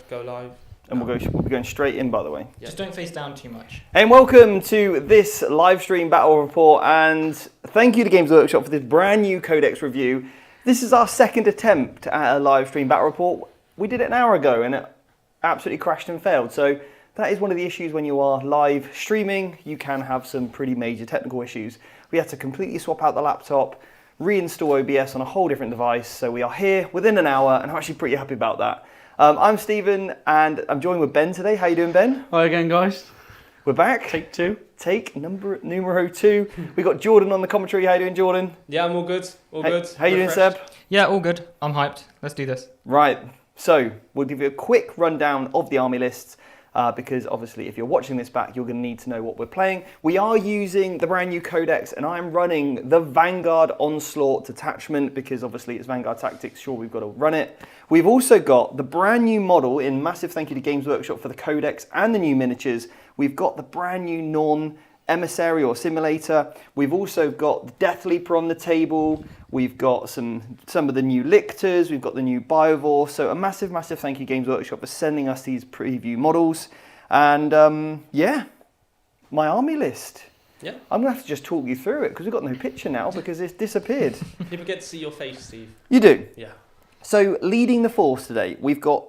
go live. And we'll be going straight in, by the way. Just don't face down too much. And welcome to this live stream battle report, and thank you to Games Workshop for this brand new Codex review. This is our second attempt at a live stream battle report. We did it an hour ago and it absolutely crashed and failed. So that is one of the issues when you are live streaming. You can have some pretty major technical issues. We had to completely swap out the laptop, reinstall OBS on a whole different device. So we are here within an hour, and I'm actually pretty happy about that. I'm Stephen, and I'm joined with Ben today. How you doing, Ben? Hi again, guys. We're back. Take two. Take numero 2. We got Jordan on the commentary. How you doing, Jordan? Yeah, I'm all good. All good. How you doing, Seb? Yeah, all good. I'm hyped. Let's do this. Right. So we'll give you a quick rundown of the army lists. Because obviously if you're watching this back, you're going to need to know what we're playing. We are using the brand new Codex, and I'm running the Vanguard Onslaught detachment because obviously it's Vanguard Tactics, sure, we've got to run it. We've also got the brand new model, in massive thank you to Games Workshop for the Codex and the new miniatures. We've got the brand new Norn emissary or simulator. We've also got the Death Leaper on the table. We've got some of the new lictors. We've got the new Biovore. So a massive thank you Games Workshop for sending us these preview models. And yeah, my army list. Yeah. I'm going to have to just talk you through it because we've got no picture now because it's disappeared. People get to see your face, Steve. You do? Yeah. So leading the force today, we've got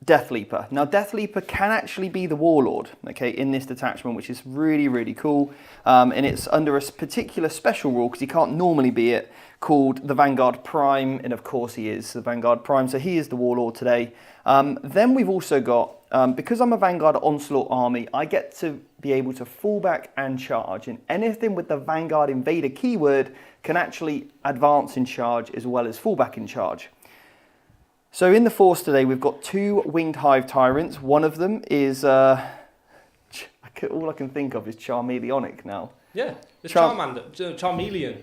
Death Leaper. Now, Death Leaper can actually be the Warlord, okay, in this detachment, which is really, really cool. And it's under a particular special rule, because he can't normally be it, called the Vanguard Prime. And of course, he is the Vanguard Prime, so he is the Warlord today. Then we've also got, because I'm a Vanguard Onslaught army, I get to be able to fall back and charge. And anything with the Vanguard Invader keyword can actually advance in charge as well as fall back in charge. So in the force today, we've got 2 winged Hive Tyrants. One of them is, all I can think of is Charmeleonic now. Yeah, it's Charmander, Charmeleon.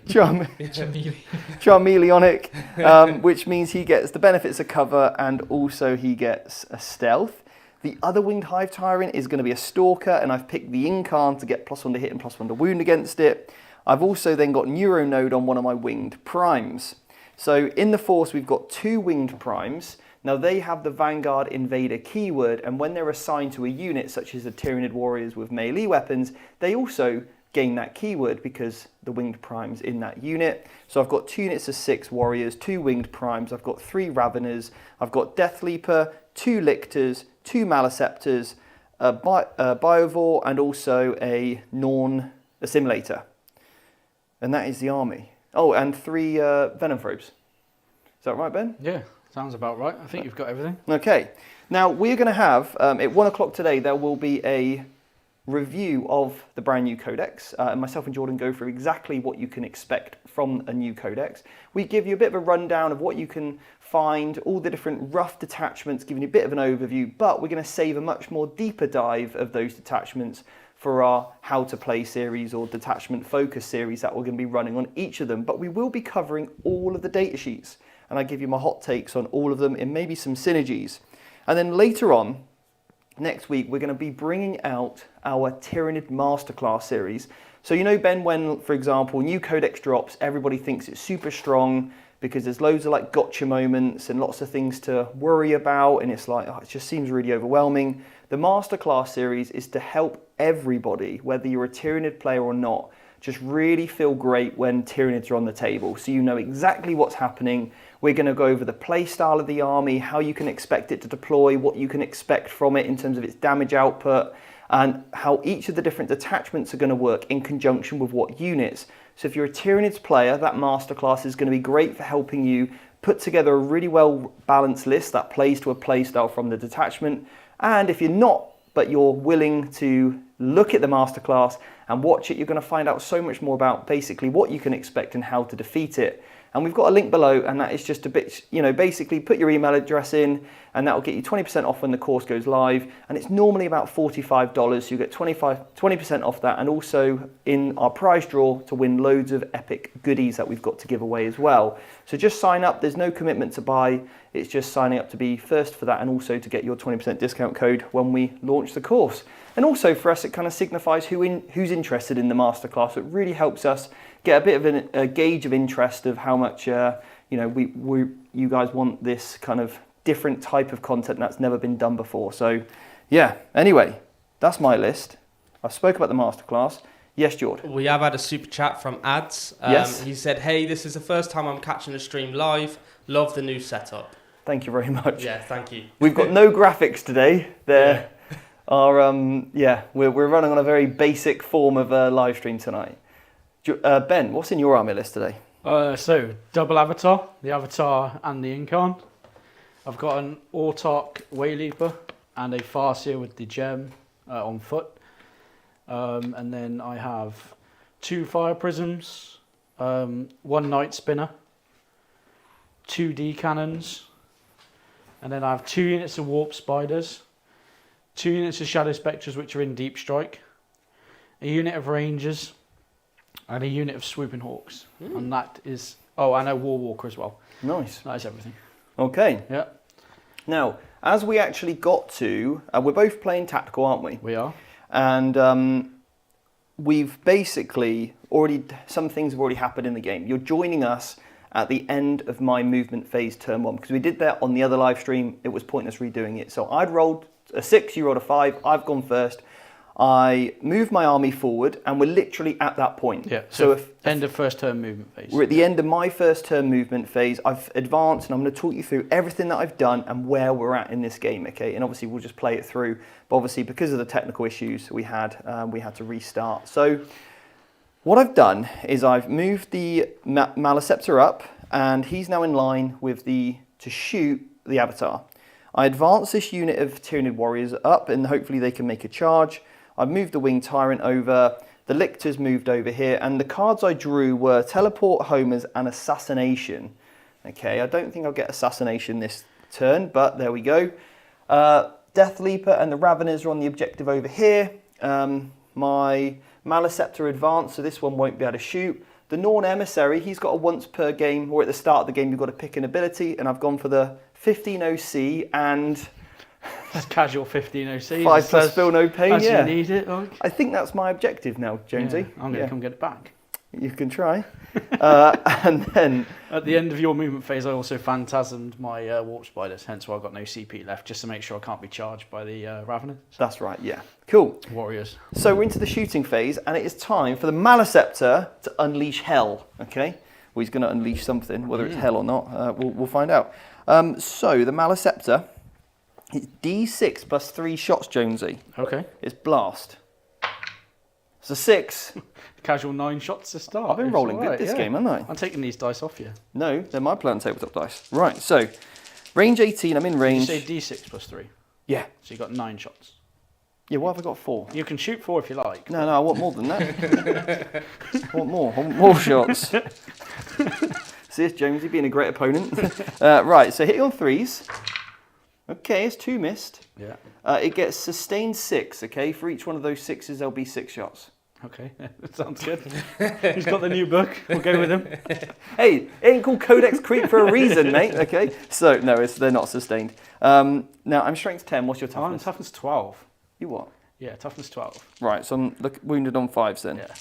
Charmeleonic, which means he gets the benefits of cover and also he gets a stealth. The other winged Hive Tyrant is going to be a Stalker, and I've picked the Incarn to get +1 to hit and +1 to wound against it. I've also then got Neuronode on one of my winged Primes. So in the force, we've got 2 winged primes. Now they have the Vanguard Invader keyword, and when they're assigned to a unit, such as the Tyranid warriors with melee weapons, they also gain that keyword because the winged prime's in that unit. So I've got 2 units of 6 warriors, 2 winged primes, I've got 3 Raveners, I've got Death Leaper, 2 Lictors, 2 Maleceptors, a Biovore, and also a Norn Assimilator. And that is the army. Oh, and 3 Venomphobes. Is that right, Ben? Yeah, sounds about right. I think you've got everything. Okay. Now, we're going to have, at 1 o'clock today, there will be a review of the brand new Codex. And myself and Jordan go through exactly what you can expect from a new Codex. We give you a bit of a rundown of what you can find, all the different rough detachments, giving you a bit of an overview, but we're going to save a much more deeper dive of those detachments for our How to Play series or Detachment Focus series that we're going to be running on each of them. But we will be covering all of the data sheets, and I give you my hot takes on all of them and maybe some synergies. And then later on, next week, we're going to be bringing out our Tyranid Masterclass series. So you know, Ben, when, for example, new Codex drops, everybody thinks it's super strong because there's loads of like gotcha moments and lots of things to worry about, and it's like, oh, it just seems really overwhelming. The Masterclass series is to help everybody, whether you're a Tyranid player or not, just really feel great when Tyranids are on the table. So you know exactly what's happening. We're going to go over the play style of the army, how you can expect it to deploy, what you can expect from it in terms of its damage output, and how each of the different detachments are going to work in conjunction with what units. So if you're a Tyranids player, that Masterclass is going to be great for helping you put together a really well balanced list that plays to a play style from the detachment. And if you're not, but you're willing to look at the Masterclass and watch it, you're going to find out so much more about basically what you can expect and how to defeat it. And we've got a link below, and that is just a bit, you know, basically put your email address in, and that will get you 20% off when the course goes live. And it's normally about $45, so you get 20% off that, and also in our prize draw to win loads of epic goodies that we've got to give away as well. So just sign up. There's no commitment to buy. It's just signing up to be first for that, and also to get your 20% discount code when we launch the course. And also for us, it kind of signifies who's interested in the masterclass. It really helps us get a bit of a gauge of interest of how much you guys want this kind of different type of content that's never been done before. So, yeah. Anyway, that's my list. I spoke about the masterclass. Yes, Jordan. We have had a super chat from Ads. Yes. He said, hey, this is the first time I'm catching the stream live. Love the new setup. Thank you very much. Yeah, thank you. We've got no graphics today. There are, we're running on a very basic form of live stream tonight. Ben, what's in your army list today? So, double avatar, the avatar and the incarn. I've got an Autarch Wayleaper and a Farseer with the gem on foot. And then I have 2 Fire Prisms, 1 Night Spinner, 2 D Cannons, and then I have 2 units of Warp Spiders, 2 units of Shadow Spectres which are in Deep Strike, a unit of Rangers, and a unit of Swooping Hawks. And that is... Oh, and a War Walker as well. Nice. That is everything. Okay. Yeah. Now, as we actually got to... we're both playing tactical, aren't we? We are. And we've basically already... Some things have already happened in the game. You're joining us at the end of my movement phase turn 1. Because we did that on the other live stream. It was pointless redoing it. So I'd rolled a 6, you rolled a 5. I've gone first. I moved my army forward, and we're literally at that point. Yeah. So if end of first turn movement phase. we're at the end of my first turn movement phase, I've advanced, and I'm going to talk you through everything that I've done and where we're at in this game. Okay, and obviously we'll just play it through. But obviously, because of the technical issues we had to restart. So what I've done is I've moved the Maleceptor up, and he's now in line with to shoot the Avatar. I advanced this unit of Tyranid warriors up, and hopefully they can make a charge. I've moved the Winged Tyrant over, the Lictor's moved over here, and the cards I drew were Teleport, Homers, and Assassination. Okay, I don't think I'll get Assassination this turn, but there we go. Death Leaper and the Raveners are on the objective over here. My Maleceptor advanced, so this one won't be able to shoot. The Norn Emissary, he's got a once per game, or at the start of the game, you've got to pick an ability, and I've gone for the 15 OC and... Just casual 15 OC. 5 plus feel no pain, as yeah. you need it. Okay. I think that's my objective now, Jonesy. Yeah, I'm going to come get it back. You can try. And then... At the end of your movement phase, I also phantasmed my Warp Spiders, hence why I've got no CP left, just to make sure I can't be charged by the Raveners. That's right, yeah. Cool. Warriors. So we're into the shooting phase, and it is time for the Maleceptor to unleash hell, okay? Well, he's going to unleash something, whether it's hell or not, we'll find out. So the Maleceptor, it's D6 plus 3 shots, Jonesy. Okay. It's blast. It's a 6. Casual 9 shots to start. I've been rolling good this game, haven't I? I'm taking these dice off you. No, they're my plan tabletop dice. Right, so range 18, I'm in range. You say D6 plus 3. Yeah. So you got 9 shots. Yeah, why have I got 4? You can shoot 4 if you like. No, I want more than that. I want more shots. See this Jonesy being a great opponent. Right, so hitting on 3s. Okay, it's 2 missed. Yeah. It gets sustained 6, okay? For each one of those 6s, there'll be 6 shots. Okay, that sounds good. He's got the new book. We'll go with him. Hey, it ain't called Codex Creep for a reason, mate, okay? So, no, they're not sustained. Now, I'm strength 10. What's your I'm toughness? toughness 12. You what? Yeah, toughness 12. Right, so I'm wounded on 5s then. Yeah.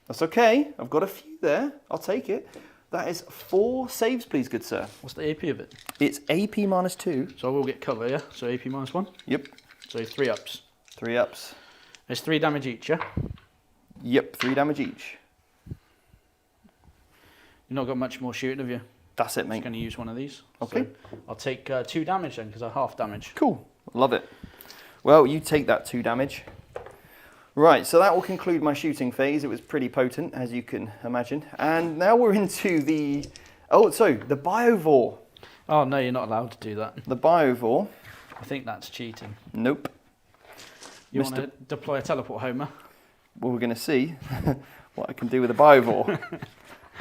That's okay. I've got a few there. I'll take it. That is 4 saves, please, good sir. What's the AP of it? It's AP minus 2. So I will get cover, yeah? So AP minus 1? Yep. So 3 ups. 3 ups. There's 3 damage each, yeah? Yep, 3 damage each. You've not got much more shooting, have you? That's it, I'm mate. just going to use one of these. Okay. So I'll take 2 damage then, because I half damage. Cool. Love it. Well, you take that 2 damage. Right, so that will conclude my shooting phase. It was pretty potent, as you can imagine. And now we're into the... Oh, so, the Biovore. Oh, no, you're not allowed to do that. The Biovore. I think that's cheating. Nope. You want to deploy a teleport homer? Well, we're going to see what I can do with the Biovore.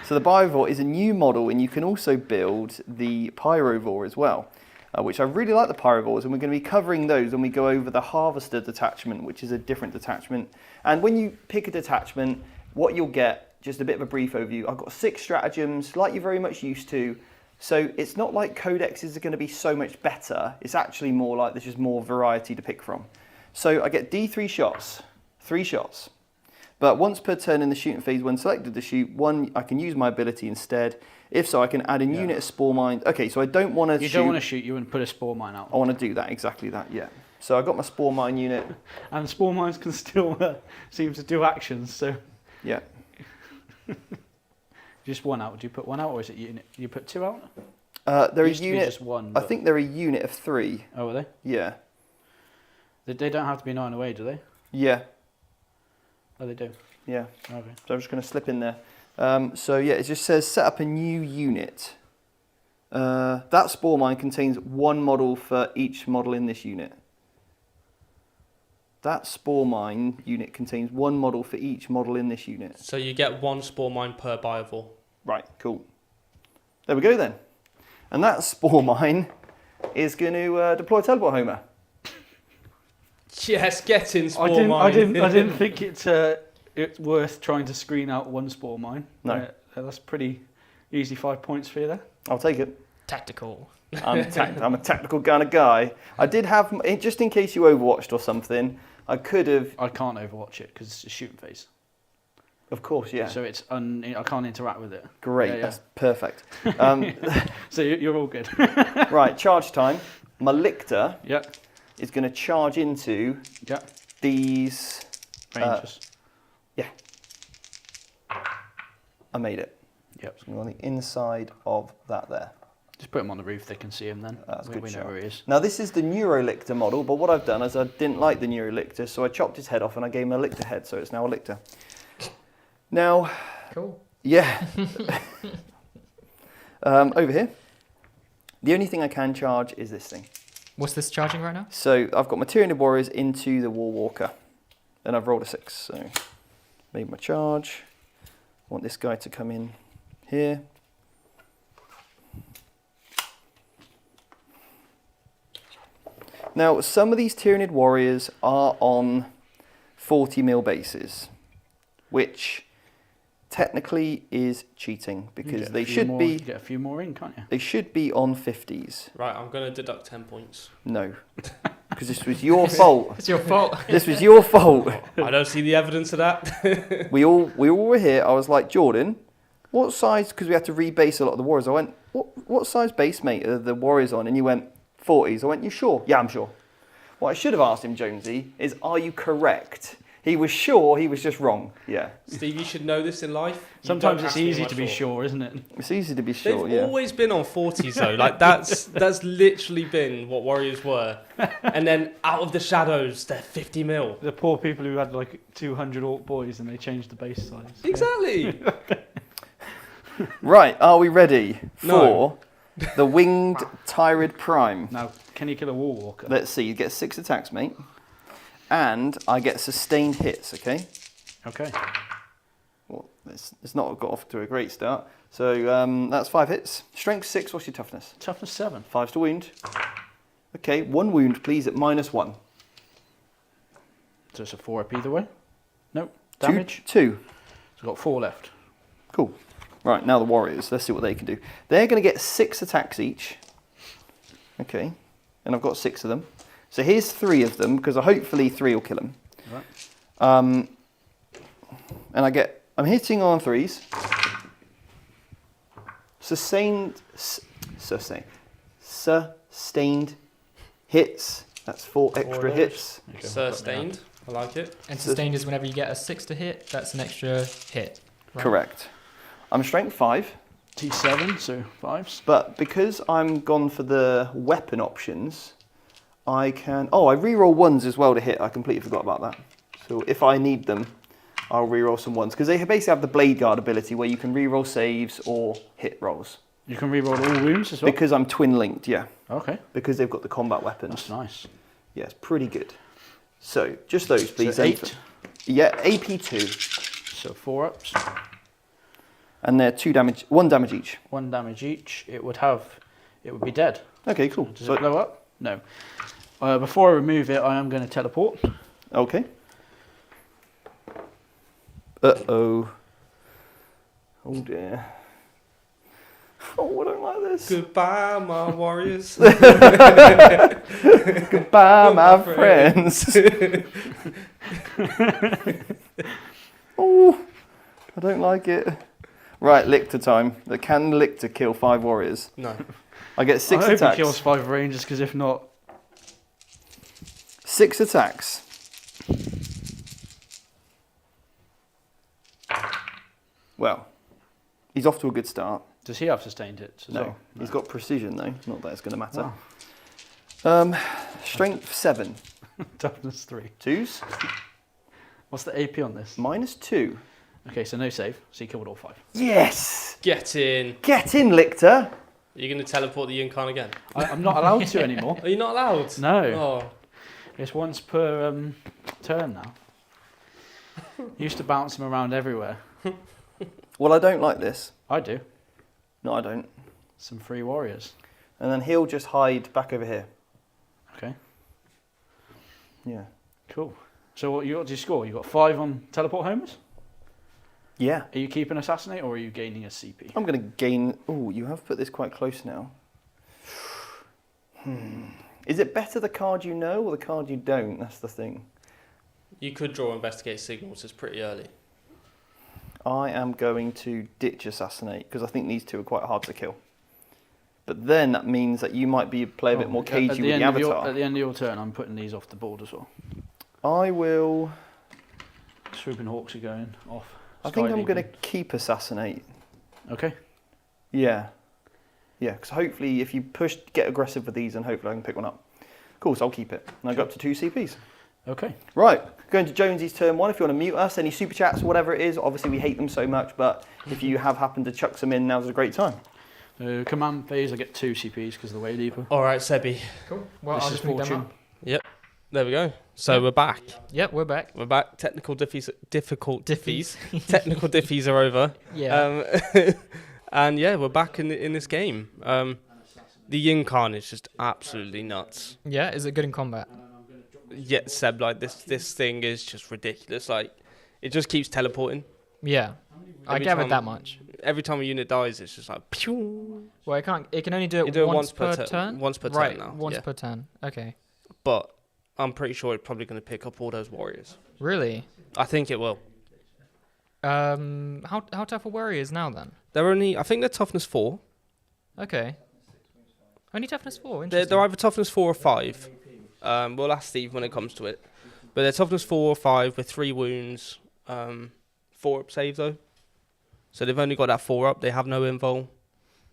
So the Biovore is a new model, and you can also build the Pyrovore as well, which I really like the Pyrovores, and we're going to be covering those when we go over the Harvester detachment, which is a different detachment. And when you pick a detachment, what you'll get, just a bit of a brief overview, I've got 6 stratagems, like you're very much used to. So it's not like Codexes are going to be so much better. It's actually more like there's just more variety to pick from. So I get D3 shots, 3 shots. But once per turn in the shooting phase, when selected to shoot, 1, I can use my ability instead. If so, I can add a unit of spore mine. Okay, so I don't want to shoot. You don't want to shoot, you want to put a spore mine out. I want to do that, exactly that, yeah. So I got my spore mine unit. And spore mines can still seem to do actions, so... Yeah. Just one out. Do you put one out, or is it unit? You put two out? They're a Used to be unit. just one. I but- think they're a unit of 3. Oh, are they? Yeah. They don't have to be 9 away, do they? Yeah. Oh, they do. Yeah. Okay. So I'm just going to slip in there. So yeah, it just says set up a new unit. That spore mine contains 1 model for each model in this unit. That spore mine unit contains 1 model for each model in this unit. So you get 1 spore mine per Biovore. Right, cool. There we go then. And that spore mine is going to deploy teleport homer. Yes, get in spore I mine. didn't think it's worth trying to screen out 1 spore mine. No. That's pretty easy 5 points for you there. I'll take it. Tactical. I'm a tactical kind of guy. I did have, just in case you overwatched or something, I could have... I can't overwatch it because it's a shooting phase. Of course, yeah. So it's I can't interact with it. Great, Yeah, yeah. that's perfect. So you're all good. Right, charge time. My lictor Yeah. is going to charge into Yeah. these... Rangers. Yeah. I made it. Yep. So I'm on the inside of that there. Just put him on the roof. They can see him then. That's a good We know shot. where he is. Now this is the Neurolictor model, but what I've done is I didn't like the Neurolictor, so I chopped his head off and I gave him a lictor head, so it's now a lictor. Now, Cool. yeah. Over here, the only thing I can charge is this thing. What's this charging right now? So I've got my Tyranid warriors into the War Walker, and I've rolled a 6, so made my charge. I want this guy to come in here. Now, some of these Tyranid warriors are on 40 mil bases, which technically is cheating because they should be. You get a few more in, can't you? They should be on 50s. Right, I'm going to deduct 10 points. No, because this was your fault. It's your fault. This was your fault. I don't see the evidence of that. We all were here. I was like, Jordan, what size? Because we had to rebase a lot of the warriors. I went, what size base mate are the warriors on? And you went 40s. I went, you sure? Yeah, I'm sure. What I should have asked him, Jonesy, is, are you correct? He was sure. He was just wrong. Yeah. Steve, you should know this in life. You Sometimes don't it's have easy much to be sure, isn't it? It's easy to be sure. They've Yeah. always been on 40s though. Like that's literally been what Warriors were. And then out of the shadows, they're 50 mil. The poor people who had like 200 Orc boys and they changed the base size. Exactly. Right. Are we ready for No. the Winged Tyranid Prime? Now, can you kill a War Walker? Let's see. You get 6 attacks, mate. And I get sustained hits, okay? Okay. Well, it's not got off to a great start. So that's 5 hits. Strength 6, what's your toughness? Toughness 7. 5's to wound. Okay, 1 wound, please, at -1. So it's a 4 up either way. Nope. Damage. 2. So I've got 4 left. Cool. Right, now the warriors. Let's see what they can do. They're going to get 6 attacks each. Okay, and I've got 6 of them. So here's 3 of them, because hopefully 3 will kill them. Right. And I'm hitting on 3s. Sustained hits. That's 4 extra of hits. Okay, Sustained. I like it. And sustained is whenever you get a 6 to hit, that's an extra hit. Right? Correct. I'm strength 5, T7, so 5s. but because I'm gone for the weapon options, I can... Oh, I reroll 1s as well to hit. I completely forgot about that. So if I need them, I'll reroll some 1s. Because they basically have the Blade Guard ability where you can reroll saves or hit rolls. You can reroll all wounds as well? Because I'm twin linked, yeah. Okay, Because they've got the combat weapons. that's nice. Yeah, it's pretty good. So, just those, please. So 8, Yeah, AP2. so 4 ups. And they're 1 damage each. 1 damage each. It would be dead. Okay, cool. Does So, it blow up? No. Before I remove it, I am going to teleport. okay. Uh-oh. Oh dear. Oh, I don't like this. Goodbye, my Warriors. Goodbye, my friends. Oh, I don't like it. Right, Lictor time. Can Lictor kill 5 warriors? No. I get 6 I hope attacks. he kills 5 rangers, because if not... 6 attacks. Well, he's off to a good start. Does he have sustained hits as No, well? he's got precision though. Not that it's going to matter. Wow. Strength 7. Toughness 3. 2s. What's the AP on this? -2. Okay, so no save. So he killed all 5. Yes! Get in. Get in, Lictor. Are you going to teleport the Yunkan again? I'm not allowed to anymore. Are you not allowed? No. Oh. It's once per turn now. Used to bounce him around everywhere. Well, I don't like this. I do. No, I don't. Some free warriors. And then he'll just hide back over here. Okay, Yeah. cool. So what do you score? You got 5 on teleport homers? Yeah. Are you keeping assassinate or are you gaining a CP? I'm going to gain... Oh, you have put this quite close now. Is it better the card you know or the card you don't? That's the thing. You could draw investigate signals. It's pretty early. I am going to ditch assassinate because I think these 2 are quite hard to kill. But then that means that you might play a bit more cagey with the avatar. At the end of your turn, I'm putting these off the board as well. I will... Swooping Hawks are going off. I think Sky I'm going to Legion. keep assassinate. Okay. Yeah. Yeah, because hopefully if you get aggressive with these, and hopefully I can pick one up. Cool, so I'll keep it. And I go up to 2 CPs. Okay. Right, going to Jonesy's turn 1. If you want to mute us, any super chats, whatever it is, obviously we hate them so much, but if you have happened to chuck some in, now's a great time. Command phase, I get 2 CPs because of the Way Leaper. All right, Sebi. Cool. Well, This I'll is just move them fortune. up. There we go. So we're back. Yep, we're back. We're back. Technical difficult Diffies. Technical diffies are over. Yeah. And yeah, we're back in this game. The Yunkan is just absolutely nuts. Yeah, is it good in combat? Yeah, Seb, like this thing is just ridiculous. Like, it just keeps teleporting. Yeah. I Every gathered time- that much. Every time a unit dies, it's just like pew. Well, it can only do You it, do it once per tur- turn? Once per Right, turn now. once yeah. per turn. Okay. But I'm pretty sure it's probably going to pick up all those warriors. Really? I think it will. How tough are warriors now then? They're only, I think they're toughness 4. Okay. Only toughness 4. They're, Interesting. they're either toughness 4 or 5. We'll ask Steve when it comes to it. But they're toughness 4 or 5 with 3 wounds. 4 up save though. So they've only got that 4 up. They have no invul.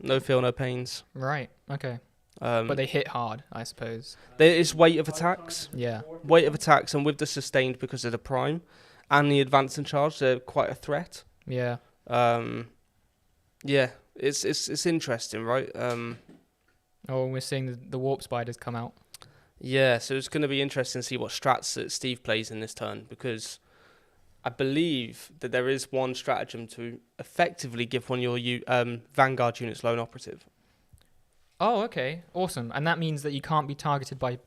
No feel, no pains. Right. Okay. But they hit hard, I suppose. There is weight of attacks. Yeah. Weight of attacks, and with the sustained because of the prime and the advance and charge, they're quite a threat. Yeah. Yeah, it's interesting, right? Oh, and we're seeing the warp spiders come out. Yeah, so it's going to be interesting to see what strats that Steve plays in this turn, because I believe that there is one stratagem to effectively give one of your Vanguard units lone operative. Oh, okay. Awesome. And that means that you can't be targeted by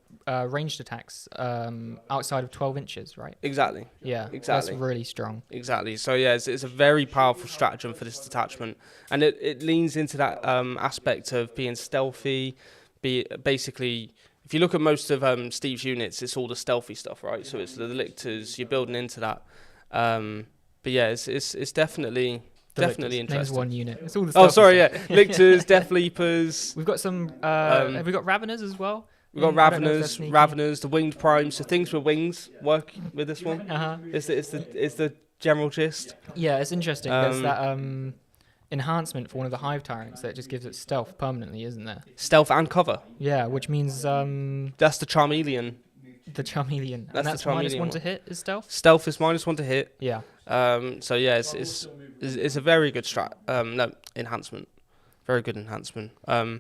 ranged attacks outside of 12 inches, right? Exactly. Yeah. Exactly. That's really strong. Exactly. So yeah, it's a very powerful stratagem for this detachment, and it leans into that aspect of being stealthy. Basically, if you look at most of Steve's units, it's all the stealthy stuff, right? So it's the lictors. You're building into that. But yeah, it's definitely interesting. Name's one unit. It's all the Oh, stealthy sorry, stuff. yeah. Lictors, Death Leapers. We've got some. Have we got Raveners as well? We've got I don't know if that's Raveners, the Winged Primes. So things with wings work with this one. Uh-huh. It's the general gist. Yeah, it's interesting. There's that enhancement for one of the Hive Tyrants that just gives it stealth permanently, isn't there? Stealth and cover. Yeah, which means That's the Charmeleon. the Charmeleon. That's And the that's Charmeleon -1 one. to hit is stealth? Stealth is -1 to hit. Yeah. So yeah, it's a very good enhancement. Very good enhancement.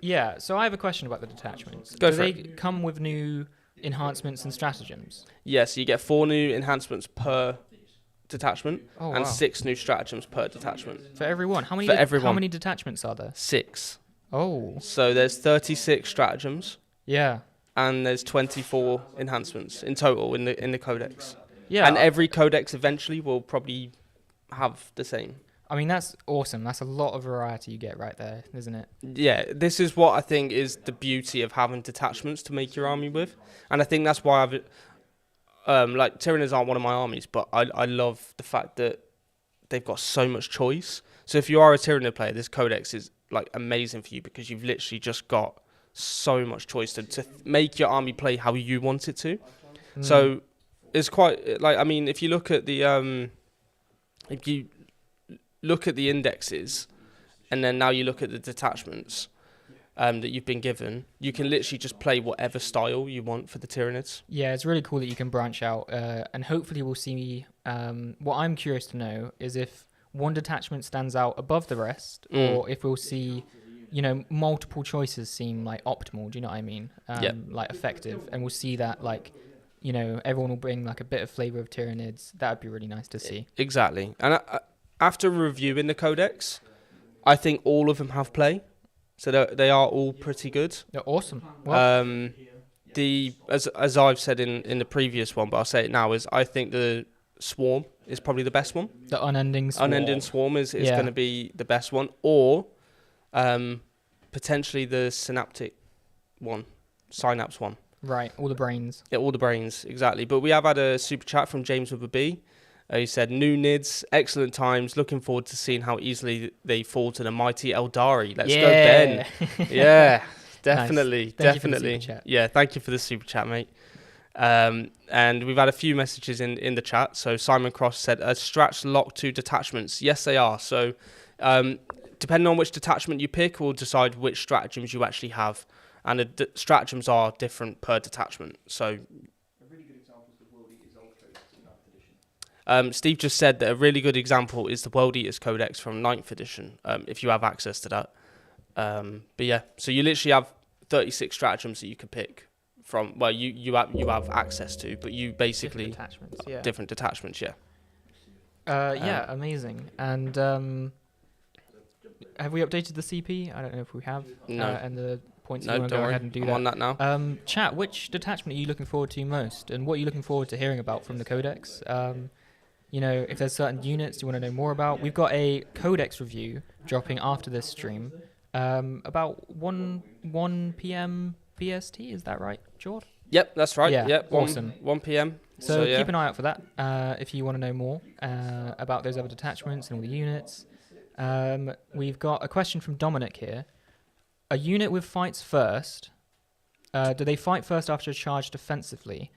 Yeah, so I have a question about the detachments. Go Do for they it. come with new enhancements and stratagems? Yes, you get 4 new enhancements per detachment Oh, and wow. 6 new stratagems per detachment. For everyone? How many? For How everyone. many detachments are there? 6. Oh, So there's 36 stratagems yeah, and there's 24 enhancements in total in the Codex. yeah. And every Codex eventually will probably have the same. I mean, that's awesome. That's a lot of variety you get right there, isn't it? Yeah, this is what I think is the beauty of having detachments to make your army with, and I think that's why I've Tyranids aren't one of my armies, but I love the fact that they've got so much choice. So if you are a Tyranid player, this Codex is like amazing for you because you've literally just got so much choice to make your army play how you want it to. So it's quite like, I mean, if you look at the indexes, and then now you look at the detachments that you've been given, you can literally just play whatever style you want for the Tyranids. Yeah, it's really cool that you can branch out, and hopefully we'll see. What I'm curious to know is if one detachment stands out above the rest, or if we'll see, multiple choices seem like optimal. Do you know what I mean? Like effective, and we'll see that like, everyone will bring like a bit of flavor of Tyranids. That would be really nice to see. Exactly. And after reviewing the Codex, I think all of them have play. So they are all pretty good. They're awesome. Well, as I've said in the previous one, but I'll say it now, is I think the Swarm is probably the best one. The unending swarm. Unending Swarm is going to be the best one, or potentially the synaptic one, Synapse one. Right, all the brains. Yeah, all the brains, exactly. But we have had a super chat from James with a B. He said, new Nids, excellent times. Looking forward to seeing how easily they fall to the mighty Aeldari. Let's go, Ben. Yeah, definitely. Nice. Definitely. Yeah, thank you for the super chat, mate. And we've had a few messages in the chat. So Simon Cross said, strats locked to detachments. Yes, they are. So depending on which detachment you pick, will decide which stratagems you actually have. And the stratagems are different per detachment. So Steve just said that a really good example is the World Eaters Codex from 9th edition, if you have access to that. But yeah, so you literally have 36 stratagems that you can pick from. Well, you have access to, but you basically different detachments. Yeah. Amazing. And have we updated the CP? I don't know if we have. No. And the points. No, You want to don't go worry. ahead and do I'm that. on that now. Chat. Which detachment are you looking forward to most, and what are you looking forward to hearing about from the Codex? If there's certain units you want to know more about, we've got a Codex review dropping after this stream, about 1 p.m. BST. Is that right, Jord? Yep, that's right. Yeah, yep, awesome. 1 p.m. So keep an eye out for that if you want to know more about those other detachments and all the units. We've got a question from Dominic here. A unit with fights first, do they fight first after a charge defensively?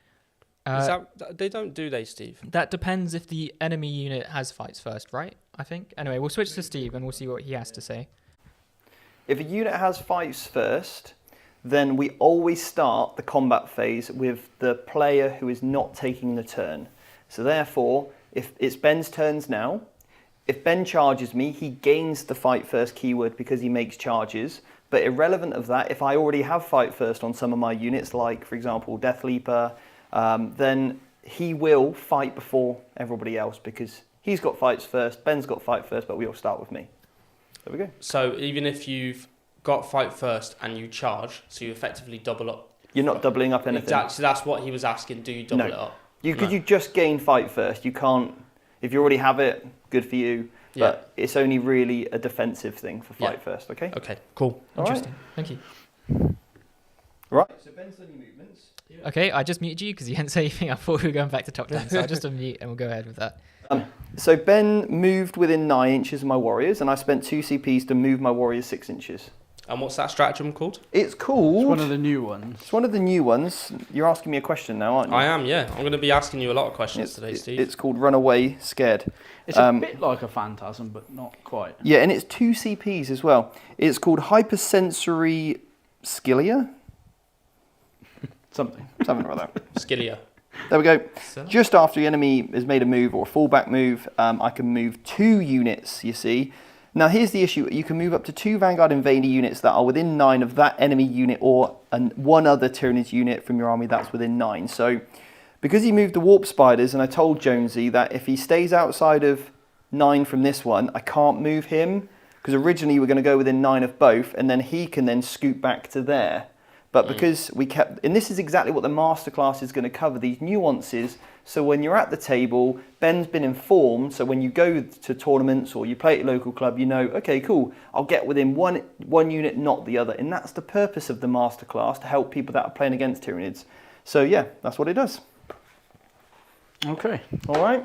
They don't, do they, Steve? That depends if the enemy unit has fights first, right? I think. Anyway, we'll switch to Steve and we'll see what he has to say. If a unit has fights first, then we always start the combat phase with the player who is not taking the turn. So therefore, if it's Ben's turns now, if Ben charges me, he gains the fight first keyword because he makes charges. But irrelevant of that, if I already have fight first on some of my units, like, for example, Death Leaper, then he will fight before everybody else because he's got fights first, Ben's got fight first, but we all start with me. There we go. So even if you've got fight first and you charge, so you effectively double up. You're not doubling up anything. Exactly, so that's what he was asking. Do you double it up? You just gain fight first. You can't, if you already have it, good for you. But it's only really a defensive thing for fight first, okay? Okay, cool. Interesting. Thank you. Right. So Ben's done your movements. Okay, I just muted you because you hadn't said anything. I thought we were going back to top 10, so I'll just unmute and we'll go ahead with that. So Ben moved within 9 inches of my warriors, and I spent 2 CPs to move my warriors 6 inches. And what's that stratagem called? It's called... It's one of the new ones. It's one of the new ones. You're asking me a question now, aren't you? I am, yeah. I'm going to be asking you a lot of questions today, Steve. It's called Runaway Scared. It's a bit like a Phantasm, but not quite. Yeah, and it's 2 CPs as well. It's called Hypersensory Skillia. Something like that. Skillia. There we go. So? Just after the enemy has made a move or a fallback move, I can move 2 units, you see. Now here's the issue. You can move up to 2 Vanguard Invader units that are within 9 of that enemy unit or one other Tyranids unit from your army that's within 9. So because he moved the Warp Spiders, and I told Jonesy that if he stays outside of 9 from this one, I can't move him, because originally we were going to go within 9 of both, and then he can then scoot back to there. But because we kept, and this is exactly what the masterclass is going to cover, these nuances. So when you're at the table, Ben's been informed. So when you go to tournaments or you play at your local club, you know, okay, cool, I'll get within one unit, not the other. And that's the purpose of the masterclass, to help people that are playing against Tyranids. So yeah, that's what it does. Okay. All right.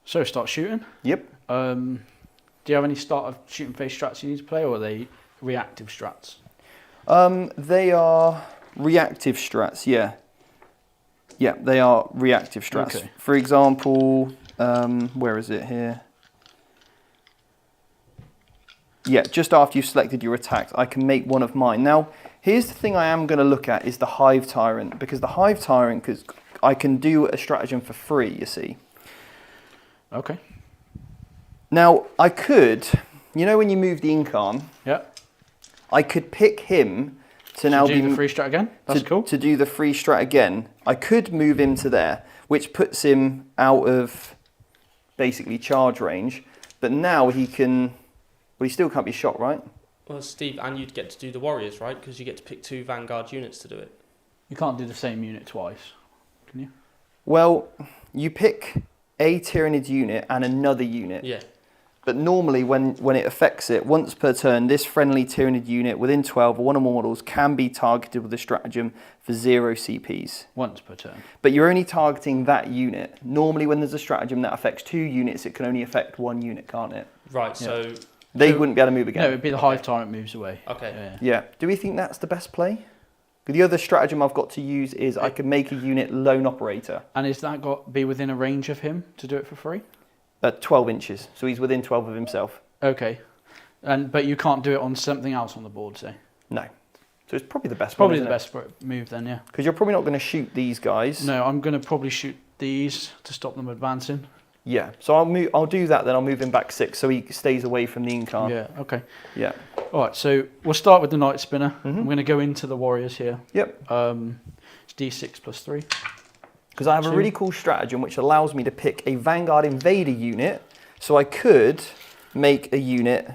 So start shooting. Yep. Do you have any start of shooting phase strats you need to play, or are they reactive strats? They are reactive strats, yeah. Yeah, they are reactive strats. Okay. For example, where is it here? Yeah, just after you've selected your attacks, I can make one of mine. Now, here's the thing I am going to look at is the Hive Tyrant, because the Hive Tyrant, because I can do a stratagem for free, you see. Okay. Now, I could, you know when you move the Incarn, Yeah. I could pick him to now do be the free strat again. That's cool. to do the free strat again. I could move him to there, which puts him out of basically charge range. But now he can, well, he still can't be shot, right? Well, Steve, and you'd get to do the Warriors, right? Because you get to pick 2 Vanguard units to do it. You can't do the same unit twice, can you? Well, you pick a Tyranid unit and another unit. Yeah. But normally when it affects it, once per turn, this friendly Tyranid unit within 12 or one or more models can be targeted with a stratagem for 0 CPs. Once per turn. But you're only targeting that unit. Normally when there's a stratagem that affects 2 units, it can only affect 1 unit, can't it? Right, so... They wouldn't be able to move again. No, it'd be the Hive Tyrant moves away. Okay. Yeah. Yeah. Do we think that's the best play? The other stratagem I've got to use is I can make a unit lone operator. And is that got to be within a range of him to do it for free? 12 inches, so he's within 12 of himself. Okay. But you can't do it on something else on the board, say? No. So it's probably the best Probably one, the best move then, yeah. Because you're probably not going to shoot these guys. No, I'm going to probably shoot these to stop them advancing. Yeah, so I'll do that then. I'll move him back 6 so he stays away from the Incarn. Yeah, okay. Yeah. All right, so we'll start with the Night Spinner. Mhm. I'm going to go into the Warriors here. Yep. It's D6 plus 3. Because I have a 2. really cool stratagem which allows me to pick a Vanguard Invader unit. So I could make a unit,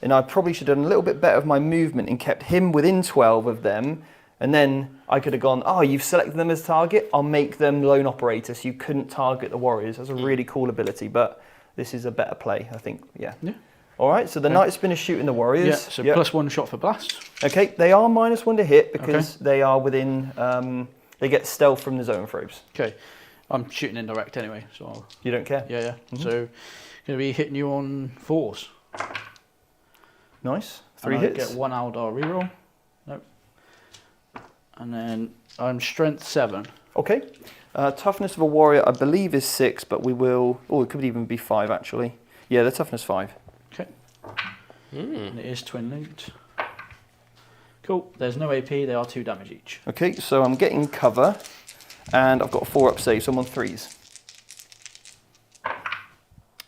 and I probably should have done a little bit better of my movement and kept him within 12 of them. And then I could have gone, oh, you've selected them as target. I'll make them lone operator so you couldn't target the Warriors. That's a really cool ability, but this is a better play, I think. Yeah. Yeah. All right, so the Night Spinner shooting the Warriors. Yeah, so plus 1 shot for blast. Okay, they are -1 to hit because they are within, they get stealth from the zone probes. Okay. I'm shooting indirect anyway, so You don't care? yeah. So going to be hitting you on 4s. Nice. And 3 I hits. get 1 Eldar reroll. Nope. And then I'm strength 7. Okay. Toughness of a warrior, I believe, is 6, but we will... Oh, it could even be 5, actually. Yeah, the toughness 5. Okay. And it is twin linked. Cool. There's no AP. They are 2 damage each. Okay, so I'm getting cover, and I've got a 4-up save, so I'm on 3s.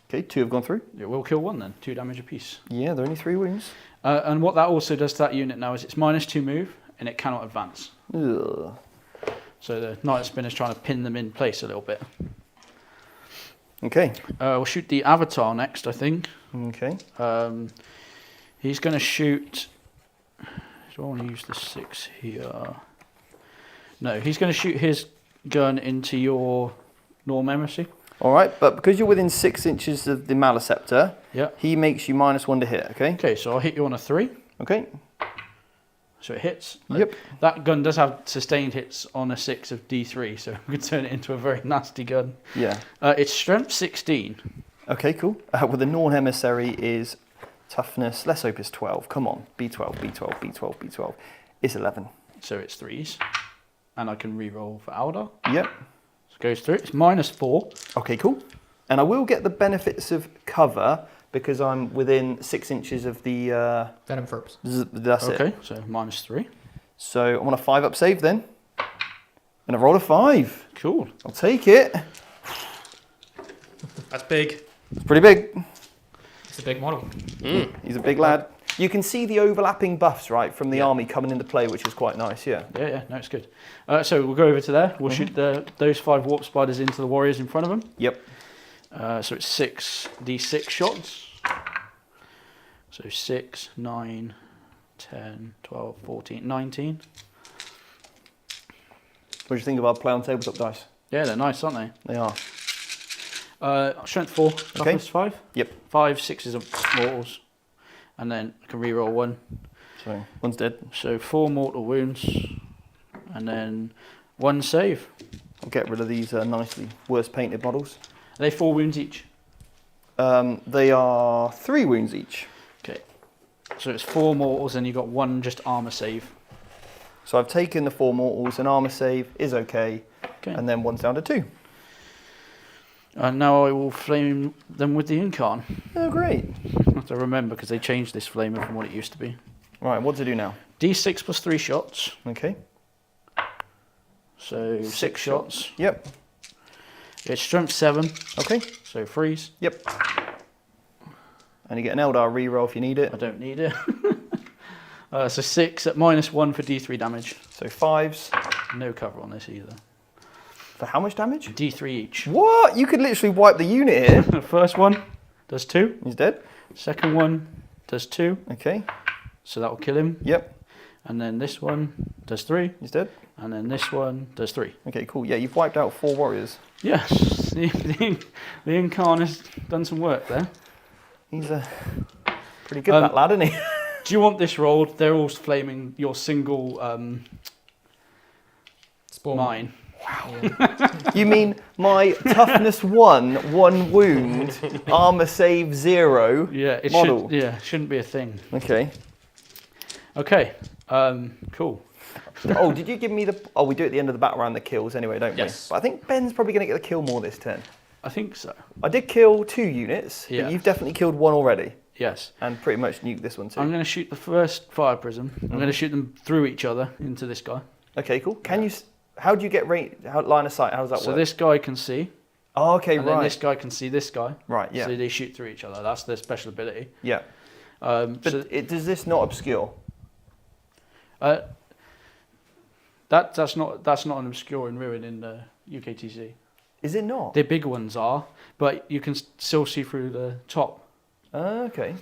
Okay, 2 have gone through. It will kill 1 then. 2 damage apiece. Yeah, they're only 3 wounds. And what that also does to that unit now is it's -2 move, and it cannot advance. Ugh. So the Night Spinner's trying to pin them in place a little bit. Okay. We'll shoot the Avatar next, I think. Okay. He's going to shoot... Do I want to use the 6 here? No, he's going to shoot his gun into your Norm Embassy. All right, but because you're within 6 inches of the Maleceptor, Yeah. he makes you -1 to hit, okay? Okay, so I'll hit you on a 3. Okay. So it hits. Yep. That gun does have sustained hits on a 6 of D3, so we could turn it into a very nasty gun. Yeah. It's strength 16. Okay, cool. Well, the Norn Emissary is toughness. Let's hope it's 12. Come on. B12, B12, B12, B12. It's 11. So it's 3s. And I can re-roll for Eldar. Yep. So it goes through. It's -4. Okay, cool. And I will get the benefits of cover because I'm within 6 inches of the... Venom Forbes. That's it. Okay, so -3. So I'm on a 5-up save then. And I rolled a 5. Cool. I'll take it. That's big. It's pretty big. It's a big model. He's a big lad. You can see the overlapping buffs, right, from the army coming into play, which is quite nice, yeah. Yeah, no, it's good. So we'll go over to there. We'll shoot those 5 warp spiders into the warriors in front of them. Yep. So it's 6d6 shots. So 6, 9, 10, 12, 14, 19. What do you think of our play on tabletop dice? Yeah, they're nice, aren't they? They are. Strength 4, toughness 5. Yep. 5, 6s of mortals. And then I can re-roll 1. So one's dead. So 4 mortal wounds. And then 1 save. I'll get rid of these nicely worse painted models. Are they 4 wounds each? They are 3 wounds each. Okay. So it's 4 mortals, and you got 1 just armor save. So I've taken the 4 mortals, an armor save is okay, and then 1's down to 2. And now I will flame them with the Incarn. Oh, great. I have to remember because they changed this flamer from what it used to be. Right, what to do now? D6 plus 3 shots. Okay. So 6 shots. Yep. It's strength 7. Okay. So freeze. Yep. And you get an Eldar reroll if you need it. I don't need it. So 6 at -1 for D3 damage. So 5s. No cover on this either. For how much damage? D3 each. What? You could literally wipe the unit here. The first one does 2. He's dead. Second one does 2. Okay. So that will kill him. Yep. And then this one does 3. He's dead. And then this one does 3. Okay, cool. Yeah, you've wiped out 4 warriors. Yes, the Incarn has done some work there. He's pretty good, that lad, isn't he? Do you want this rolled? They're all flaming your single Spawn mine. You mean my toughness 1, 1 wound, armor save 0 Yeah, it model? shouldn't be a thing. Okay. Okay, cool. Oh, did you give me the... Oh, we do it at the end of the battle round the kills anyway, don't Yes. we? But I think Ben's probably going to get the kill more this turn. I think so. I did kill 2 units, Yeah. but you've definitely killed 1 already. Yes. And pretty much nuked this one too. I'm going to shoot the first fire prism. I'm going to shoot them through each other into this guy. Okay, cool. Can you... How do you get line of sight? How does that work? So this guy can see. Oh, okay, And right. then this guy can see this guy. Right, yeah. So they shoot through each other. That's their special ability. Yeah. But Does this not obscure? that's not an obscuring ruin in the UKTC. Is it not? The big ones are, but you can still see through the top. Okay.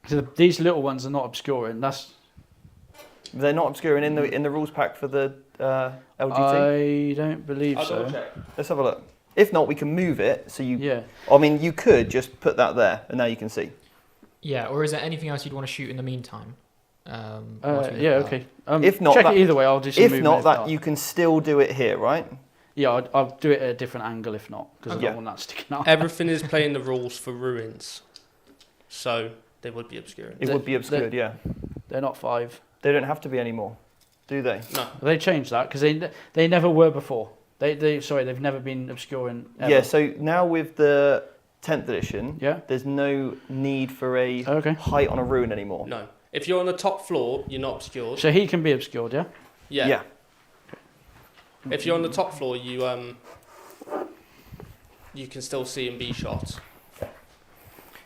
So these little ones are not obscuring. They're not obscuring in the rules pack for the LGT? I don't believe so. Let's have a look. If not, we can move it. So you... Yeah. I mean, you could just put that there, and now you can see. Yeah, or is there anything else you'd want to shoot in the meantime? Yeah, okay. If not check that- it either way. I'll do some If movement not, that not. you can still do it here, right? Yeah, I'll do it at a different angle if not, because I Yeah. don't want that sticking out. Everything is playing the rules for ruins, so they would be obscuring. It would be obscured, yeah. They're not 5. They don't have to be anymore, do they? No. They changed that because they never were before. They've never been obscuring. Ever. Yeah, so now with the 10th edition, Yeah. there's no need for a Okay. height on a ruin anymore. No. If you're on the top floor, you're not obscured. So he can be obscured, yeah. Yeah. If you're on the top floor, you can still see and be shot.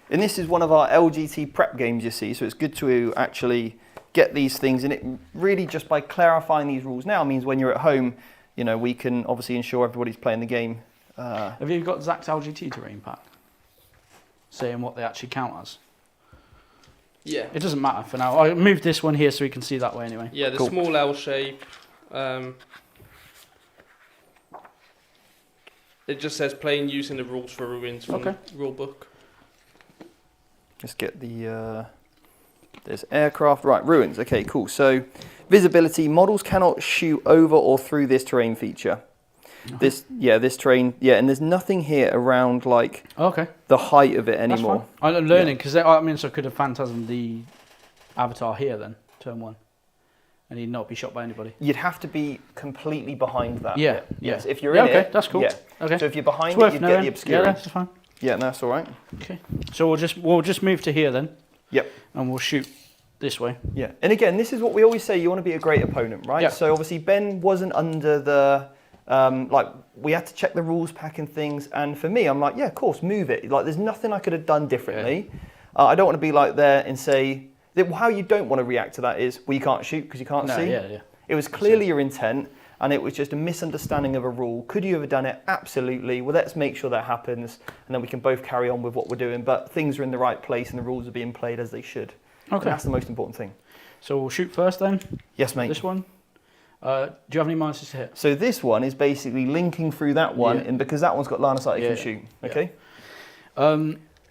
And this is one of our LGT prep games, you see, so it's good to actually get these things, and it really just by clarifying these rules now means when you're at home, you know, we can obviously ensure everybody's playing the game. Have you got Zach's LGT terrain pack? Saying what they actually count as. Yeah. It doesn't matter for now. I moved this one here so we can see that way anyway. Yeah, the Cool. small L shape. It just says playing using the rules for ruins from Okay. rule book. Let's get the, there's aircraft, right, ruins, okay, cool. So, visibility, models cannot shoot over or through this terrain feature. This terrain, and there's nothing here around, like, Okay. the height of it That's anymore. fine. I'm learning because so I could have phantasmed the avatar here then, turn 1, and he'd not be shot by anybody. You'd have to be completely behind that. Yeah, bit. yeah. Yes, if you're Yeah, in okay, it. that's cool. Yeah. Okay. So if you're behind It's it, worth you'd get knowing. the obscuring. Yeah, that's fine. Yeah, no, that's all right. Okay. So we'll just move to here then. Yep. And we'll shoot this way. Yeah, and again, this is what we always say, you want to be a great opponent, right? Yeah. So obviously Ben wasn't under the, we had to check the rules pack and things, and for me, I'm like, yeah, of course, move it. Like, there's nothing I could have done differently. I don't want to be like there and say, how you don't want to react to that is, well, you can't shoot because you can't see. Yeah. It was clearly your intent, and it was just a misunderstanding of a rule. Could you have done it? Absolutely. Well, let's make sure that happens, and then we can both carry on with what we're doing, but things are in the right place and the rules are being played as they should. And Okay. that's the most important thing. So we'll shoot first then. Yes, mate. This one. Do you have any minuses to hit? So this one is basically linking through that one, Yeah. and because that one's got line of sight, you Yeah. can shoot. Yeah. Okay.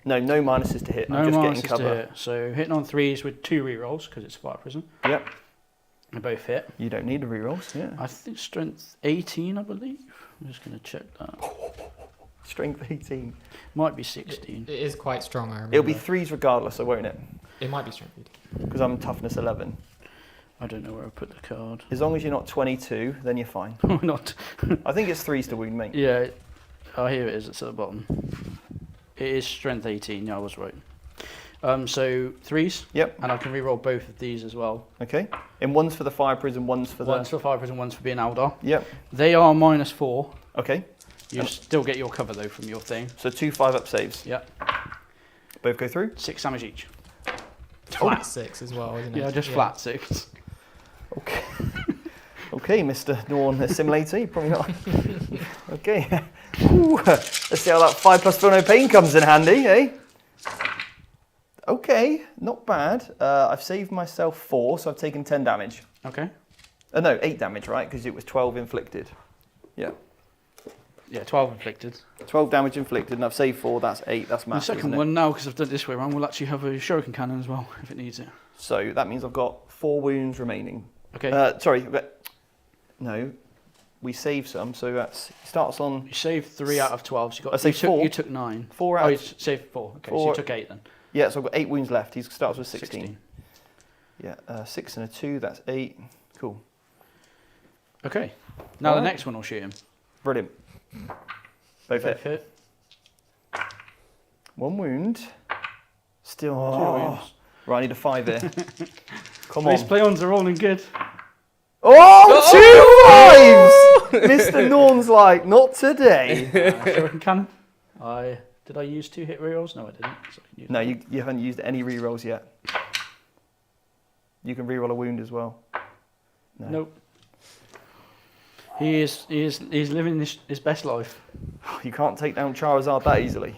No minuses to hit. No I'm just minuses getting to cover. hit. So hitting on 3s with 2 rerolls because it's fire prism. Yep. They both hit. You don't need the rerolls. Yeah. I think strength 18, I believe. I'm just going to check that. Strength 18. Might be 16. It is quite strong, I remember. It'll be 3s regardless, so won't it? It might be strength 18. Because I'm toughness 11. I don't know where I put the card. As long as you're not 22, then you're fine. Not. I think it's 3s to wound, mate. Yeah. Oh, here it is. It's at the bottom. It is strength 18. Yeah, I was right. So 3s. Yep. And I can reroll both of these as well. Okay. And one's for the fire prison, one's for One's for fire prison, one's for being Eldar. Yep. They are -4. Okay. You still get your cover though from your thing. So 2 5-up saves. Yep. Both go through. 6 damage each. Flat 6 as well, isn't it? Yeah, just flat 6. Okay. Okay, Mr. Dawn Assimilator, you're probably not. Okay. Ooh, let's see how that 5 plus feel no pain comes in handy, eh? Okay, not bad. I've saved myself 4, so I've taken 10 damage. Okay. No, 8 damage, right? Because it was 12 inflicted. Yeah. Yeah, 12 inflicted. 12 damage inflicted, and I've saved 4, that's 8, that's The massive, second isn't it? one now, because I've done it this way around, we'll actually have a shuriken cannon as well, if it needs it. So that means I've got 4 wounds remaining. Okay. Sorry, no, we save some, so that's starts on You saved 3 out of 12, so you got. I saved 4. You took 9. 4 Oh, out. you saved 4. Okay, so 4. you took 8 then. Yeah, so I've got 8 wounds left. He starts with 16. Yeah, 6 and a 2, that's 8. Cool. Okay. Now the Alright. next one will shoot him. Brilliant. Both hit. hit. 1 wound. Still. 2 Oh. wounds. Right, I need a 5 here. Come These on. play-ons are rolling good. Oh, 2 5s! Mr. Norn's like, not today. Shuriken cannon. Did I use 2 hit rerolls? No, I didn't. So I can use No, one. you haven't used any rerolls yet. You can reroll a wound as well. No. Nope. He's living his best life. You can't take down Charizard that easily.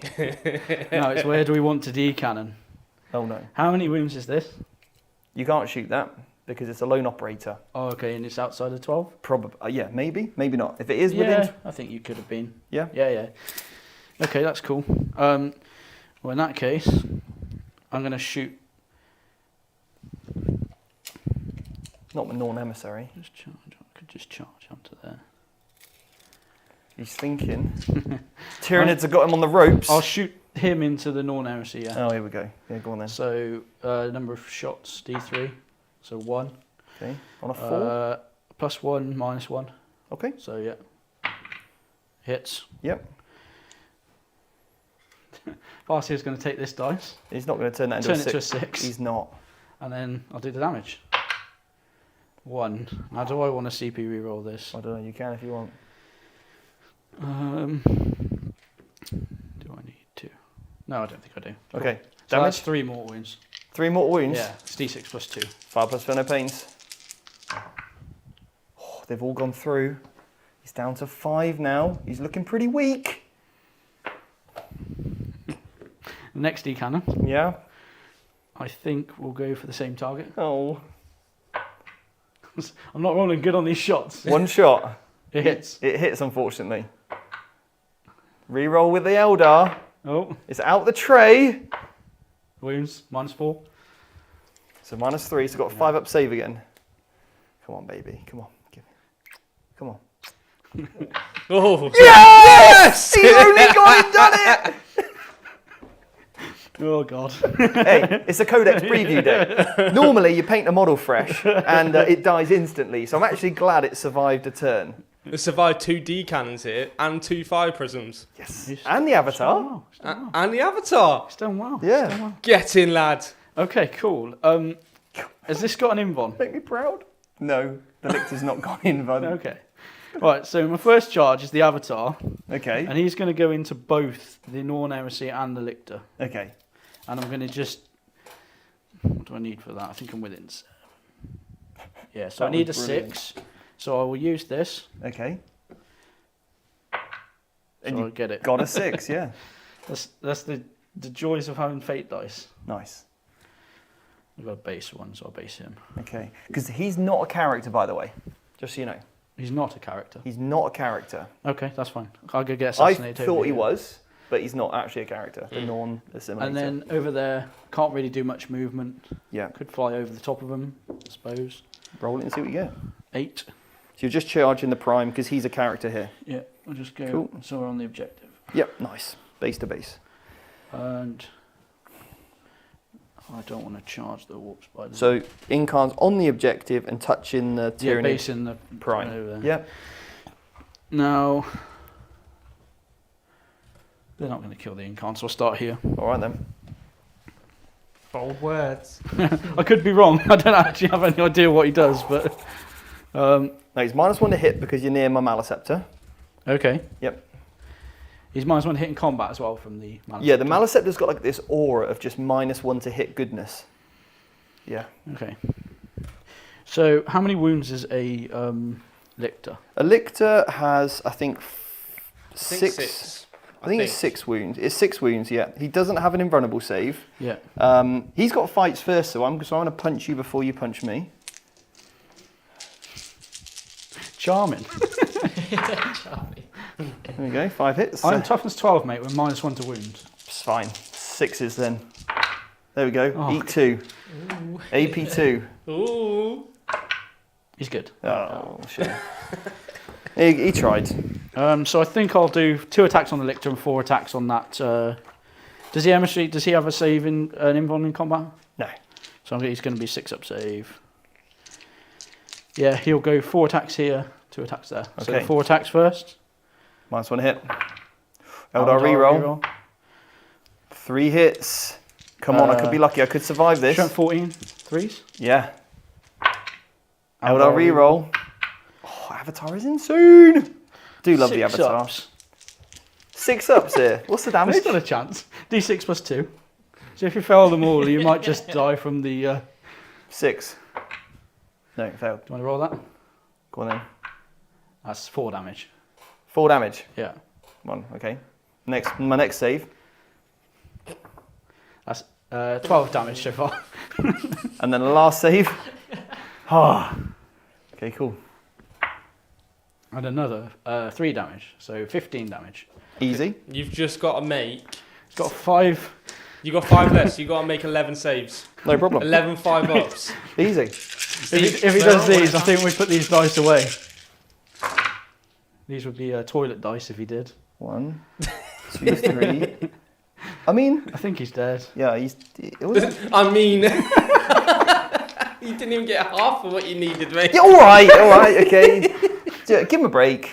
No, it's where do we want to decannon? Oh no. How many wounds is this? You can't shoot that because it's a lone operator. Oh, okay, and it's outside of 12? Probably. Yeah, maybe. Maybe not. If it is Yeah, within. I think you could have been. Yeah. Yeah. Okay, that's cool. Well, in that case, I'm going to shoot. Not the Norn emissary. Just charge. I could just charge onto there. He's thinking. Tyranids have got him on the ropes. I'll shoot him into the Norn heresy, yeah. Oh, here we go. Yeah, go on then. So, number of shots, D3. So 1. Okay. On a 4. +1, -1. Okay. So, yeah. Hits. Yep. Farseer's going to take this dice, He's not going to turn that into turn a it 6. to a 6, He's not. and then I'll do the damage. 1. Now, do I want to CP reroll this? I don't know. You can if you want. Do I need to? No, I don't think I do. Okay. So Damage. that's 3 more wounds. 3 more wounds. Yeah, it's D6 plus 2. 5 plus feel no pains. Oh, they've all gone through. He's down to 5 now. He's looking pretty weak. The next D-cannon, Yeah. I think we'll go for the same target. Oh. I'm not rolling good on these shots. 1 shot. It hits. It hits, unfortunately. Reroll with the Eldar. Oh, It's out the tray. wounds, -4. So -3, so got a 5-up save again. Come on, baby. Come on. Give it. Come on. Oh, Yes! He's only gone and done it! Oh, God. Hey, it's a Codex preview day. Normally, you paint a model fresh and it dies instantly. So I'm actually glad it survived a turn. it survived 2 D cannons here and 2 fire prisms. Yes. He's And the Avatar. Wow, he's done well. And the avatar. He's done well. Yeah. He's done well. Get in, lad. Okay, cool. Has this got an invon? Make me proud. No, the lictor's not gone in, bud. Okay. Right, so my first charge is the Avatar, Okay. and he's going to go into both the Norn Heresy and the Lictor. Okay. And I'm going to just... What do I need for that? I think I'm within 7. Yeah, so I That need a was brilliant. 6. So I will use this. Okay. And So you I'll get it. got a 6, yeah. That's the joys of having fate dice. Nice. I've got a base 1, so I'll base him. Okay. Because he's not a character, by the way. Just so you know. He's not a character. He's not a character. Okay, that's fine. I'll go get I assassinated. thought over he here. was, but he's not actually a character. The Norn assimilator. And then over there, can't really do much movement. Yeah. Could fly over the top of him, I suppose. Roll it and see what you get. 8. So you're just charging the prime because he's a character here. Yeah, I'll just go. Cool. So we're on the objective. Yep, nice. Base to base. And I don't want to charge the warp spider. So Incarn's on the objective and touching the yeah, Tyranid base in the prime. over there. Yep. Now, they're not going to kill the Incarn, so I'll start here. All right then. Bold words. I could be wrong. I don't actually have any idea what he does, but Now he's -1 to hit because you're near my Maleceptor. okay. Yep. He's -1 hit in combat as well from the Maleceptor. Yeah, the Maleceptor's got like this aura of just -1 to hit goodness. Yeah. Okay. So, how many wounds is a Lictor? A Lictor has, I think, six. Six. I think it's 6 wounds. It's 6 wounds, yeah. He doesn't have an invulnerable save. Yeah. He's got fights first, so I'm going to punch you before you punch me. Charming. Charlie. There we go, 5 hits. I'm toughness 12, mate, with -1 to wound. It's fine. 6s then. There we go. Oh, Eat 2. Ooh. AP 2. Ooh. He's good. Oh, shit. He tried. So I think I'll do 2 attacks on the Lictor and 4 attacks on that. Does he have a save in an invuln in combat? No. So he's going to be 6-up save. Yeah, he'll go 4 attacks here, 2 attacks there. So Okay. 4 attacks first. -1 hit. Eldar reroll. 3 hits. Come on, I could be lucky. I could survive this. Strength 14, 3s. Yeah. Eldar reroll. Oh, Avatar is insane. Do love the 6 Avatar. ups. 6 ups here. What's the damage? There's still a chance. D6 plus 2. So if you fail them all, you might just die from the... Do you 6. No, it failed. want to roll that? Go on then. That's 4 damage. 4 damage. Yeah. 1, okay. My next save. That's 12 damage so far. And then the last save. Ah. Okay, cool. And another 3 damage. So 15 damage. Easy. You've just got to make. It's got 5. You got 5 less. You got to make 11 saves. No problem. 11 5-ups. Easy. If he does these, I think we put these dice away. These would be toilet dice if he did. 1, 2, 3. I mean, I think he's dead. yeah, I mean, you didn't even get half of what you needed, mate. yeah, all right, okay. Yeah, give him a break.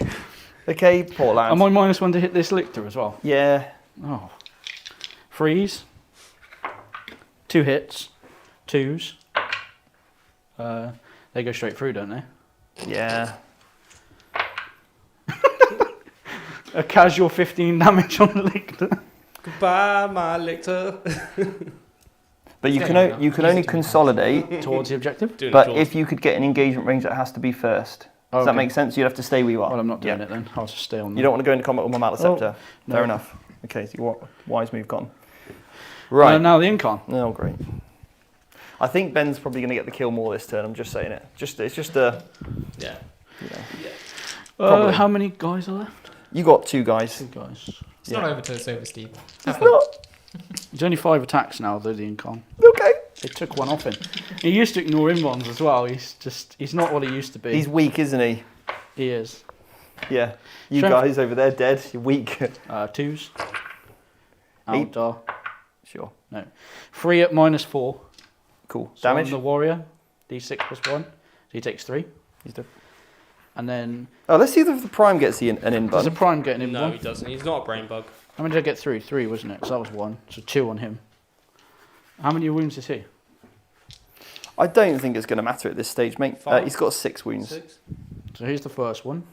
Okay, poor lad. Am I -1 to hit this Lictor as well? Yeah. Oh. Freeze. 2 hits. 2s. They go straight through, don't they? Yeah. A casual 15 damage on the Lictor. Goodbye, my Lictor. But you Yeah, can you know, you can easy only to consolidate. Towards the objective? Doing But it, if you could get an engagement range, that has to be first. Does that Okay. make sense? You'd have to stay where you are. Well, I'm not doing Yeah. it then. I'll just stay on You don't want to go into combat with my Maleceptor. no. Fair enough. Okay, so your wise move gone. Right. Now the Incarn. Oh, great. I think Ben's probably going to get the kill more this turn. I'm just saying it. It's just a. Yeah. You know. Probably. How many guys are left? You got 2 guys. 2 guys. It's not over till it's over, Steve. It's not. There's only 5 attacks now, though, the Incarn. Okay. They took 1 off him. He used to ignore invons as well. He's not what he used to be. He's weak, isn't he? He is. Yeah. You Strength- guys over there dead. You're weak. 2s. Eight. Eldar. Sure. 3 at -4. Cool. So Damage. on the warrior, D6 plus 1. So he takes 3. He's dead. And then Oh, let's see if the prime gets an does invuln. the prime get an No, invuln? he doesn't. He's not a brain bug. How many did I get through? 3, wasn't it? So that was 1. So 2 on him. How many wounds is he? I don't think it's going to matter at this stage, mate. 5? He's got 6 wounds. 6? So here's the first one.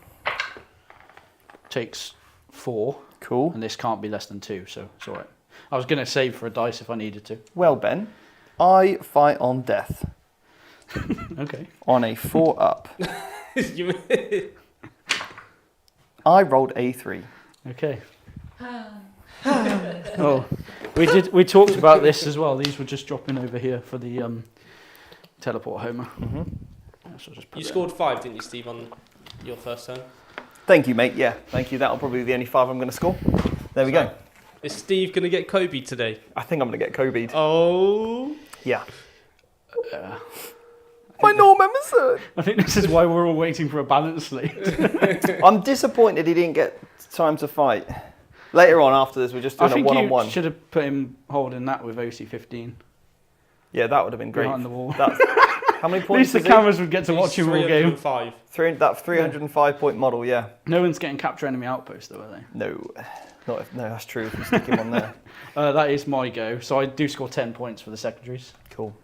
Takes 4. Cool. And this can't be less than 2, so it's alright. I was going to save for a dice if I needed to. Well, Ben, I fight on death Okay. on a 4 up. You- I rolled a 3. Okay. Oh, we talked about this as well. These were just dropping over here for the teleport homer. Mm-hmm. So just put You it scored 5, didn't you, Steve, on your first turn? Thank you, mate. Yeah, thank you. That'll probably be the only 5 I'm going to score. There we go. Is Steve going to get Kobe today? I think I'm going to get Kobe'd. Oh. Yeah. in. My Norm Emerson! I think this is why we're all waiting for a balance slate. I'm disappointed he didn't get time to fight. Later on, after this, we're just I doing a think one-on-one. you should have put him holding that with OC-15 Yeah, that would have been great. behind the wall. That's, how many At points least the is he? cameras would get to watch him all game. 305. That 305 point model, yeah. No one's getting capture enemy outpost though, are they? No, no, that's true. If you stick him on there, That is my go. So I do score 10 points for the secondaries. cool.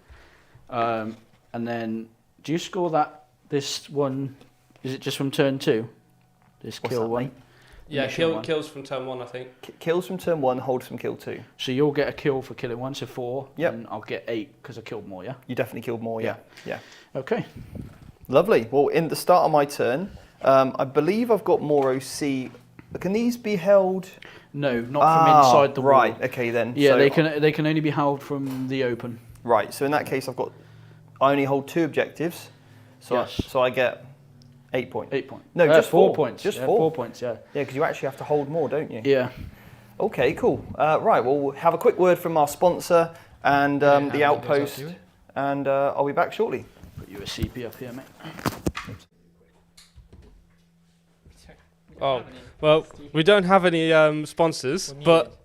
And then, do you score this one? Is it just from turn 2? This What's kill that, one. mate? Yeah, Mission one. kills from turn 1, I think. Kills from turn 1, holds from kill 2. So you'll get a kill for killing 1, so 4. Yep. And I'll get 8 because I killed more. Yeah. You definitely killed more, yeah. Okay. Lovely. Well, in the start of my turn, I believe I've got more OC. Can these be held? No, not from inside the wall. Right. Okay then. Yeah, So- they can only be held from the open. Right. So in that case, I only hold 2 objectives. So Yes. so I get 8 points. 8 points. No, just 4 4. points. Just yeah, 4. 4 points. Yeah. Yeah, because you actually have to hold more, don't you? Yeah. Okay, cool. Right, well, we'll have a quick word from our sponsor and the outpost, and I'll be back shortly. Put you a CP up here, mate. Oh, well, we don't have any sponsors, but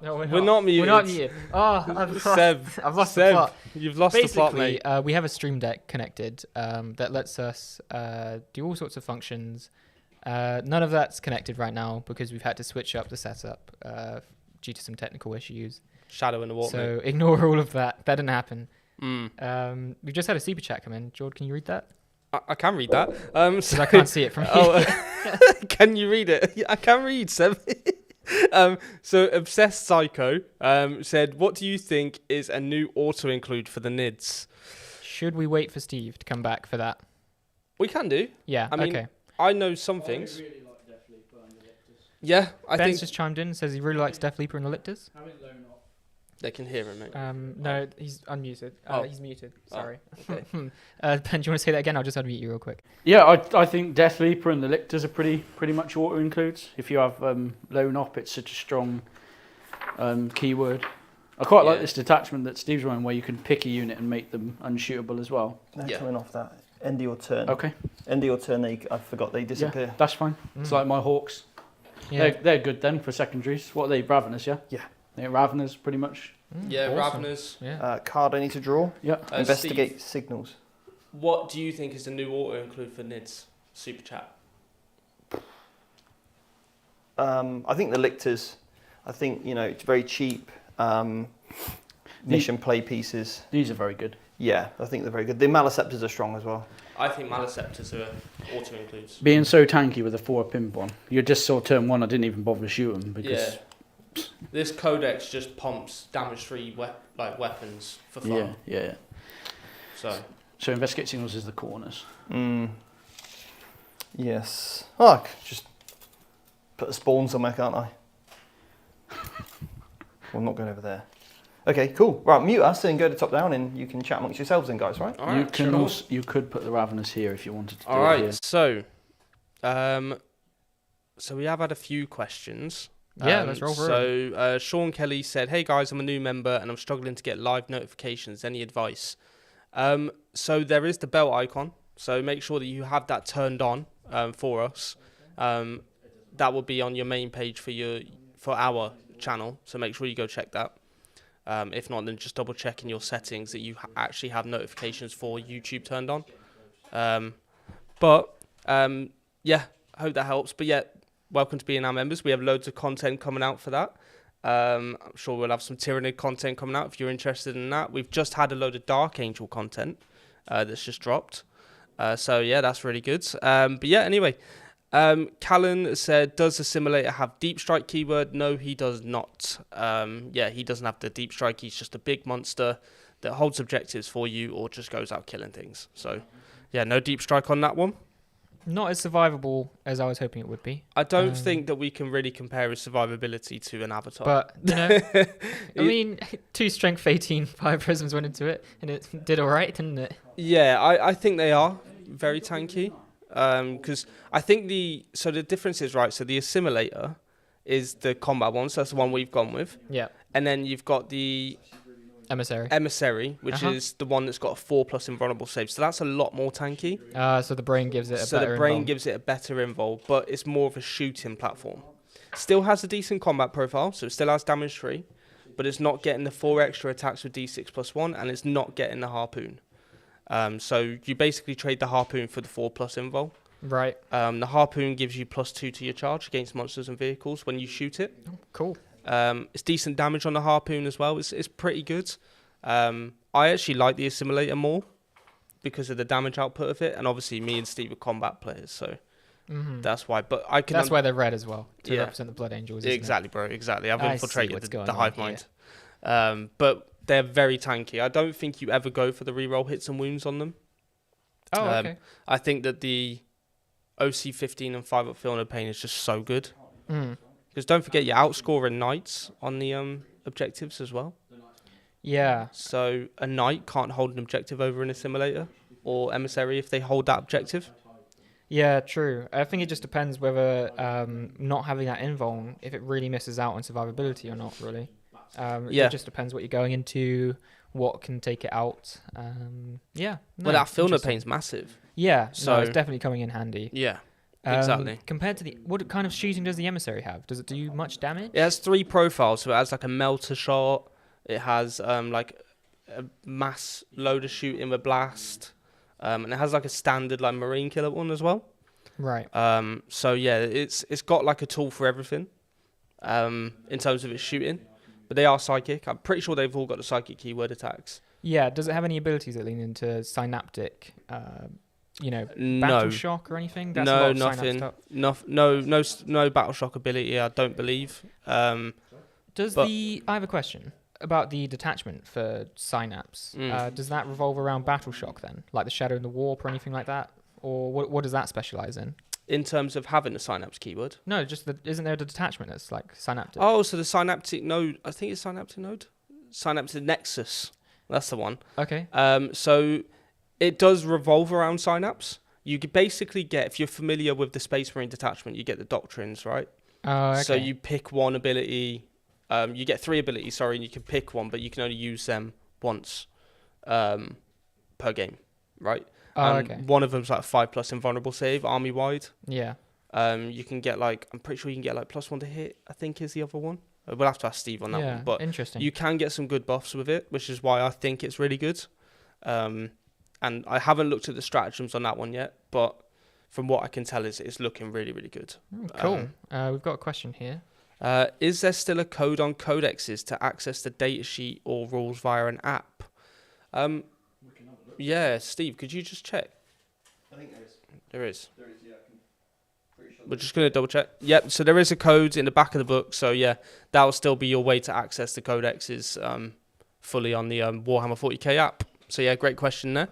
No, we're not muted. We're not muted. Oh, I've Seb, I've lost the Seb, plot. you've lost the plot, Basically, mate. we have a stream deck connected that lets us do all sorts of functions. None of that's connected right now because we've had to switch up the setup due to some technical issues. Shadow in the water. So ignore all of that. That didn't happen. Mm. We've just had a super chat come in. George, can you read that? I can read that. Because I can't see it from here. Oh, can you read it? Yeah, I can read, Seb. So Obsessed Psycho said, what do you think is a new auto-include for the NIDs? Should we wait for Steve to come back for that? We can do. Yeah, I mean, okay. I know some things. Yeah, I Ben's think just chimed in and says he really likes Death Leaper and the Lictors. they can hear him, mate. No, he's unmuted. Oh. He's muted. Oh, Sorry. okay. Ben, do you want to say that again? I'll just unmute you real quick. Yeah, I think Death Leaper and the Lictors are pretty much auto includes. If you have lone op, it's such a strong keyword. I quite like Yeah. this detachment that Steve's running, where you can pick a unit and make them unshootable as well. They're Yeah. coming off that. End of your turn. Okay, End of your turn, I forgot they disappear. that's fine. It's like my Hawks. Yeah. They're good then for secondaries. What are they, Ravenous? Yeah. Yeah. They're Ravenous pretty much. Yeah, awesome. Raveners. Yeah. Card I need to draw. Yeah. Investigate signals. What do you think is the new auto-include for NIDs? Super chat. I think the Lictors. I think it's very cheap. Mission play pieces. These are very good. Yeah, I think they're very good. The Maliceptors are strong as well. I think Maliceptors are auto-includes. Being so tanky with a 4 pimp on, you just saw turn 1. I didn't even bother to shoot them because This Codex just pumps damage-free weapons for fun. yeah. So investigate signals is the corners. Yes. Oh, I could just put a spawn somewhere, can't I? Well, I'm not going over there. Okay, cool. Right, mute us and go to top down, and you can chat amongst yourselves then, guys, right? all right, You can sure. also you could put the Ravenous here if you wanted to. All do right, It here. so we have had a few questions. Yeah, let's roll through So Sean Kelly said, "Hey guys, I'm a new member and I'm struggling to get live notifications. Any advice?" So there is the bell icon. So make sure that you have that turned on for us. That will be on your main page for our channel. So make sure you go check that. If not, then just double check in your settings that you actually have notifications for YouTube turned on. Yeah, I hope that helps. But yeah, welcome to being our members. We have loads of content coming out for that. I'm sure we'll have some Tyranid content coming out if you're interested in that. We've just had a load of Dark Angel content that's just dropped. So yeah, that's really good. But yeah, anyway, Callan said, does the simulator have deep strike keyword? No, he does not. Yeah, he doesn't have the deep strike. He's just a big monster that holds objectives for you or just goes out killing things. So yeah, no deep strike on that one. Not as survivable as I was hoping it would be. I don't think that we can really compare his survivability to an avatar. But, I mean, 2 strength 18, 5 prisms went into it, and it did all right, didn't it? Yeah, I think they are very tanky. Because I think the difference is, right, so the assimilator is the combat one, so that's the one we've gone with. Yeah. And then you've got the Emissary. which is the one that's got a 4+ invulnerable save. So that's a lot more tanky. So the brain gives it a better So the brain invuln. gives it a better invul, but it's more of a shooting platform. Still has a decent combat profile, so it still has damage 3, but it's not getting the 4 extra attacks with D6+1, and it's not getting the harpoon. So you basically trade the harpoon for the 4+ invul. Right. The harpoon gives you +2 to your charge against monsters and vehicles when you shoot it. Oh, cool. It's decent damage on the harpoon as well. It's pretty good. I actually like the assimilator more because of the damage output of it, and obviously me and Steve are combat players, so that's why. But I can. That's why they're red as well to Yeah. represent the Blood Angels. Isn't Exactly, bro. Exactly. I've I see infiltrated what's the going Hive on Mind. But they're very tanky. I don't think you ever go for the reroll hits and wounds on them. it? Oh, okay. I think that the OC15 and 5-up Feeling of Pain is just so good. Because don't forget, you're outscoring knights on the objectives as well. Yeah. So a knight can't hold an objective over an assimilator or emissary if they hold that objective. Yeah, true. I think it just depends whether not having that invuln, if it really misses out on survivability or not, really. Yeah. It just depends what you're going into, what can take it out. Yeah. Well, that Feeling of interesting. Pain's massive. Yeah, So- so it's definitely coming in handy. Yeah, exactly. Compared to what kind of shooting does the emissary have? Does it do much damage? It has 3 profiles, so it has like a melter shot. It has like a mass loader shooting with blast, and it has like a standard like marine killer one as well. Right. So yeah, it's got like a tool for everything, in terms of its shooting. But they are psychic. I'm pretty sure they've all got the psychic keyword attacks. Yeah. Does it have any abilities that lean into synaptic? Battle No, shock or anything? That's a no, lot of synapse nothing. stuff. No battle shock ability. I don't believe. I have a question about the detachment for Synapse. Does that revolve around Battle Shock then? Like the Shadow and the Warp or anything like that? Or what does that specialize in? In terms of having the synapse keyword. No, isn't there a detachment that's like synaptic? Oh, so the synaptic node. I think it's synaptic node. Synaptic nexus. That's the one. Okay. So it does revolve around synapse. You could basically get, if you're familiar with the Space Marine detachment, you get the doctrines, right? Oh, okay. So you pick one ability. You get 3 abilities, sorry, and you can pick one, but you can only use them once per game, right? Oh, And okay. one of them's like 5+ invulnerable save, army wide. Yeah. You can get like, I'm pretty sure you can get like +1 to hit, I think is the other one. We'll have to ask Steve on that Yeah. one. But Interesting. you can get some good buffs with it, which is why I think it's really good. And I haven't looked at the stratagems on that one yet, but from what I can tell, it's looking really, really good. Cool. We've got a question here. Is there still a code on codexes to access the datasheet or rules via an app? Yeah, Steve, could you just check? I think there is. There is. There is, yeah. I'm pretty sure. We're just going to double check. Yep, so there is a code in the back of the book. So yeah, that will still be your way to access the codexes fully on the Warhammer 40k app. So yeah, great question there.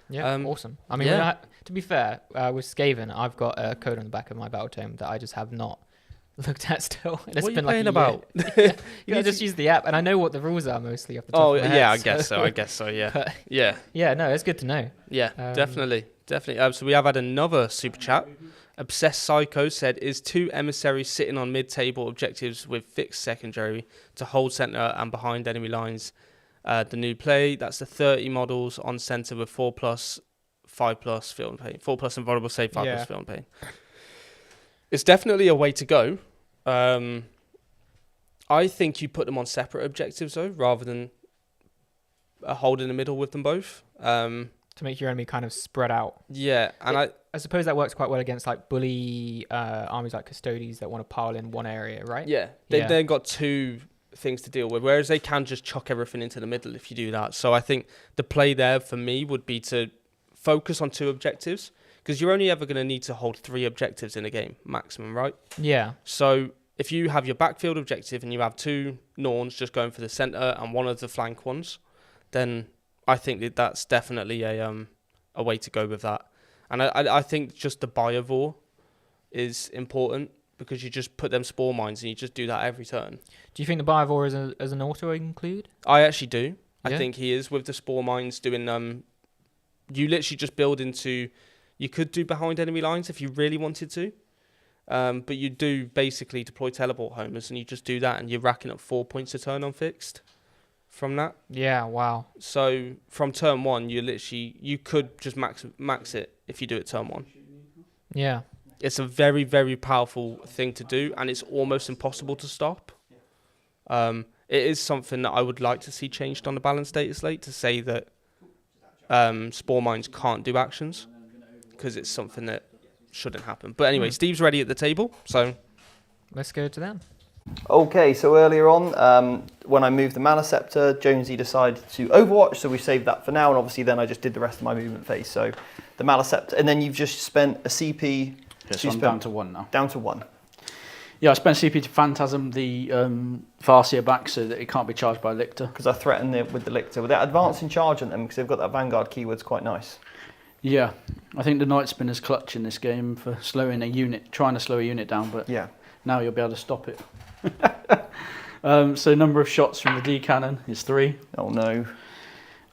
Yeah, awesome. I mean, yeah. to be fair, with Skaven, I've got a code on the back of my battle tome that I just have not looked at still. And it's What are been you like playing a about? year. You just use the app, and I know what the rules are mostly off the top Oh of my yeah, head, I guess so. Yeah, But, yeah, yeah, no, it's good to know. yeah. Definitely. So we have had another super chat. Obsessed Psycho said, "Is 2 emissaries sitting on mid-table objectives with fixed secondary to hold center and behind enemy lines the new play? That's the 30 models on center with 4+, 5+ field and pain, 4+ invulnerable save, 5+ Yeah. field and pain. It's definitely a way to go. I think you put them on separate objectives though, rather than a hold in the middle with them both. To make your enemy kind of spread out. Yeah, and I suppose that works quite well against like bully armies like Custodes that want to pile in one area, right? they've then got 2 things to deal with, whereas they can just chuck everything into the middle if you do that. So I think the play there for me would be to focus on 2 objectives, because you're only ever going to need to hold 3 objectives in a game maximum, right? Yeah. So if you have your backfield objective and you have 2 Norns just going for the center and one of the flank ones, then I think that's definitely a way to go with that. And I think just the Biovore is important, because you just put them spore mines and you just do that every turn. Do you think the Biovore is as an auto include? I actually do. Yeah? I think he is, with the spore mines doing you literally just build into, you could do behind enemy lines if you really wanted to, but you do basically deploy teleport homers and you just do that and you're racking up 4 points a turn on fixed from that. Yeah, wow. So from turn 1, you could just max it if you do it turn 1. Yeah. it's a very, very powerful thing to do, and it's almost impossible to stop. It is something that I would like to see changed on the balance data slate, to say that spore mines can't do actions, because it's something that shouldn't happen. But anyway, Steve's ready at the table, so Let's go to them. Okay, so earlier on, when I moved the Mana Scepter, Jonesy decided to Overwatch, so we saved that for now, and obviously then I just did the rest of my movement phase. So the Mana Scepter, and then you've just spent a CP. So I'm down to 1 now. Down to 1. Yeah, I spent CP to Phantasm the Farseer back so that it can't be charged by Lictor. Because I threatened it with the Lictor. With that advancing charge on them, because they've got that Vanguard keyword's quite nice. Yeah, I think the Night Spinner's clutch in this game for slowing a unit, trying to slow a unit down, but yeah, now you'll be able to stop it. So number of shots from the D cannon is 3. Oh no.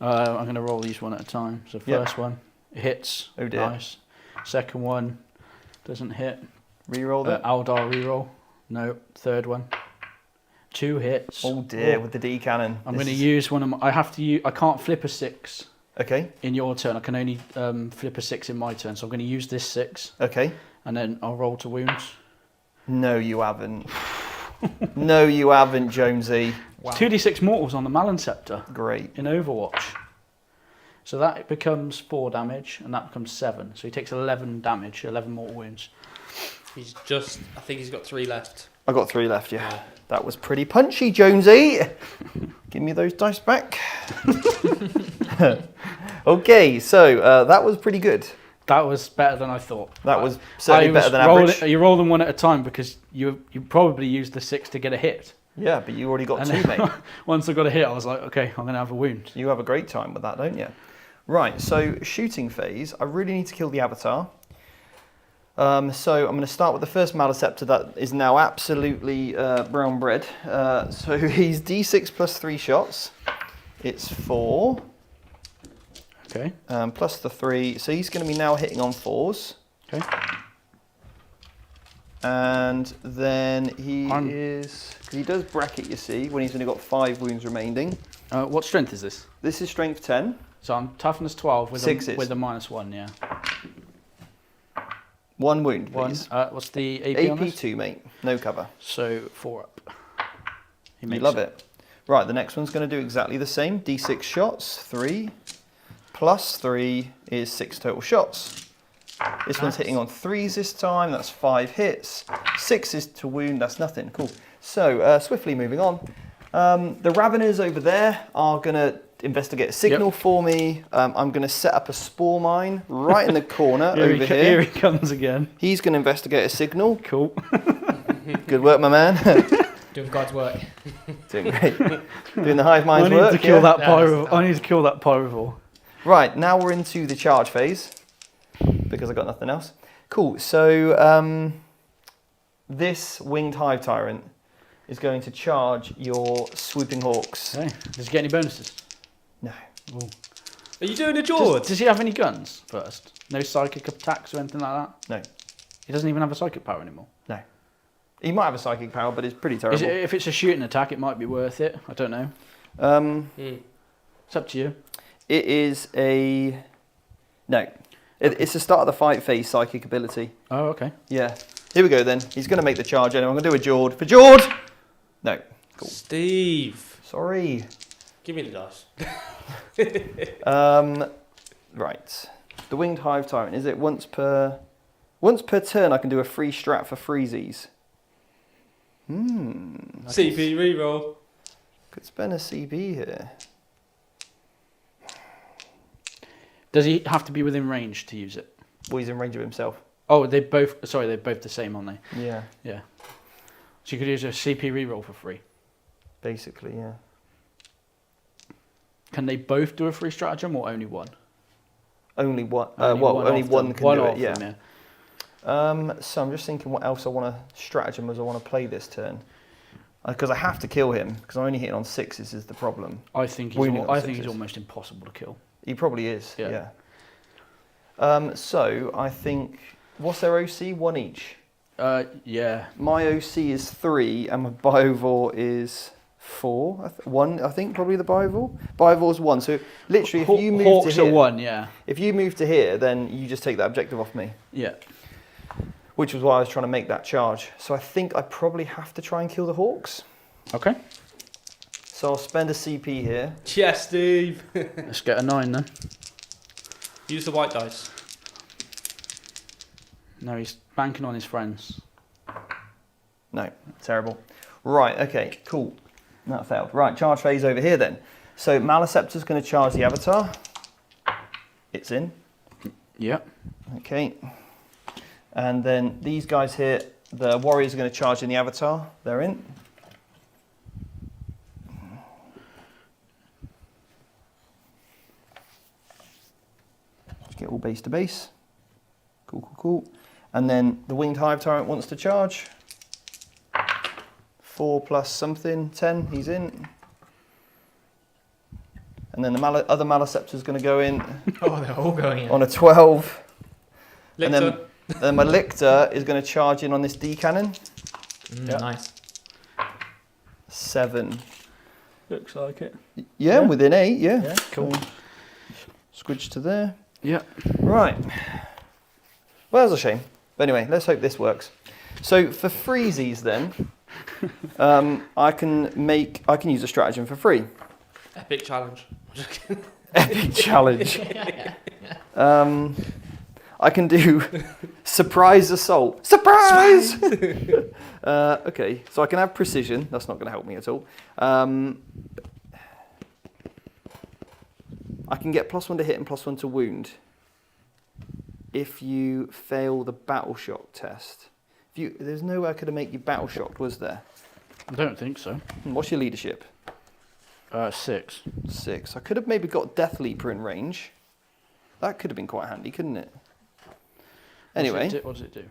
I'm going to roll these one at a time. So first one, it hits. Oh dear. Nice. Second one, doesn't hit. Reroll that. Eldar reroll. No. Third one. 2 hits. Oh dear, with the D cannon. I'm going to use one of my, I can't flip a 6 Okay. in your turn. I can only flip a 6 in my turn. So I'm going to use this 6. Okay. And then I'll roll to wounds. No, you haven't. No, you haven't, Jonesy. Wow. 2d6 mortals on the Malon Scepter Great. in Overwatch. So that becomes 4 damage, and that becomes 7. So he takes 11 damage, 11 mortal wounds. he's just, I think he's got 3 left. I got 3 left, yeah. That was pretty punchy, Jonesy. Give me those dice back. Okay, so that was pretty good. That was better than I thought. That was certainly better than average. You roll them one at a time because you probably used the 6 to get a hit. Yeah, but you already got And 2, then mate. Once I got a hit, I was like, okay, I'm going to have a wound. You have a great time with that, don't you? Right, so shooting phase. I really need to kill the Avatar. So I'm going to start with the first Malaceptor that is now absolutely brown bread. So he's D6 plus 3 shots. It's 4. Okay. Plus the 3. So he's going to be now hitting on 4s. Okay. And then he he does bracket, you see, when he's only got 5 wounds remaining. What strength is this? This is strength 10. So I'm toughness 12 with Sixes. a -1, yeah. 1 wound, 1. please. What's the AP on this? AP 2, mate. No cover. So 4 up. You love it. Right, the next one's going to do exactly the same. D6 shots, 3. Plus 3 is 6 total shots. This one's hitting on 3s this time. That's 5 hits. 6 is to wound. That's nothing. Cool. So, swiftly moving on. The Raveners over there are going to investigate a signal for me. I'm going to set up a spore mine right in the corner over here. Here he comes again. He's going to investigate a signal. Cool. Good work, my man. Doing God's work. Doing great. Doing the Hive Mind's I need work. to kill that Yeah, pyro. I need to kill that pyrovore. Right, now we're into the charge phase, because I've got nothing else. Cool, so this Winged Hive Tyrant is going to charge your Swooping Hawks. Okay. Does he get any bonuses? No. Ooh. Are you doing a George? Does he have any guns first? No psychic attacks or anything like that? No. He doesn't even have a psychic power anymore. No. He might have a psychic power, but it's pretty terrible. If it's a shooting attack, it might be worth it. I don't know. It's up to you. It is a... No. It's the start of the fight phase psychic ability. Oh, okay. Yeah. Here we go then. He's going to make the charge anyway. I'm going to do a Jord. For Jord! No. Cool. Steve. Sorry. Give me the dice. Right. The Winged Hive Tyrant. Is it once per turn I can do a free strat for freezies? CP reroll. Could spend a CB here. Does he have to be within range to use it? Well, he's in range of himself. Oh, they're both the same, aren't they? Yeah. Yeah. So you could use a CP reroll for free. Basically, yeah. Can they both do a free stratagem or only one? Only one. Only Only of one them. can One do of it. Yeah. them, So I'm just thinking what else I want to stratagem as I want to play this turn. Because I have to kill him, because I'm only hitting on 6s is the problem. I think Wounding on he's sixes. almost impossible to kill. He probably is, Yeah. yeah. So I think, what's their OC? 1 each. Yeah. My OC is 3 and my Biovore is 4. 1, I think, probably the Biovore. Biovore's 1. So literally, if you move Hawks to here, are 1, yeah. if you move to here, then you just take that objective off me. Yeah. which was why I was trying to make that charge. So I think I probably have to try and kill the Hawks. Okay. So I'll spend a CP here. Yes, Steve. Let's get a 9 then. Use the white dice. No, he's banking on his friends. No, terrible. Right, okay, cool. That failed. Right, charge phase over here then. So Maleceptor's going to charge the Avatar. It's in. Yeah. Okay. And then these guys here, the Warriors are going to charge in the Avatar. They're in. Just get all base to base. Cool, cool, cool. And then the Winged Hive Tyrant wants to charge. 4 plus something, 10, he's in. And then the other Maleceptor's going to go in Oh, they're all going in. on a 12. Lictor. And then my Lictor is going to charge in on this D cannon. Yeah. Nice. 7. Looks like it. Yeah, Yeah. within 8, yeah. Yeah, cool. So, squidge to there. Yeah. Right. Well, that's a shame. But anyway, let's hope this works. So for freezies then, I can use a stratagem for free. Epic challenge. Epic challenge. I can do surprise assault. Surprise! Okay, so I can have precision. That's not going to help me at all. I can get +1 to hit and +1 to wound if you fail the battle shock test. There's no way I could have made you battle shocked, was there? I don't think so. What's your leadership? 6. 6. I could have maybe got Death Leaper in range. That could have been quite handy, couldn't it? Anyway, What does it do?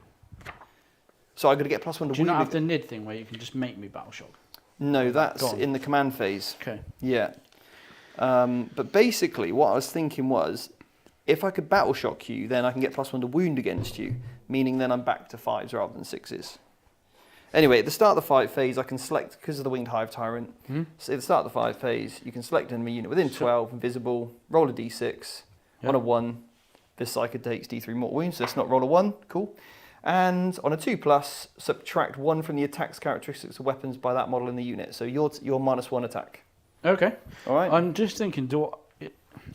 so I'm going to get +1 to wound. Do you not have the NID thing where you can just make me battle shock? No, that's Go on. in the command phase. Okay. Yeah. But basically, what I was thinking was, if I could battle shock you, then I can get +1 to wound against you, meaning then I'm back to 5s rather than 6s. Anyway, at the start of the fight phase, I can select, because of the Winged Hive Tyrant, so at the start of the fight phase, you can select an enemy unit within 12, invisible, roll a d6, Yeah. on a 1, this Psyker takes d3 mortal wounds, so let's not roll a 1, cool. And on a 2+, subtract 1 from the attack's characteristics of weapons by that model in the unit, so you're -1 attack. Okay. All right? I'm just thinking,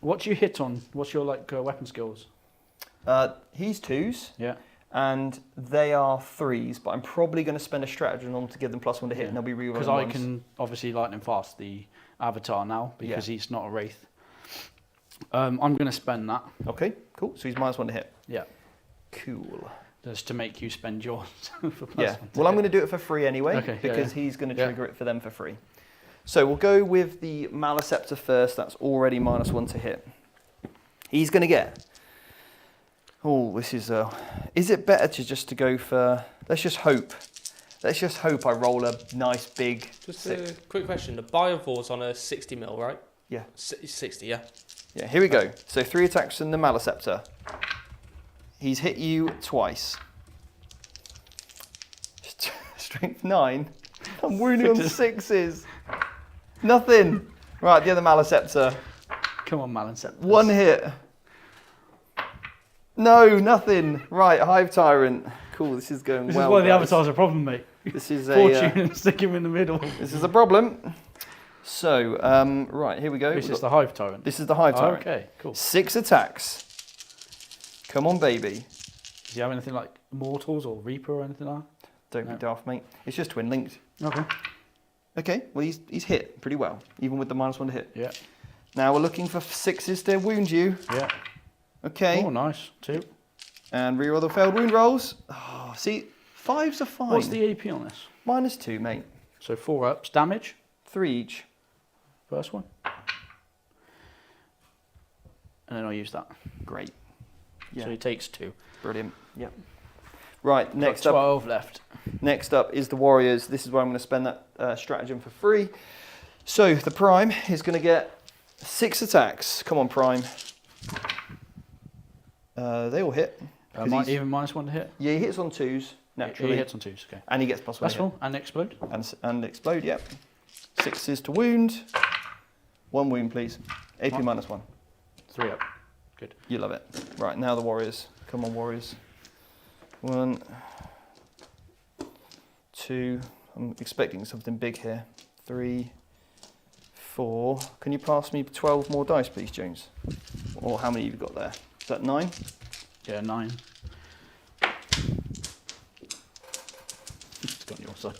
what do you hit on? What's your weapon skills? He's 2s. Yeah. And they are 3s, but I'm probably going to spend a stratagem on them to give them +1 to hit, and they'll be rerolling Because ones. I can obviously lightning fast the Avatar now because he's not a Wraith. I'm going to spend that. Okay, cool. So he's -1 to hit. Yeah. Cool. Just to make you spend yours for +1 Yeah. to Well, I'm hit. going to do it for free anyway, Okay, because yeah. he's going to Yeah. trigger it for them for free. So we'll go with the Maleceptor first. That's already -1 to hit. He's going to get... Oh, this is... Is it better to go for... Let's just hope. Let's just hope I roll a nice big... Just 6. a quick question. The Biovor's on a 60 mil, right? Yeah. 60, yeah. Yeah, here we go. So 3 attacks from the Maleceptor. He's hit you twice. Strength 9. I'm wounding on 6s. Nothing. Right, the other Maleceptor. Come on, Maleceptor. 1 hit. No, nothing. Right, Hive Tyrant. Cool, this is going This well. is why the guys. Avatar's a problem, mate. This is Fortune and stick him in the middle. this is a problem. So, right, here we go. This is the Hive Tyrant. This is the Hive Tyrant. Okay, cool. 6 attacks. Come on, baby. Does he have anything like Mortals or Reaper or anything like Don't No. be daft, mate. It's just twin linked. that? Okay. Okay, well he's hit pretty well, even with the -1 to hit. Yeah. Now we're looking for 6s to wound you. Yeah. Okay, Oh, nice. 2. and reroll the failed wound rolls. Oh, see, 5s are fine. What's the AP on this? -2, mate. So 4 ups. Damage. 3 each. First one. And then I'll use that. Great. Yeah, So he takes 2. brilliant. Yep. Right, Next next up. 12 left. Next up is the Warriors. This is where I'm going to spend that stratagem for free. So the Prime is going to get 6 attacks. Come on, Prime. They all hit. 'Cause he's- Even -1 to hit? Yeah, he hits on 2s naturally, He hits on 2s, okay. and he gets +1 That's hit. cool. And explode. And explode. Yep. 6s to wound. 1 wound, please. AP One. -1. 3 up. Good. You love it. Right, now the Warriors. Come on, Warriors. 1, 2. I'm expecting something big here. 3, 4. Can you pass me 12 more dice, please, Jones? Or how many have you got there? Is that 9? Yeah, 9. It's got your side.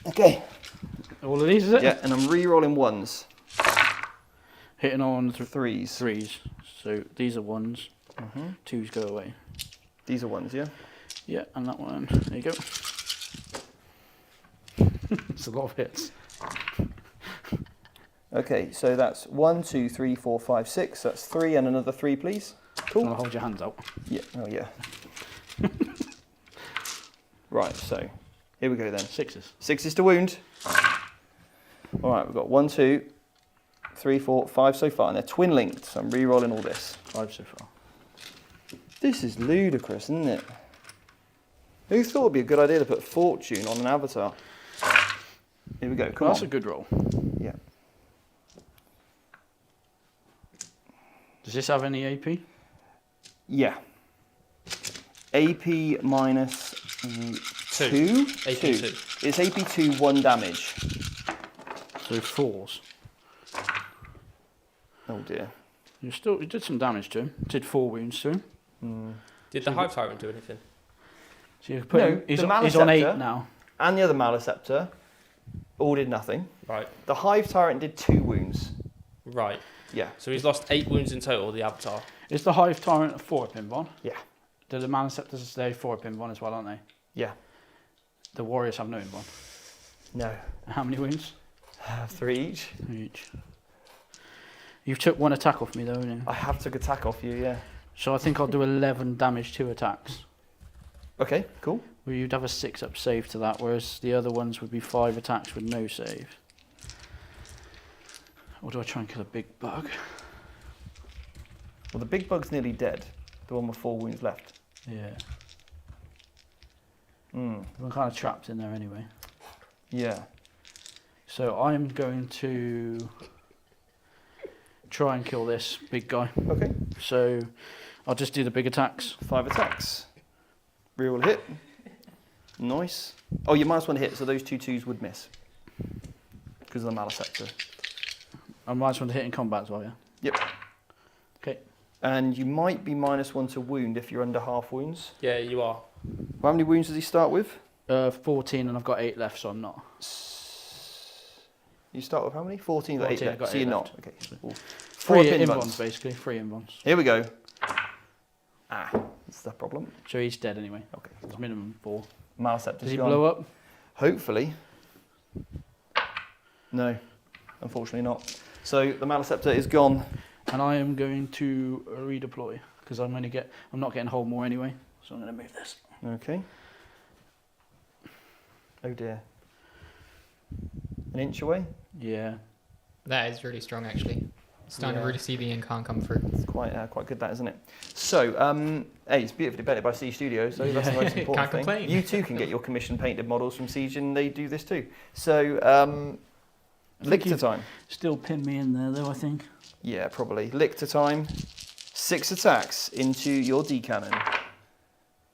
Okay. All of these, is it? Yeah, and I'm re-rolling 1s. Hitting on 3s. 3s. So these are 1s. 2s go away. These are 1s, yeah? Yeah, and that one. There you go. It's a lot of hits. Okay, so that's 1, 2, 3, 4, 5, 6. That's 3 and another 3, please. Cool. I'll hold your hands out. Yeah, oh yeah. Right, so here we go then. 6s. 6s to wound. All right, we've got 1, 2, 3, 4, 5 so far, and they're twin linked, so I'm re-rolling all this. 5 so far. This is ludicrous, isn't it? Who thought it'd be a good idea to put fortune on an avatar? Here we go, come That's on. a good roll. Yeah. Does this have any AP? Yeah. AP minus 2? AP 2. It's AP 2, 1 damage. So 4s. Oh dear. You did some damage to him. Did 4 wounds to him. Did the Hive Tyrant do anything? So you put No, him, he's the on 8 Maliceptor- now. And the other Maliceptor all did nothing. Right. The Hive Tyrant did 2 wounds. Right. Yeah. So he's lost 8 wounds in total, the Avatar. Is the Hive Tyrant a 4-pin one? Yeah. Do the Maliceptors stay 4-pin one as well, aren't they? Yeah. The Warriors have no one. No. How many wounds? 3 each. Each. You've took 1 attack off me though, haven't you? I have took attack off you, yeah. So I think I'll do 11 damage, 2 attacks. Okay, cool. Well, you'd have a 6-up save to that, whereas the other ones would be 5 attacks with no save. Or do I try and kill a big bug? Well, the big bug's nearly dead. The one with 4 wounds left. Yeah. Mm. I'm kind of trapped in there anyway. Yeah. So I'm going to try and kill this big guy. Okay. So I'll just do the big attacks. 5 attacks. Reroll hit. Nice. Oh, you minus 1 hit, so those 2 2s would miss. Because of the Maliceptor. I might want to hit in combat as well, yeah? Yep. Okay. And you might be minus 1 to wound if you're under half wounds. Yeah, you are. How many wounds does he start with? 14 and I've got 8 left, so I'm not. You start with how many? 14, you've got 8 14, left. I've got So you're 8 not. left. Okay. Cool. 3 pin invons, buns. basically. 3 invons. Here we go. Ah, that's the problem. So he's dead anyway. Okay. There's minimum 4. Maliceptor's Does he gone. blow up? Hopefully. No, unfortunately not. So the Maliceptor is gone. And I am going to redeploy because I'm not getting hold more anyway. So I'm going to move this. Okay. Oh dear. An inch away? Yeah. That is really strong, actually. Starting Yeah. to really see the incarn come through. It's quite good, that, isn't it? So, hey, it's beautifully painted by Siege Studios, so that's the most important Can't thing. complain. You too can get your commission painted models from Siege, and they do this too. So, Lictor time. Still pin me in there though, I think. Yeah, probably. Lictor time. 6 attacks into your D-cannon.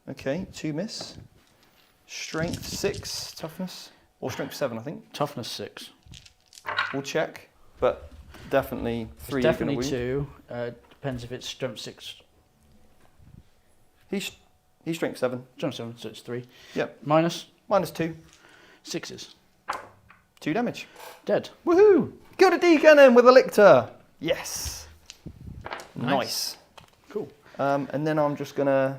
Okay, 2 miss. Strength 6, toughness. Or strength 7, I think. Toughness 6. We'll check, but definitely 3 It's you're gonna definitely wound. 2. Depends if it's strength 6. He's strength 7. Strength 7, so it's 3. Yep. Minus Minus 2. 6s. 2 damage. Dead. Woohoo! Killed a D-cannon with a Lictor! Yes! Nice. Cool. And then I'm just going to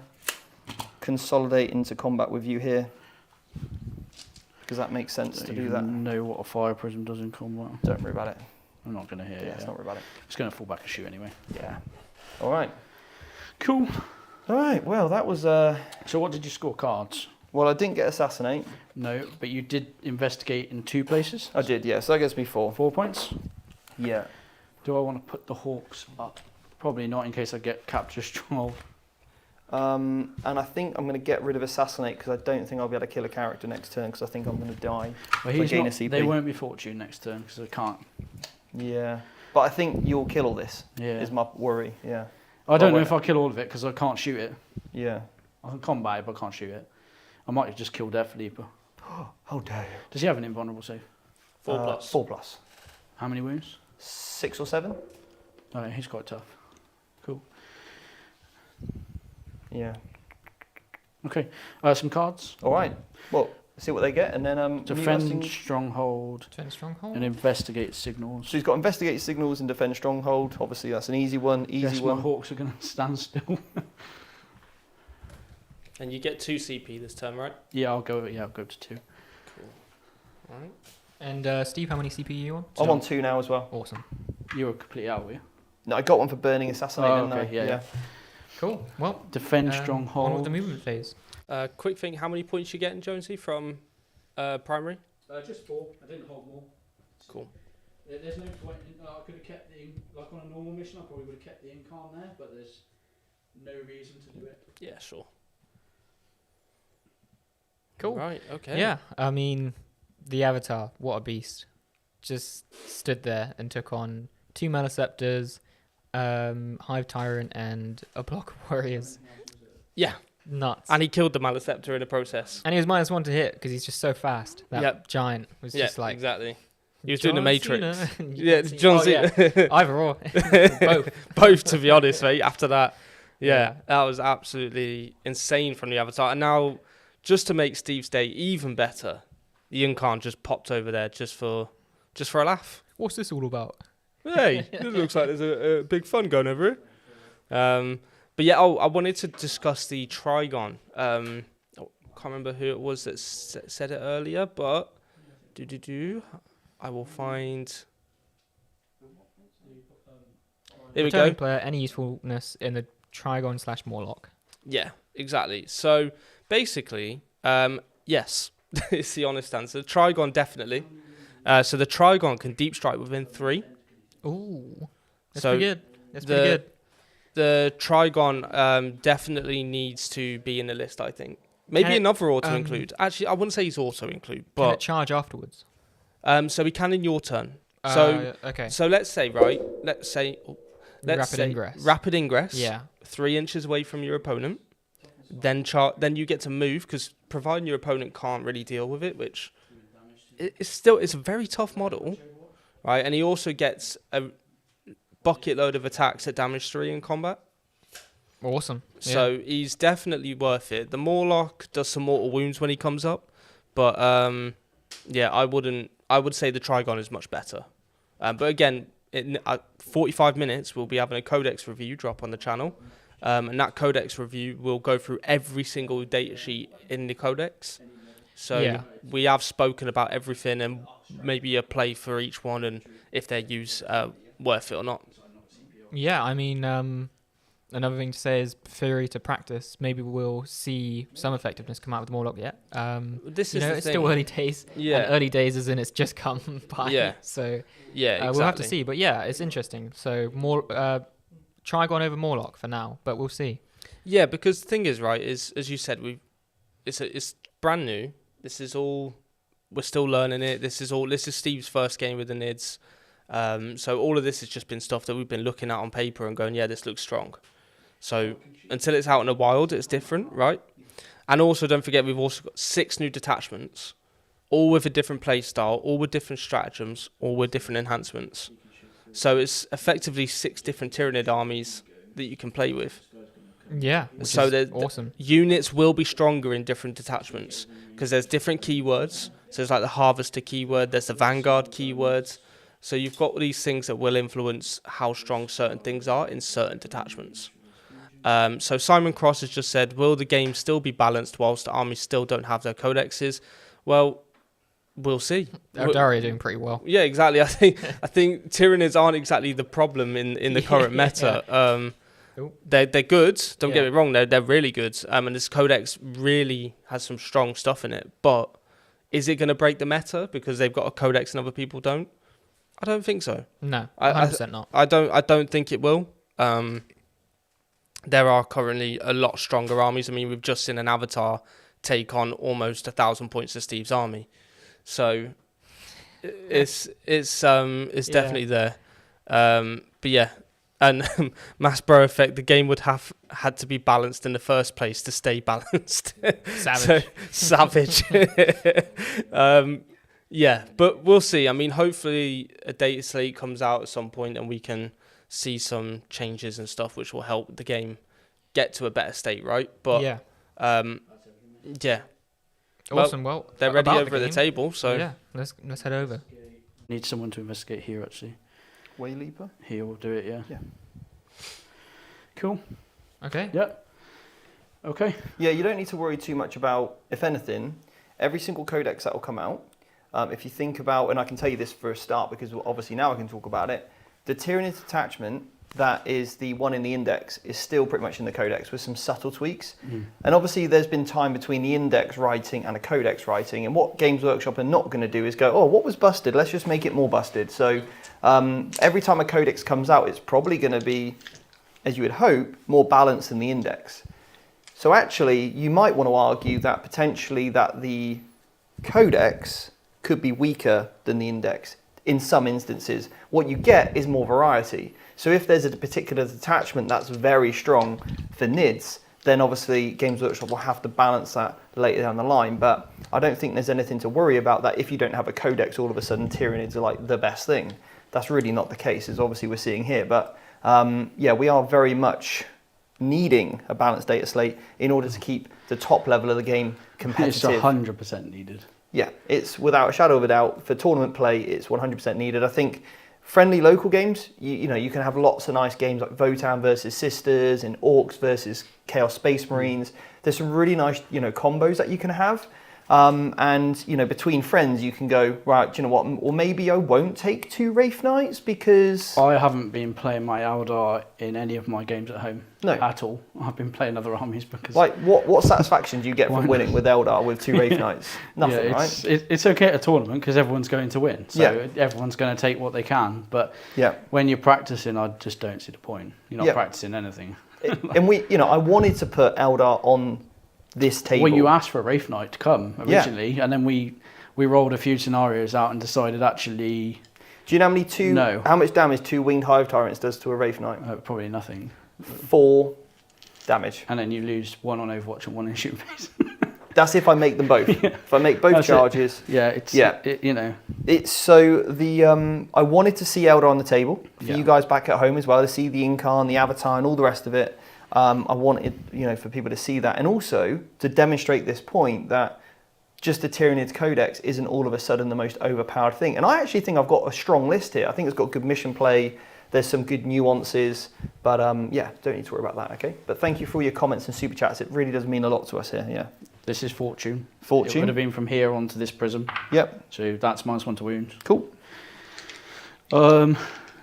consolidate into combat with you here. Because that makes sense to do that. Know what a fire prism does in combat. Don't worry about it. I'm not going to hear Yeah, it. let's not worry about it. It's going to fall back a shoe anyway. Yeah. All right. Cool. All right, well, that was... So what did you score cards? Well, I didn't get Assassinate. No, but you did investigate in 2 places. I did, yeah, so that gets me 4. 4 points. Yeah. Do I want to put the Hawks up? Probably not in case I get capture strong. And I think I'm going to get rid of Assassinate because I don't think I'll be able to kill a character next turn because I think I'm going to die. Well, If I gain a not, CP. they won't be fortune next turn because I can't. Yeah. But I think you'll kill all this, Yeah. is my worry, yeah. I don't know won't if I'll kill all of it because I can't shoot it. Yeah. I can combat it, but I can't shoot it. I might have just killed Death Leaper. How dare you? Does he have an invulnerable save? 4+. 4+. How many wounds? 6 or 7. Oh, yeah, he's quite tough. Cool. Yeah. Okay. Some cards. All right. Well, see what they get, and then Defend stronghold. Defend stronghold. And investigate signals. So he's got investigate signals and defend stronghold. Obviously, that's an easy one. Guess one. my Hawks are going to stand still. And you get 2 CP this turn, right? Yeah, I'll go to 2. Cool. All right. And Steve, how many CP are you on? I'm on 2 now as well. Awesome. You were completely out, were you? No, I got one for burning assassinate. Oh, didn't I? okay, yeah. Cool. Well, Defend on stronghold. with the movement phase. Quick thing, how many points you getting, Jonesy, from primary? Just 4. I didn't hold more. Cool. There's no point. I could have kept like on a normal mission, I probably would have kept the incarn there, but there's no reason to do it. Yeah, sure. Cool. Right, okay. Yeah, I mean, the Avatar, what a beast. Just stood there and took on 2 Maleceptors, Hive Tyrant, and a block of warriors. Yeah. Nuts. And he killed the Maleceptor in the process. And he was -1 to hit because he's just so fast. That giant was just like... exactly. He was doing the Matrix. Yeah, John Cena. Either or. Both. Both, to be honest, mate, after that. Yeah, that was absolutely insane from the Avatar. And now, just to make Steve's day even better, the Incarn just popped over there just for a laugh. What's this all about? Hey, it looks like there's a big fun going over here. But yeah, I wanted to discuss the Trigon. I can't remember who it was that said it earlier, but I will find. Here we go. Returning player, any usefulness in the Trigon/Morlock. Yeah, exactly. So basically, yes, it's the honest answer. Trigon definitely. So the Trigon can deep strike within 3. Ooh, that's So pretty good. That's pretty good. The Trigon definitely needs to be in the list, I think. Maybe another auto include. Actually, I wouldn't say he's auto include, Can but it charge afterwards? so he can in your turn. So okay. so let's say Rapid ingress. Rapid ingress. Yeah. 3 inches away from your opponent. Then you get to move because providing your opponent can't really deal with it, which it's a very tough model, right? And he also gets a bucket load of attacks at damage 3 in combat. Awesome. So he's definitely worth it. The Morlock does some mortal wounds when he comes up, but yeah, I would say the Trigon is much better. But again, in 45 minutes we'll be having a Codex review drop on the channel, and that Codex review will go through every single data sheet in the Codex. So we have spoken about everything and maybe a play for each one and if their use worth it or not. Yeah, I mean, another thing to say is theory to practice. Maybe we'll see some effectiveness come out of the Morlock yet. This is it's still early days. Yeah. And early days as in it's just come by. Yeah. So exactly. we'll have to see. But yeah, it's interesting. So more Trigon over Morlock for now, but we'll see. Yeah, because the thing is, right, is as you said, it's brand new. This is all we're still learning it. This is Steve's first game with the Nids. So all of this has just been stuff that we've been looking at on paper and going, yeah, this looks strong. So until it's out in the wild, it's different, right? And also don't forget, we've also got 6 new detachments, all with a different play style, all with different stratagems, all with different enhancements. So it's effectively 6 different Tyranid armies that you can play with. Yeah, which so is awesome. Units will be stronger in different detachments because there's different keywords. So there's like the Harvester keyword, there's the Vanguard keywords. So you've got these things that will influence how strong certain things are in certain detachments. So Simon Cross has just said, will the game still be balanced whilst the armies still don't have their codexes? Well, we'll see. Eldari are doing pretty well. Yeah, exactly. I think Tyranids aren't exactly the problem in the current meta. They're good. Don't get me wrong. They're really good. And this codex really has some strong stuff in it. But is it going to break the meta because they've got a codex and other people don't? I don't think so. No, 100% not. I don't think it will. There are currently a lot stronger armies. I mean, we've just seen an Avatar take on almost 1,000 points of Steve's army. So it's definitely there. But yeah, And mass bro effect, the game would have had to be balanced in the first place to stay balanced. Savage. Savage. Yeah, but we'll see. I mean, hopefully a data slate comes out at some point and we can see some changes and stuff which will help the game get to a better state, right? But yeah. Yeah. Awesome. Well, They're ready about over the game, table, so yeah, let's head over. Need someone to investigate here, actually. Wayleaper? Here will do it, yeah. Yeah. Cool. Okay. Yeah. Okay. Yeah, you don't need to worry too much about, if anything, every single codex that will come out. If you think about, and I can tell you this for a start because obviously now I can talk about it, the Tyranid detachment, that is the one in the index, is still pretty much in the codex with some subtle tweaks. And obviously there's been time between the index writing and a codex writing, and what Games Workshop are not going to do is go, oh, what was busted? Let's just make it more busted. So every time a codex comes out, it's probably going to be, as you would hope, more balanced than the index. So actually, you might want to argue that potentially that the codex could be weaker than the index in some instances. What you get is more variety. So if there's a particular detachment that's very strong for NIDs, then obviously Games Workshop will have to balance that later down the line. But I don't think there's anything to worry about that if you don't have a codex, all of a sudden Tyranids are like the best thing. That's really not the case, as obviously we're seeing here. But yeah, we are very much needing a balanced data slate in order to keep the top level of the game competitive. It's 100% needed. Yeah, it's without a shadow of a doubt. For tournament play, it's 100% needed. I think friendly local games, you know, you can have lots of nice games like Votan versus Sisters and Orks versus Chaos Space Marines. There's some really nice, you know, combos that you can have. And, you know, between friends, you can go, right, do you know what, or maybe I won't take 2 Wraith Knights because... I haven't been playing my Eldar in any of my games at home. No. At all. I've been playing other armies because... Like, what satisfaction do you get from winning with Eldar with 2 Wraith Knights? Nothing, yeah, right? It's okay at a tournament because everyone's going to win. So Yeah. everyone's going to take what they can. But Yeah. when you're practicing, I just don't see the point. You're not Yeah. practicing anything. And we, you know, I wanted to put Eldar on this table. Well, you asked for a Wraith Knight to come originally, and then we rolled a few scenarios out and decided actually... Do you know how much damage 2 Winged Hive Tyrants does to a Wraith Knight? Probably nothing. 4 damage. And then you lose 1 on Overwatch and 1 in shoot phase. That's if I make them both. If I make both That's charges. Yeah, it's you know. It's so the I wanted to see Eldar on the table for Yeah. you guys back at home as well, to see the Incarn, the Avatar, and all the rest of it. I wanted, you know, for people to see that, and also to demonstrate this point that just the Tyranids Codex isn't all of a sudden the most overpowered thing. And I actually think I've got a strong list here. I think it's got good mission play. There's some good nuances, but yeah, don't need to worry about that. Okay. But thank you for all your comments and super chats. It really does mean a lot to us here. Yeah. This is Fortune. It Fortune. would have been from here onto this prism. Yep. So that's -1 to wound. Cool.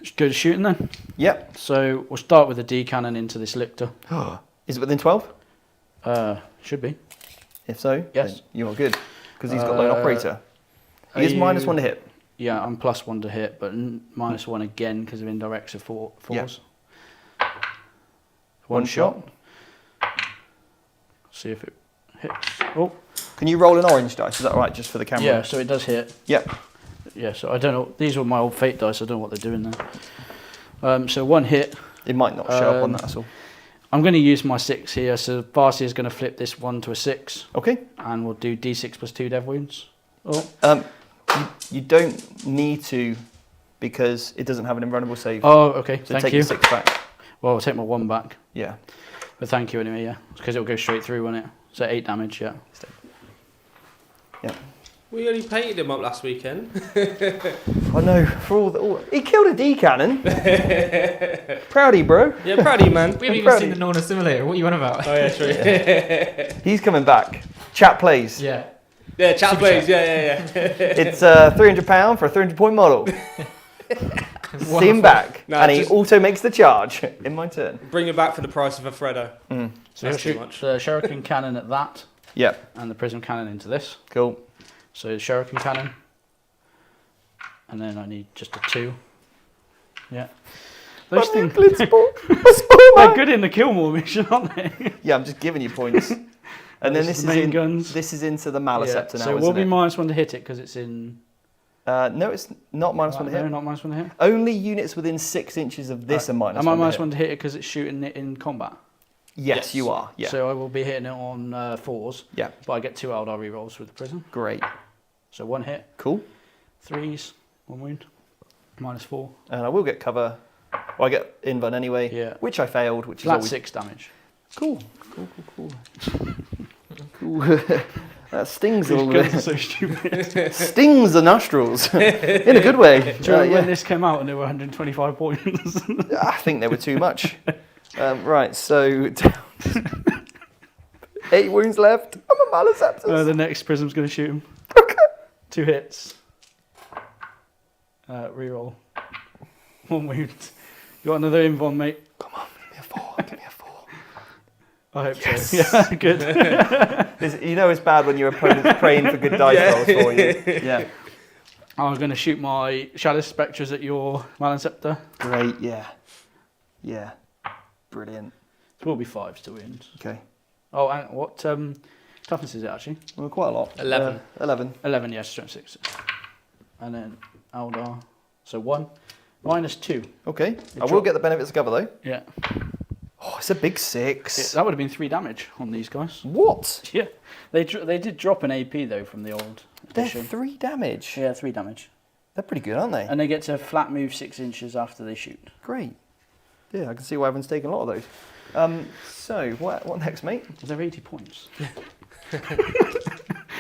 Just go to shooting then. Yep. So we'll start with a D cannon into this lictor. Is it within 12? Should be. If so, Yes. then you are good because he's got lone operator. He is -1 to hit. Yeah, I'm +1 to hit, but -1 again because of indirects of fours. Yeah. One shot. See if it hits. Oh. Can you roll an orange dice? Is that all right, just for the camera? Yeah, so it does hit. Yep. Yeah, so I don't know. These were my old fate dice. I don't know what they're doing there. So 1 hit. It might not show up on that, that's all. I'm going to use my 6 here. So Varsi is going to flip this 1 to a 6. Okay. And we'll do D6 + 2 dev wounds. Oh. You don't need to because it doesn't have an invulnerable save. Oh, okay. So Thank take you. your 6 back. Well, I'll take my 1 back. Yeah. But thank you anyway, yeah. Because it'll go straight through, won't it? So 8 damage, yeah. Yeah. we only painted him up last weekend. I know. For all he killed a D cannon. Proud of you, bro. Yeah, proud of you, man. We haven't even proud seen of the Norna Simulator. What are you on about? Oh yeah, true. He's coming back. Chat plays. Yeah. Yeah, chat plays. Yeah. It's £300 for a 300-point model. See him back, No, and he just- also makes the charge. In my turn. Bring him back for the price of a Freddo. So That's you'll too shoot much. the Shuriken cannon at that, Yep. and the Prism cannon into this. Cool. So Shuriken cannon. And then I need just a 2. Yeah. Those things, they're good in the Killmore mission, aren't they? Yeah, I'm just giving you points. And then This this is is main in, guns. This is into the Maliceptor now, So isn't we'll be it? -1 to hit it because it's in No, it's not -1 to hit. No, not -1 to hit. Only units within 6 inches of this are -1 Am I to hit. -1 to hit it because it's shooting it in combat? Yes, you are. Yeah. So I will be hitting it on 4s. Yeah. But I get 2 Eldar rerolls with the prison. Great. So 1 hit. Cool. 3s, 1 wound. -4. And I will get cover. Well, I get invuln anyway. Yeah. Which I failed, which is Flat always 6 damage. cool. Cool. That stings a little bit. So stupid. Stings the nostrils in a good way. Do you remember when this came out and there were 125 points? I think they were too much. Right, so 8 wounds left. I'm a Malaceptus. The next prism's going to shoot him. 2 hits. Reroll. 1 wound. You got another invuln, mate? Come on, give me a 4. Give me a 4. I hope Yes. so. Yeah, good. You know it's bad when your opponent's praying for good dice rolls for you. Yeah. I'm going to shoot my Shadow Spectres at your Malaceptor. Great, yeah. Yeah. Brilliant. It will be 5s to win. Okay. Oh, and what toughness is it actually? Well, quite a lot. 11. 11. 11, yes, strength 6. And then Eldar. So 1. -2. Okay. I will get the benefits of cover though. Yeah. Oh, it's a big 6. That would have been 3 damage on these guys. What? Yeah. They did drop an AP though from the old They're edition. 3 damage. Yeah, 3 damage. They're pretty good, aren't they? And they get to flat move 6 inches after they shoot. Great. Yeah, I can see why everyone's taken a lot of those. So, what next, mate? They're 80 points.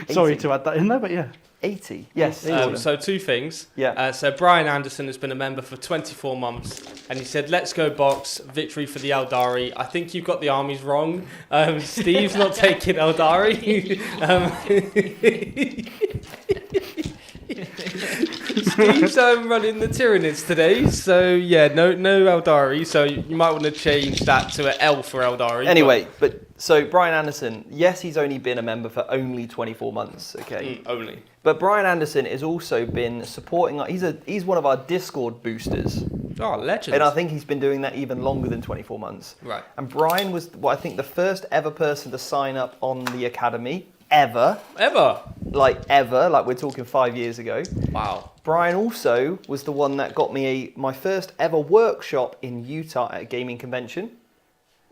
Sorry to add that in there, but yeah. 80. Yes. So 2 things. Yeah. So Brian Anderson has been a member for 24 months, and he said, "Let's go box, victory for the Eldari." I think you've got the armies wrong. Steve's not taking Eldari. Steve's running the Tyranids today, so yeah, no Eldari. So you might want to change that to an L for Eldari. Anyway, so Brian Anderson, yes, he's only been a member for only 24 months. Okay. Only. But Brian Anderson has also been supporting. He's one of our Discord boosters, Oh, legend. and I think he's been doing that even longer than 24 months. Right. And Brian was, I think, the first ever person to sign up on the academy ever. Like we're talking 5 years ago. Wow. Brian also was the one that got me my first ever workshop in Utah at a gaming convention.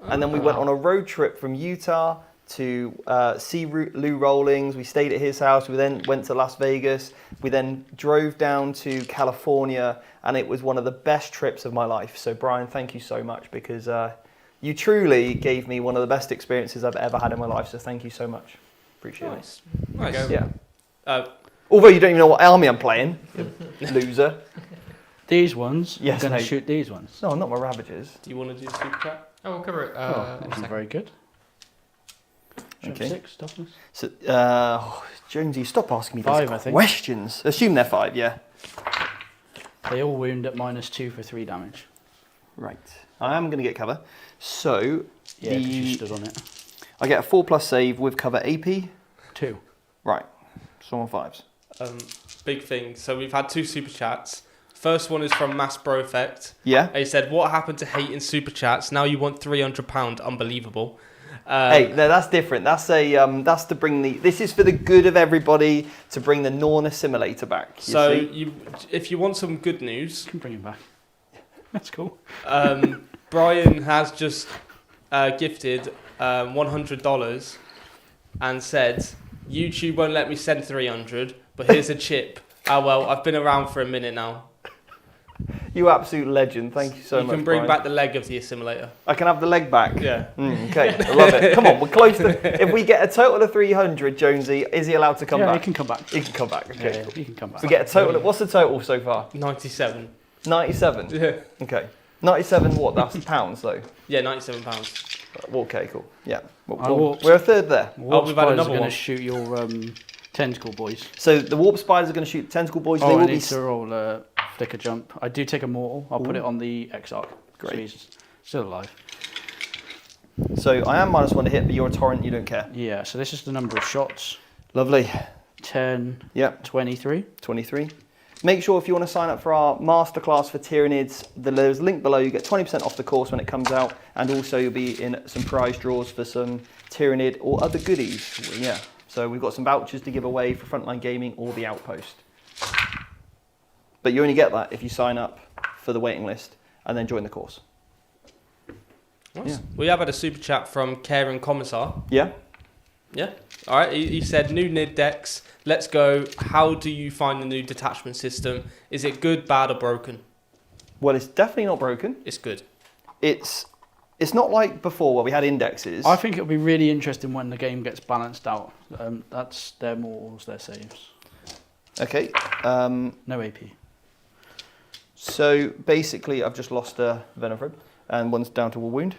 And then we went on a road trip from Utah to see Lou Rawlings. We stayed at his house. We then went to Las Vegas. We then drove down to California, and it was one of the best trips of my life. So Brian, thank you so much, because you truly gave me one of the best experiences I've ever had in my life. So thank you so much. Appreciate it. Nice. Yeah. Uh, Although you don't even know what army I'm playing, you loser. These ones, Yes, I'm going mate. to shoot these ones. No, not my Ravagers. do you want to do the super chat? Oh, we'll cover it. Oh, in a wasn't second. very good. Okay. 6 toughness. So, Jonesy, stop asking me 5, I these think. questions. Assume they're 5, yeah. They all wound at -2 for 3 damage. Right. I am going to get cover. So, Yeah, because you stood on it. I get a 4+ save with cover AP. 2. Right. So on 5s. Big thing. So we've had 2 super chats. First one is from Mass Bro Effect. Yeah. He said, "What happened to hating super chats? Now you want £300. Unbelievable." Hey, no, that's different. That's that's to bring this is for the good of everybody, to bring the Norna simulator back. So see? if you want some good news, You can bring him back. That's cool. Brian has just gifted $100 and said, "YouTube won't let me send 300, but here's a chip." Oh well, I've been around for a minute now. You absolute legend. Thank you so much. You can bring Brian. back the leg of the assimilator. I can have the leg back. Yeah. Okay, I love it. Come on, we're close to. If we get a total of 300, Jonesy, is he allowed to come yeah, back? he can come back. He can come back. Okay. Yeah, Cool. he can come back. We get a total. What's the total so far? 97. 97. Yeah. Okay. 97. What? That's pounds though. Yeah, £97. Okay. Cool. Yeah. will- We're a third there. Warp we've had spiders another are going one. to shoot your tentacle boys. So the warp spiders are going to shoot tentacle boys. Oh, they I will need be. to roll a flicker jump. I do take a mortal. I'll put it on the X-Arc. Great. So he's still alive. So I am -1 to hit, but you're a torrent. You don't care. Yeah, so this is the number of shots. Lovely. 10, Yep. 23. 23. Make sure if you want to sign up for our masterclass for Tyranids, there's a link below. You get 20% off the course when it comes out, and also you'll be in some prize draws for some Tyranid or other goodies. Yeah. So we've got some vouchers to give away for Frontline Gaming or the Outpost. But you only get that if you sign up for the waiting list and then join the course. Nice. Yeah. We have had a super chat from Karen Commissar. Yeah. Yeah. All right. He said, new NID decks. Let's go. How do you find the new detachment system? Is it good, bad, or broken? Well, it's definitely not broken. It's good. It's not like before where we had indexes. I think it'll be really interesting when the game gets balanced out. That's their mortals, their saves. Okay. No AP. So basically, I've just lost a Venom and one's down to a wound.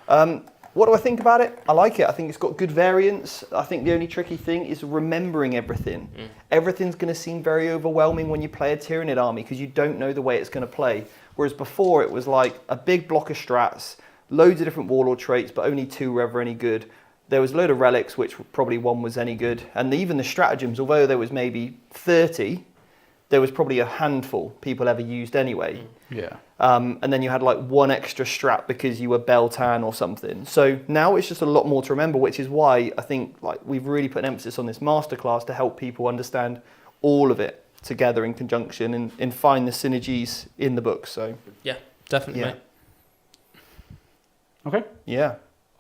What do I think about it? I like it. I think it's got good variance. I think the only tricky thing is remembering everything. Everything's going to seem very overwhelming when you play a Tyranid army because you don't know the way it's going to play. Whereas before, it was like a big block of strats, loads of different warlord traits, but only 2 were ever any good. There was a load of relics, which probably 1 was any good. And even the stratagems, although there was maybe 30, there was probably a handful people ever used anyway. Yeah. And then you had like 1 extra strat because you were Beltan or something. So now it's just a lot more to remember, which is why I think like we've really put an emphasis on this masterclass to help people understand all of it together in conjunction and find the synergies in the book. So Yeah, definitely. Yeah. Mate. Okay. yeah.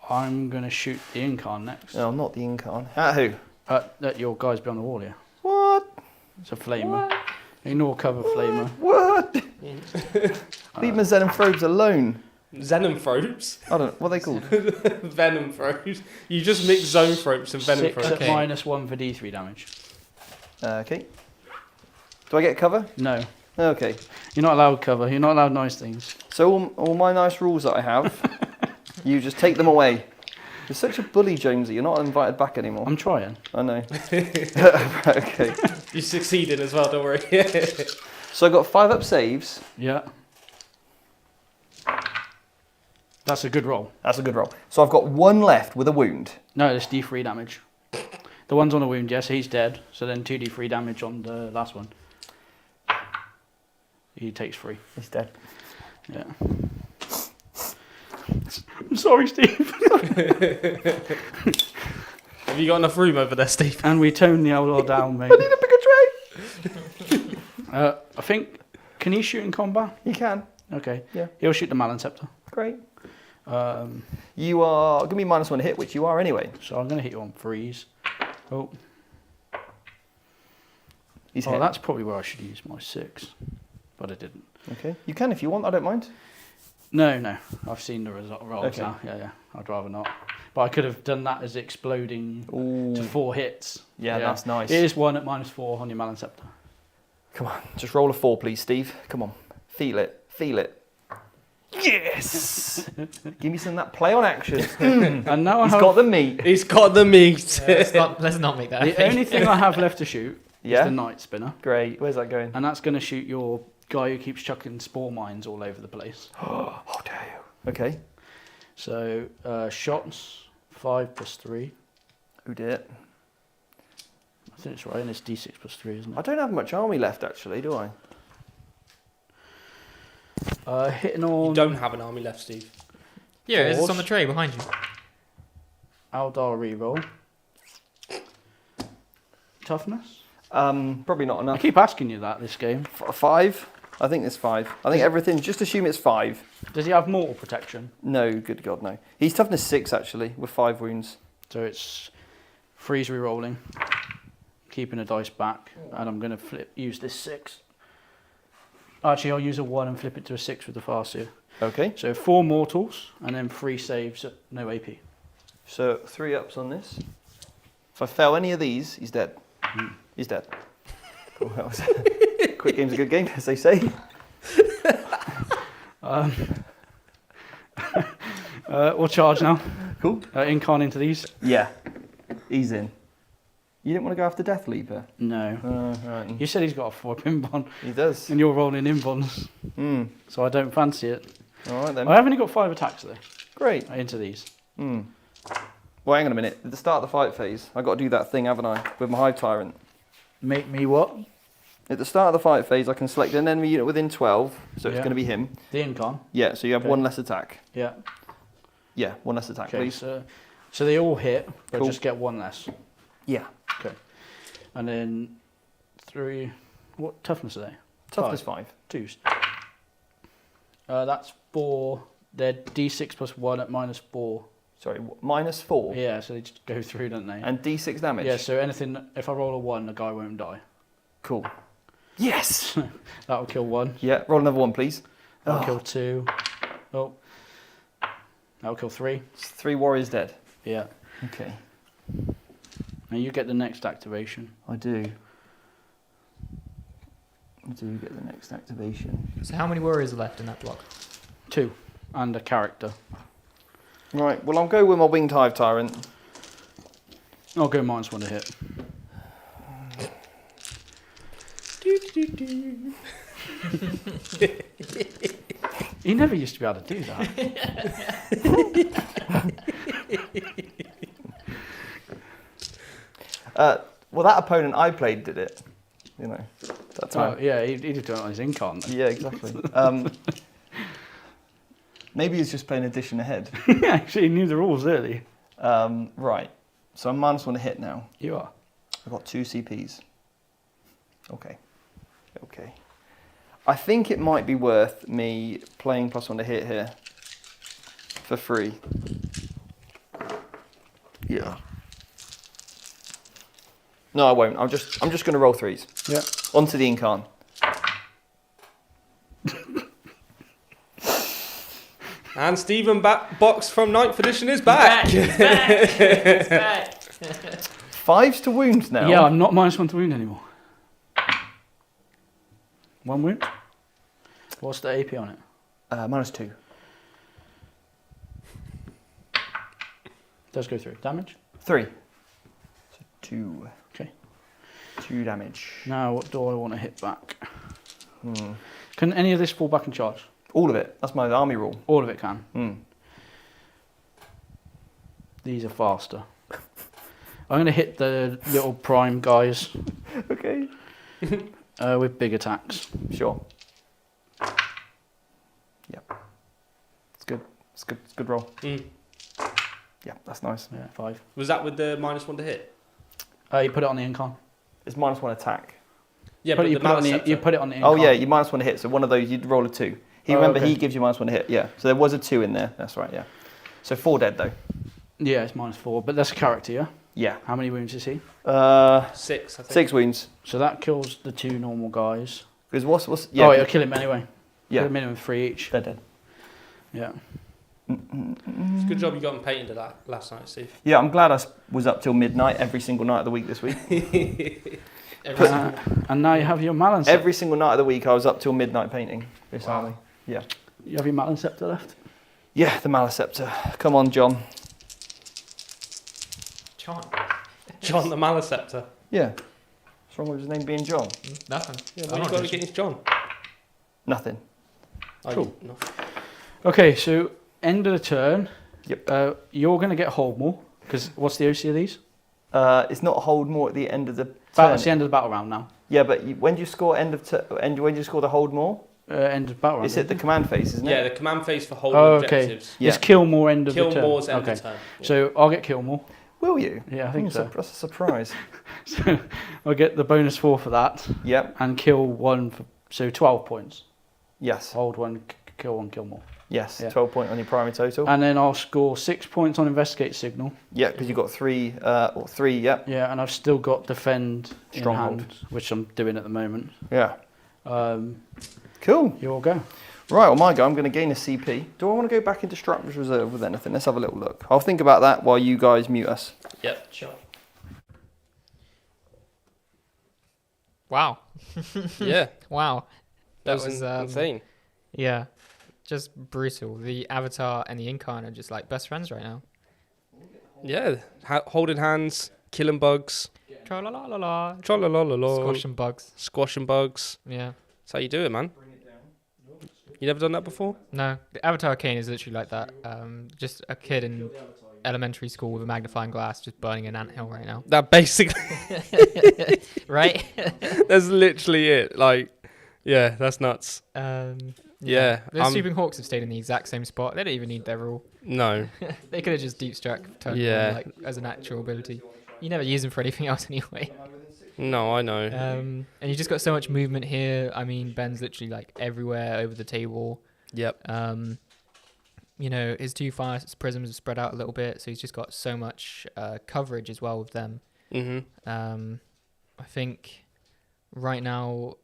I'm going to shoot the Incarn next. No, not the Incarn. At who? That your guy's behind the wall here. What? It's a flamer. Ignore cover flamer. What? Leave my Xenophrobes alone. Xenophrobes? I don't know. What are they called? Venomphobes. You just mix Zoanthropes and 6 Venomphobes. at -1 for D3 damage. Okay. Do I get cover? No. Okay. You're not allowed cover. You're not allowed nice things. So all my nice rules that I have, you just take them away. You're such a bully, Jonesy. You're not invited back anymore. I'm trying. I know. Okay. You succeeded as well, don't worry. So I got 5 up saves. Yeah. That's a good roll. That's a good roll. So I've got 1 left with a wound. No, it's D3 damage. The one's on a wound, yes, he's dead. So then 2d3 damage on the last one. He takes 3. He's dead. Yeah. I'm sorry, Steve. Have you got enough room over there, Steve? And we tone the Eldar down, mate. I need a bigger tray. I think... Can he shoot in combat? You can. Okay. Yeah. He'll shoot the Malin Scepter. Great. You are going to be -1 hit, which you are anyway. So I'm going to hit you on freeze. Oh. He's Oh, hit. that's probably where I should use my 6. But I didn't. Okay. You can if you want. I don't mind. No. I've seen the rolls Okay. now. Yeah. I'd rather not. But I could have done that as exploding Ooh. to 4 hits. Yeah, that's nice. It is 1 at -4 on your Malin Scepter. Come on. Just roll a 4, please, Steve. Come on. Feel it. Feel it. Yes! Give me some of that play on action. And now He's I have got the meat. He's got the meat. Let's not make that. the only thing I have left to shoot Yeah? is the Night Spinner. Great. Where's that going? And that's going to shoot your guy who keeps chucking spore mines all over the place. How dare you? Okay. So shots 5 + 3. Who did it? I think it's right, and it's D6 + 3, isn't I it? don't have much army left, actually, do I? Hitting You on don't have an army left, Steve. Yeah, it's Force. on the tray behind you. Eldar reroll. Toughness. Probably not I enough. keep asking you that this game. 5? I think it's 5. I think everything, just assume it's 5. Does he have mortal protection? No, good God, no. He's toughness 6, actually, with 5 wounds. So it's freeze rerolling, keeping a dice back, and I'm going to use this 6. Actually, I'll use a 1 and flip it to a 6 with the Farseer. Okay. So 4 mortals, and then 3 saves at no AP. So 3 ups on this. If I fail any of these, he's dead. He's dead. Cool. That was quick game's a good game, as they say. We'll charge now. Cool. Incarn into these. Yeah. He's in. You didn't want to go after Death Leaper? No. Right. You said he's got a 4 pinbon, He does. and you're rolling inbons, Mm. so I don't fancy it. All right then. I have only got 5 attacks though, Great. into these. Mm. Well, hang on a minute. At the start of the fight phase, I've got to do that thing, haven't I, with my Hive Tyrant. Make me what? At the start of the fight phase, I can select an enemy unit within 12, so it's Yeah. going to be him. The Incarn. Yeah, so you have Okay. 1 less attack. Yeah. Yeah, 1 less attack, Okay. please. So they all hit, but Cool. just get 1 less. Yeah. Okay. And then 3. What toughness are they? Toughness 5. 2s. That's 4. They're D6 plus 1 at -4. Sorry, -4. Yeah, so they just go through, don't they? And D6 damage. Yeah, so anything, if I roll a 1, the guy won't die. Cool. Yes! That'll kill 1. Yeah, roll another 1, please. That'll kill 2. Oh. That'll kill 3. It's 3 warriors dead. Yeah. Okay. Now you get the next activation. I do. I do get the next activation. So how many warriors are left in that block? 2. And a character. Right, well, I'll go with my Winged Hive Tyrant. I'll go -1 to hit. He never used to be able to do that. Well, that opponent I played did it. You know, that time. Oh, yeah, he did do it on his Incarn. Yeah, exactly. Maybe he's just playing edition ahead. Actually, he knew the rules early. Right, so I'm -1 to hit now. You are. I've got 2 CPs. Okay. Okay. I think it might be worth me playing +1 to hit here for free. Yeah. No, I won't. I'm just going to roll 3s. Yeah. Onto the Incarn. And Stephen Box from 9th edition is back. He's back. 5s to wound now. Yeah, I'm not -1 to wound anymore. 1 wound. What's the AP on it? -2. Does go through. Damage? 3. So 2. Okay. 2 damage. Now, what do I want to hit back? Can any of this fall back and charge? All of it. That's my army rule. All of it can. These are faster. I'm going to hit the little prime guys Okay. with big attacks. Sure. Yep. It's good. It's good. It's a good roll. Yeah, that's nice. Yeah, 5. Was that with the -1 to hit? You put it on the Incarn. It's -1 attack. Yeah, Put but it- you, the put it on the, Maliceptor. you put it on the Oh Incarn. yeah, you -1 to hit. So one of those, you'd roll a 2. Remember, okay. he gives you -1 to hit. Yeah. So there was a 2 in there. That's right. Yeah. So 4 dead though. Yeah, it's -4, but that's a character, yeah? Yeah. How many wounds is he? 6, I think. 6 wounds. So that kills the 2 normal guys. Because what's yeah? Oh, it'll kill him anyway. Yeah. Kill a minimum 3 each. They're dead. Yeah. It's a good job you got him painted to that last night, Steve. Yeah, I'm glad I was up till midnight every single night of the week this week. And now you have your Malin Scepter. Every single night of the week I was up till midnight painting this army. Yeah. You have your Malin Scepter left? Yeah, the Maliceptor. Come on, John. John the Maliceptor. Yeah. What's wrong with his name being John? Nothing. Yeah, what you got against John? Nothing. Oh, Cool. no. Okay, so end of the turn. Yep. You're going to get hold more, because what's the OC of these? It's not hold more at the end of the Battle, turn. it's the end of the battle round now. Yeah, but when do you score when do you score the hold more? End of battle round. It's at the command phase, isn't Yeah, it? the command phase for holding Oh, okay. objectives. Yeah. It's kill more end of Kill the turn. more's end okay. of turn. So I'll get kill more. Will you? Yeah, I think so. That's a surprise. So I'll get the bonus 4 for that, Yep. and kill 1 for, so 12 points. Yes. Hold 1, kill 1, kill more. Yes. Yeah. 12 point on your primary total. And then I'll score 6 points on investigate signal. Yeah, because you've got 3 or 3. Yep. Yeah, and I've still got defend Stronghold. in hand, which I'm doing at the moment. Yeah. Cool. You all go. Right, well, my go, I'm going to gain a CP. Do I want to go back into Structures Reserve with anything? Let's have a little look. I'll think about that while you guys mute us. Yep, sure. Wow. Yeah, Wow. that This was is, insane. Yeah. Just brutal. The Avatar and the Incarn are just like best friends right now. Yeah, holding hands, killing bugs, Tra-la-la-la-la. tra-la-la-la-la, Squashing bugs. squashing bugs. Yeah. That's how you do it, man. You never done that before? No, the Avatar Kane is literally like that. Just a kid in elementary school with a magnifying glass just burning an anthill right now. That basically, Right? that's literally it. Like, yeah, that's nuts. Yeah, The Sweeping Hawks have stayed in the exact same spot. They don't even need their rule. No. They could have just deep struck turn Yeah. one, like as an actual ability. You never use them for anything else anyway. No, I know. And you just got so much movement here. I mean, Ben's literally like everywhere over the table. Yep. You know, his 2 fire prisms are spread out a little bit, so he's just got so much coverage as well with them. I think right now,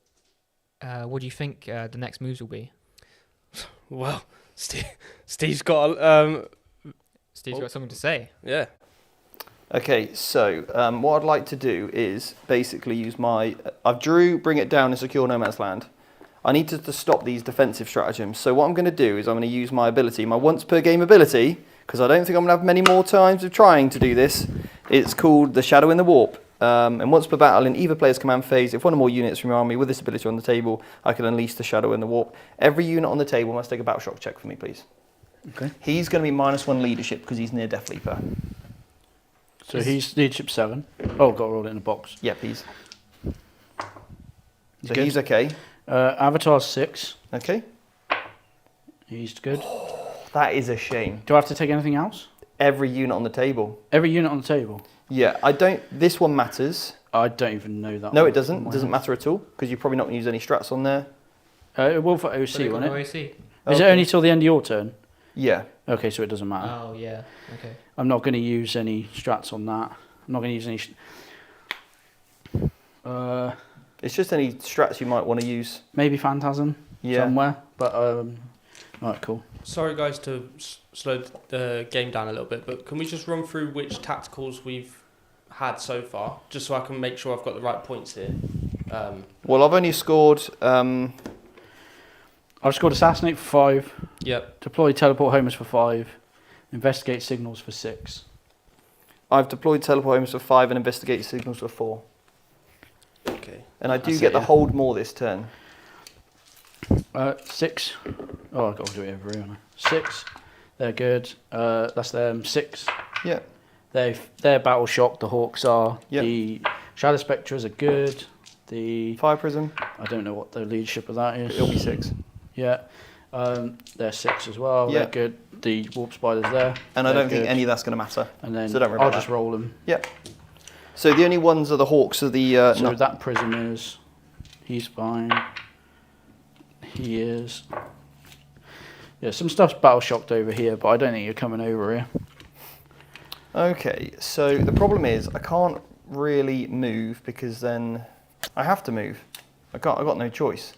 what do you think the next moves will be? Well, Steve's got Steve's got something to say. Yeah. Okay, so what I'd like to do is basically use my... I've bring it down and secure no man's land. I need to stop these defensive stratagems. So what I'm going to do is I'm going to use my ability, my once per game ability, because I don't think I'm going to have many more times of trying to do this. It's called the Shadow in the Warp. And once per battle in either player's command phase, if one or more units from your army with this ability on the table, I can unleash the Shadow in the Warp. Every unit on the table must take a battle shock check for me, please. Okay. He's going to be -1 leadership because he's near Death Leaper. So he's leadership 7. Oh, got to roll it in a box. Yep, he's Good. he's okay. Avatar's 6. Okay. He's good. That is a shame. Do I have to take anything else? Every unit on the table. Every unit on the table? Yeah, I don't... This one matters. I don't even know that. No, one. it doesn't. It doesn't matter at all because you're probably not going to use any strats on there. It will for OC, But won't it? OAC. Is it only till the end of your turn? Yeah. Okay, so it doesn't matter. Oh, yeah. Okay. I'm not going to use any strats on that. I'm not going to use any... It's just any strats you might want to use. maybe Phantasm somewhere. But, alright, cool. Sorry, guys, to slow the game down a little bit, but can we just run through which tacticals we've had so far, just so I can make sure I've got the right points here? Well, I've only scored... I've scored Assassinate for 5. Yep. Deploy Teleport Homers for 5. Investigate Signals for 6. I've deployed teleport homers for 5 and investigate signals for 4. Okay. And I do That's get it, the yeah. hold more this turn. 6. Oh, I've got to do it every round. 6. They're good. That's them. 6. Yeah. They're battle shocked. The Hawks are. Yep. The Shadow Spectres are good. The Fire prism. I don't know what the leadership of that is. It'll be 6. Yeah. They're 6 as well. Yeah. They're good. The Warp Spiders there. And I They're don't think good. any of that's going to matter. And then so don't worry I'll about just that. roll them. Yep. So the only ones are the Hawks are the... So that Prism is. He's fine. He is. Yeah, some stuff's battle shocked over here, but I don't think you're coming over here. Okay, so the problem is I can't really move because then I have to move. I've got no choice.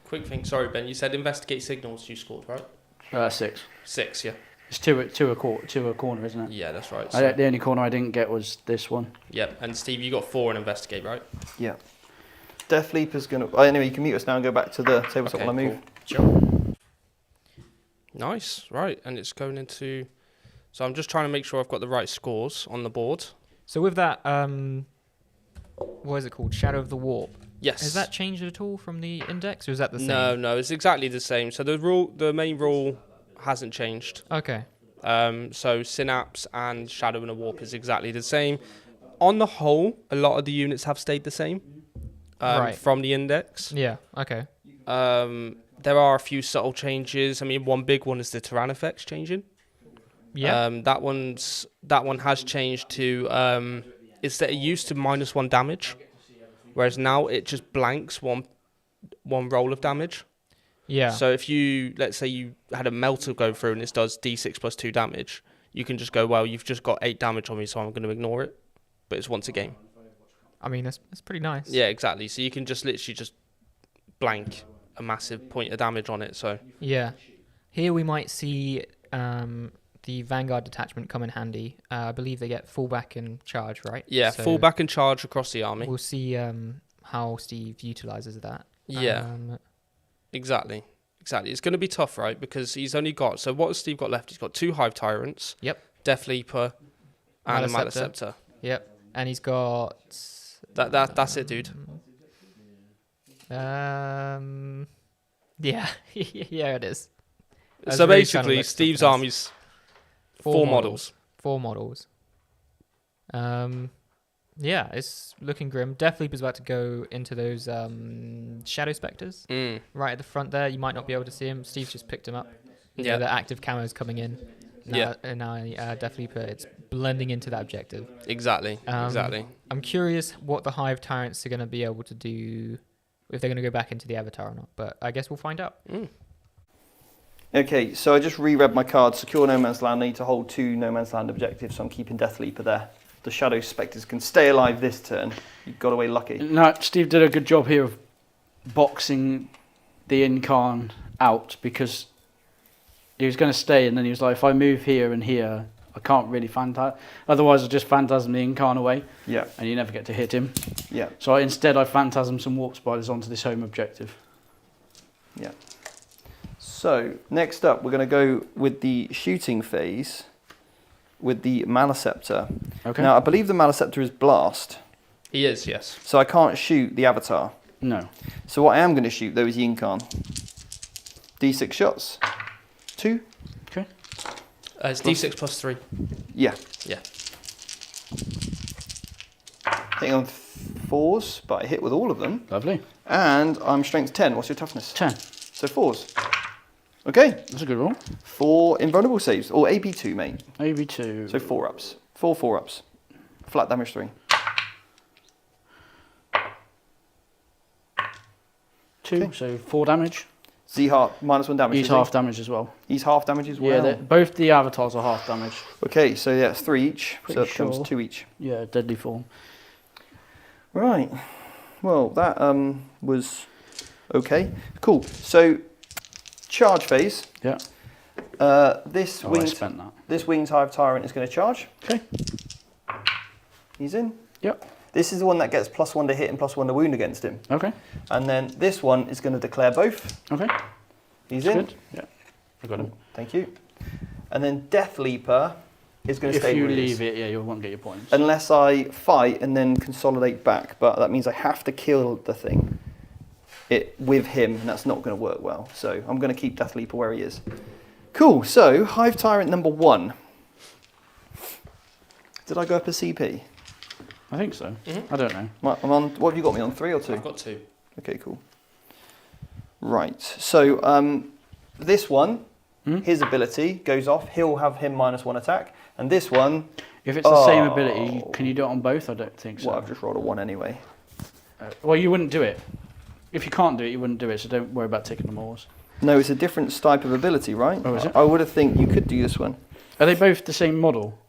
Quick thing, sorry, Ben, you said investigate signals you scored, right? 6. 6, yeah. It's two a corner, isn't it? Yeah, that's right. The only corner I didn't get was this one. Yep, and Steve, you got 4 in investigate, right? Yeah. Death Leaper's going to... Anyway, you can mute us now and go back to the tabletop Okay, when I move. Sure. Nice, right, and it's going into... So I'm just trying to make sure I've got the right scores on the board. So with that, what is it called? Shadow of the Warp. Yes. Has that changed at all from the index, or is that the same? No, it's exactly the same. So the main rule hasn't changed. Okay. So Synapse and Shadow in a Warp is exactly the same. On the whole, a lot of the units have stayed the same Right. from the index. Yeah. Okay. There are a few subtle changes. I mean, one big one is the Tyranids changing. Yeah. That one has changed to it's that it used to -1 damage, whereas now it just blanks one roll of damage. Yeah. So if let's say you had a melter go through and this does d6 plus 2 damage, you can just go, well, you've just got 8 damage on me, so I'm going to ignore it. But it's once a game. I mean, that's pretty nice. Yeah, exactly. So you can just literally just blank a massive point of damage on it. So Yeah. Here we might see the Vanguard detachment come in handy. I believe they get fullback and charge, right? yeah, So full back and charge across the army. We'll see how Steve utilizes that. Yeah. Exactly. It's going to be tough, right? Because he's only got... So what has Steve got left? He's got 2 Hive Tyrants. Yep. Death Leaper. And a Maleceptor. Maleceptor. Yep. And he's got... That's it, dude. Yeah. Yeah, it is. I was So really trying to basically, look Steve's something else. army's 4 models. 4 models. Yeah, it's looking grim. Death Leap is about to go into those Shadow Spectres. Right at the front there. You might not be able to see him. Steve's just picked him up. You know, the active camo's coming in. Now, Yeah. And now Death Leaper, it's blending into that objective. Exactly. I'm curious what the Hive Tyrants are going to be able to do, if they're going to go back into the Avatar or not. But I guess we'll find out. Okay, so I just reread my card. Secure No Man's Land. I need to hold 2 No Man's Land objectives, so I'm keeping Death Leaper there. The Shadow Spectres can stay alive this turn. You got away lucky. No, Steve did a good job here of boxing the Incarn out, because he was going to stay, and then he was like, if I move here and here, I can't really Phantasm. Otherwise, I'll just Phantasm the Incarn away. Yeah. And you never get to hit him. Yeah. So instead, I Phantasm some Warp Spiders onto this home objective. Yeah. So, next up, we're going to go with the shooting phase with the Maleceptor. Okay. Now, I believe the Maleceptor is Blast, He is, yes. so I can't shoot the Avatar. No. So what I am going to shoot, though, is the Incarn. D6 shots. 2. Okay. It's D6 plus 3. Yeah. Yeah. Hitting on 4s, but I hit with all of them. Lovely. And I'm strength 10. What's your toughness? 10. So 4s. Okay. That's a good roll. 4 invulnerable saves, or AB2, mate. AB2. So 4 ups. 4 4-ups. Flat damage 3. 2, Okay. so 4 damage. Z-Heart, -1 damage. He's is he? half damage as well. He's half damage as well. Yeah, both the avatars are half damage. Okay, so yeah, it's 3 each. Pretty so it becomes sure. 2 each. Yeah, deadly form. Right. Well, that was okay. Cool. So, charge phase. Yeah. This I winged spent that. this winged Hive Tyrant is going to charge. Okay. He's in. Yep. This is the one that gets +1 to hit and +1 to wound against him. Okay. And then this one is going to declare both. Okay. He's That's in. good. Yeah. I got him. Thank you. And then Death Leaper is going to If stay you where it is. leave it, yeah, you won't get your points. Unless I fight and then consolidate back, but that means I have to kill the thing with him, and that's not going to work well. So I'm going to keep Death Leaper where he is. Cool, so Hive Tyrant number 1. Did I go up a CP? I think so. Mhm. I don't know. I'm on, what have you got me on, 3 or 2? I've got 2. Okay, cool. Right, so this one, his ability goes off, he'll have him -1 attack, and this one... If it's the same ability, can you do it on both? I don't think so. Well, I've just rolled a 1 anyway. Well, you wouldn't do it. If you can't do it, you wouldn't do it, so don't worry about taking the mores. No, it's a different type of ability, right? Oh, is it? I would have think you could do this one. Are they both the same model?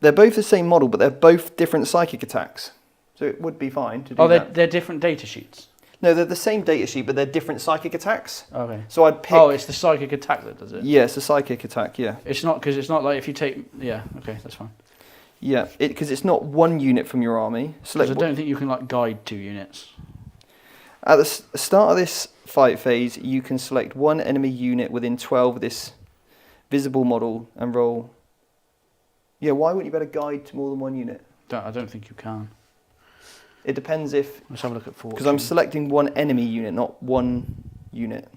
They're both the same model, but they're both different psychic attacks. So it would be fine to do Oh, that. they're different data sheets. No, they're the same data sheet, but they're different psychic attacks. Okay. So I'd pick... Oh, it's the psychic attack that does it? Yeah, it's a psychic attack, yeah. It's not, because it's not like if you take... Yeah, okay, that's fine. Yeah, because it's not one unit from your army. Because I don't think you can like guide 2 units. At the start of this fight phase, you can select one enemy unit within 12 of this visible model and roll... Yeah, why wouldn't you better guide to more than one unit? I don't think you can. It depends if... Let's have a look at 4. Because I'm selecting one enemy unit, not one unit.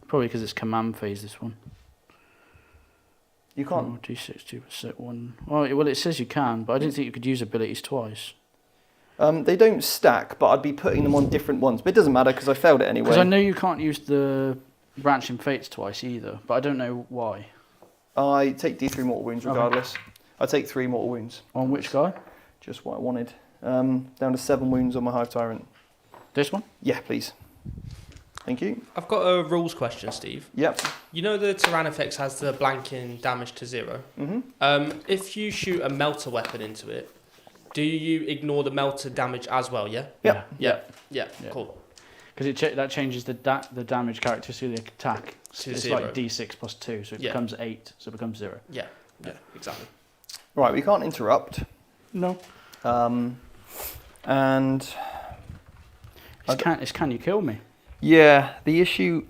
Probably because it's command phase, this one. You can't... Oh, D6, 2, set 1. Oh, well, it says you can, but I didn't think you could use abilities twice. They don't stack, but I'd be putting them on different ones. But it doesn't matter because I failed it anyway. Because I know you can't use the branching fates twice either, but I don't know why. I take D3 mortal wounds regardless. I take 3 mortal wounds. On which guy? Just what I wanted. Down to 7 wounds on my Hive Tyrant. This one? Yeah, please. Thank you. I've got a rules question, Steve. Yep. You know the Tyrannifex has the blanking damage to 0. Mm-hmm. If you shoot a melter weapon into it, do you ignore the melter damage as well, yeah? Yep. Yeah, Yeah. cool. Because that changes the damage characteristic of the attack. To it's 0. like D6 plus 2, so it Yeah. becomes 8, so it becomes 0. Yeah, exactly. Right, we can't interrupt. No. And... It's can you kill me? Yeah, the issue...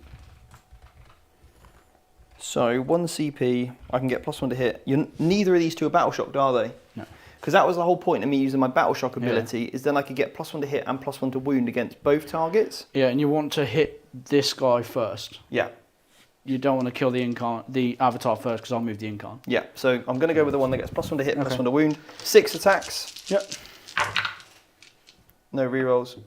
So, 1 CP, I can get +1 to hit. Neither of these two are battle shocked, are they? No. Because that was the whole point of me using my battle shock ability, is then I could get +1 to hit and +1 to wound against both targets. Yeah, and you want to hit this guy first. Yeah. You don't want to kill the avatar first, because I'll move the Incarn. Yeah, so I'm going to go with the one that gets +1 to hit, Okay. +1 to wound. 6 attacks. Yep. No rerolls.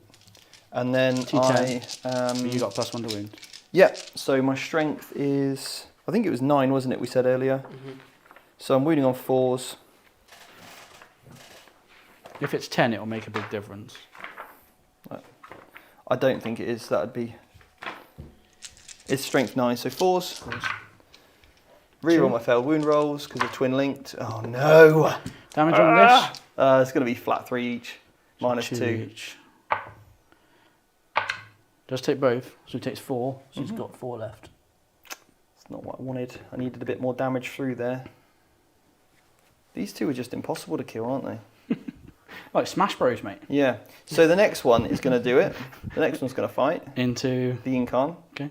And then T10. You got +1 to wound. Yeah, so my strength is... I think it was 9, wasn't it, we said earlier? Mm-hmm. So I'm wounding on 4s. If it's 10, it'll make a big difference. I don't think it is. That'd be. It's strength 9, so 4s. Reroll my failed wound rolls because they're twin linked. Oh no! Damage on this? It's going to be flat 3 each, minus 2. Each. Does take both, so he takes 4. So he's got 4 left. It's not what I wanted. I needed a bit more damage through there. These two are just impossible to kill, aren't they? Like Smash Bros, mate. Yeah. So the next one is going to do it. The next one's going to fight. Into the Incarn. Okay.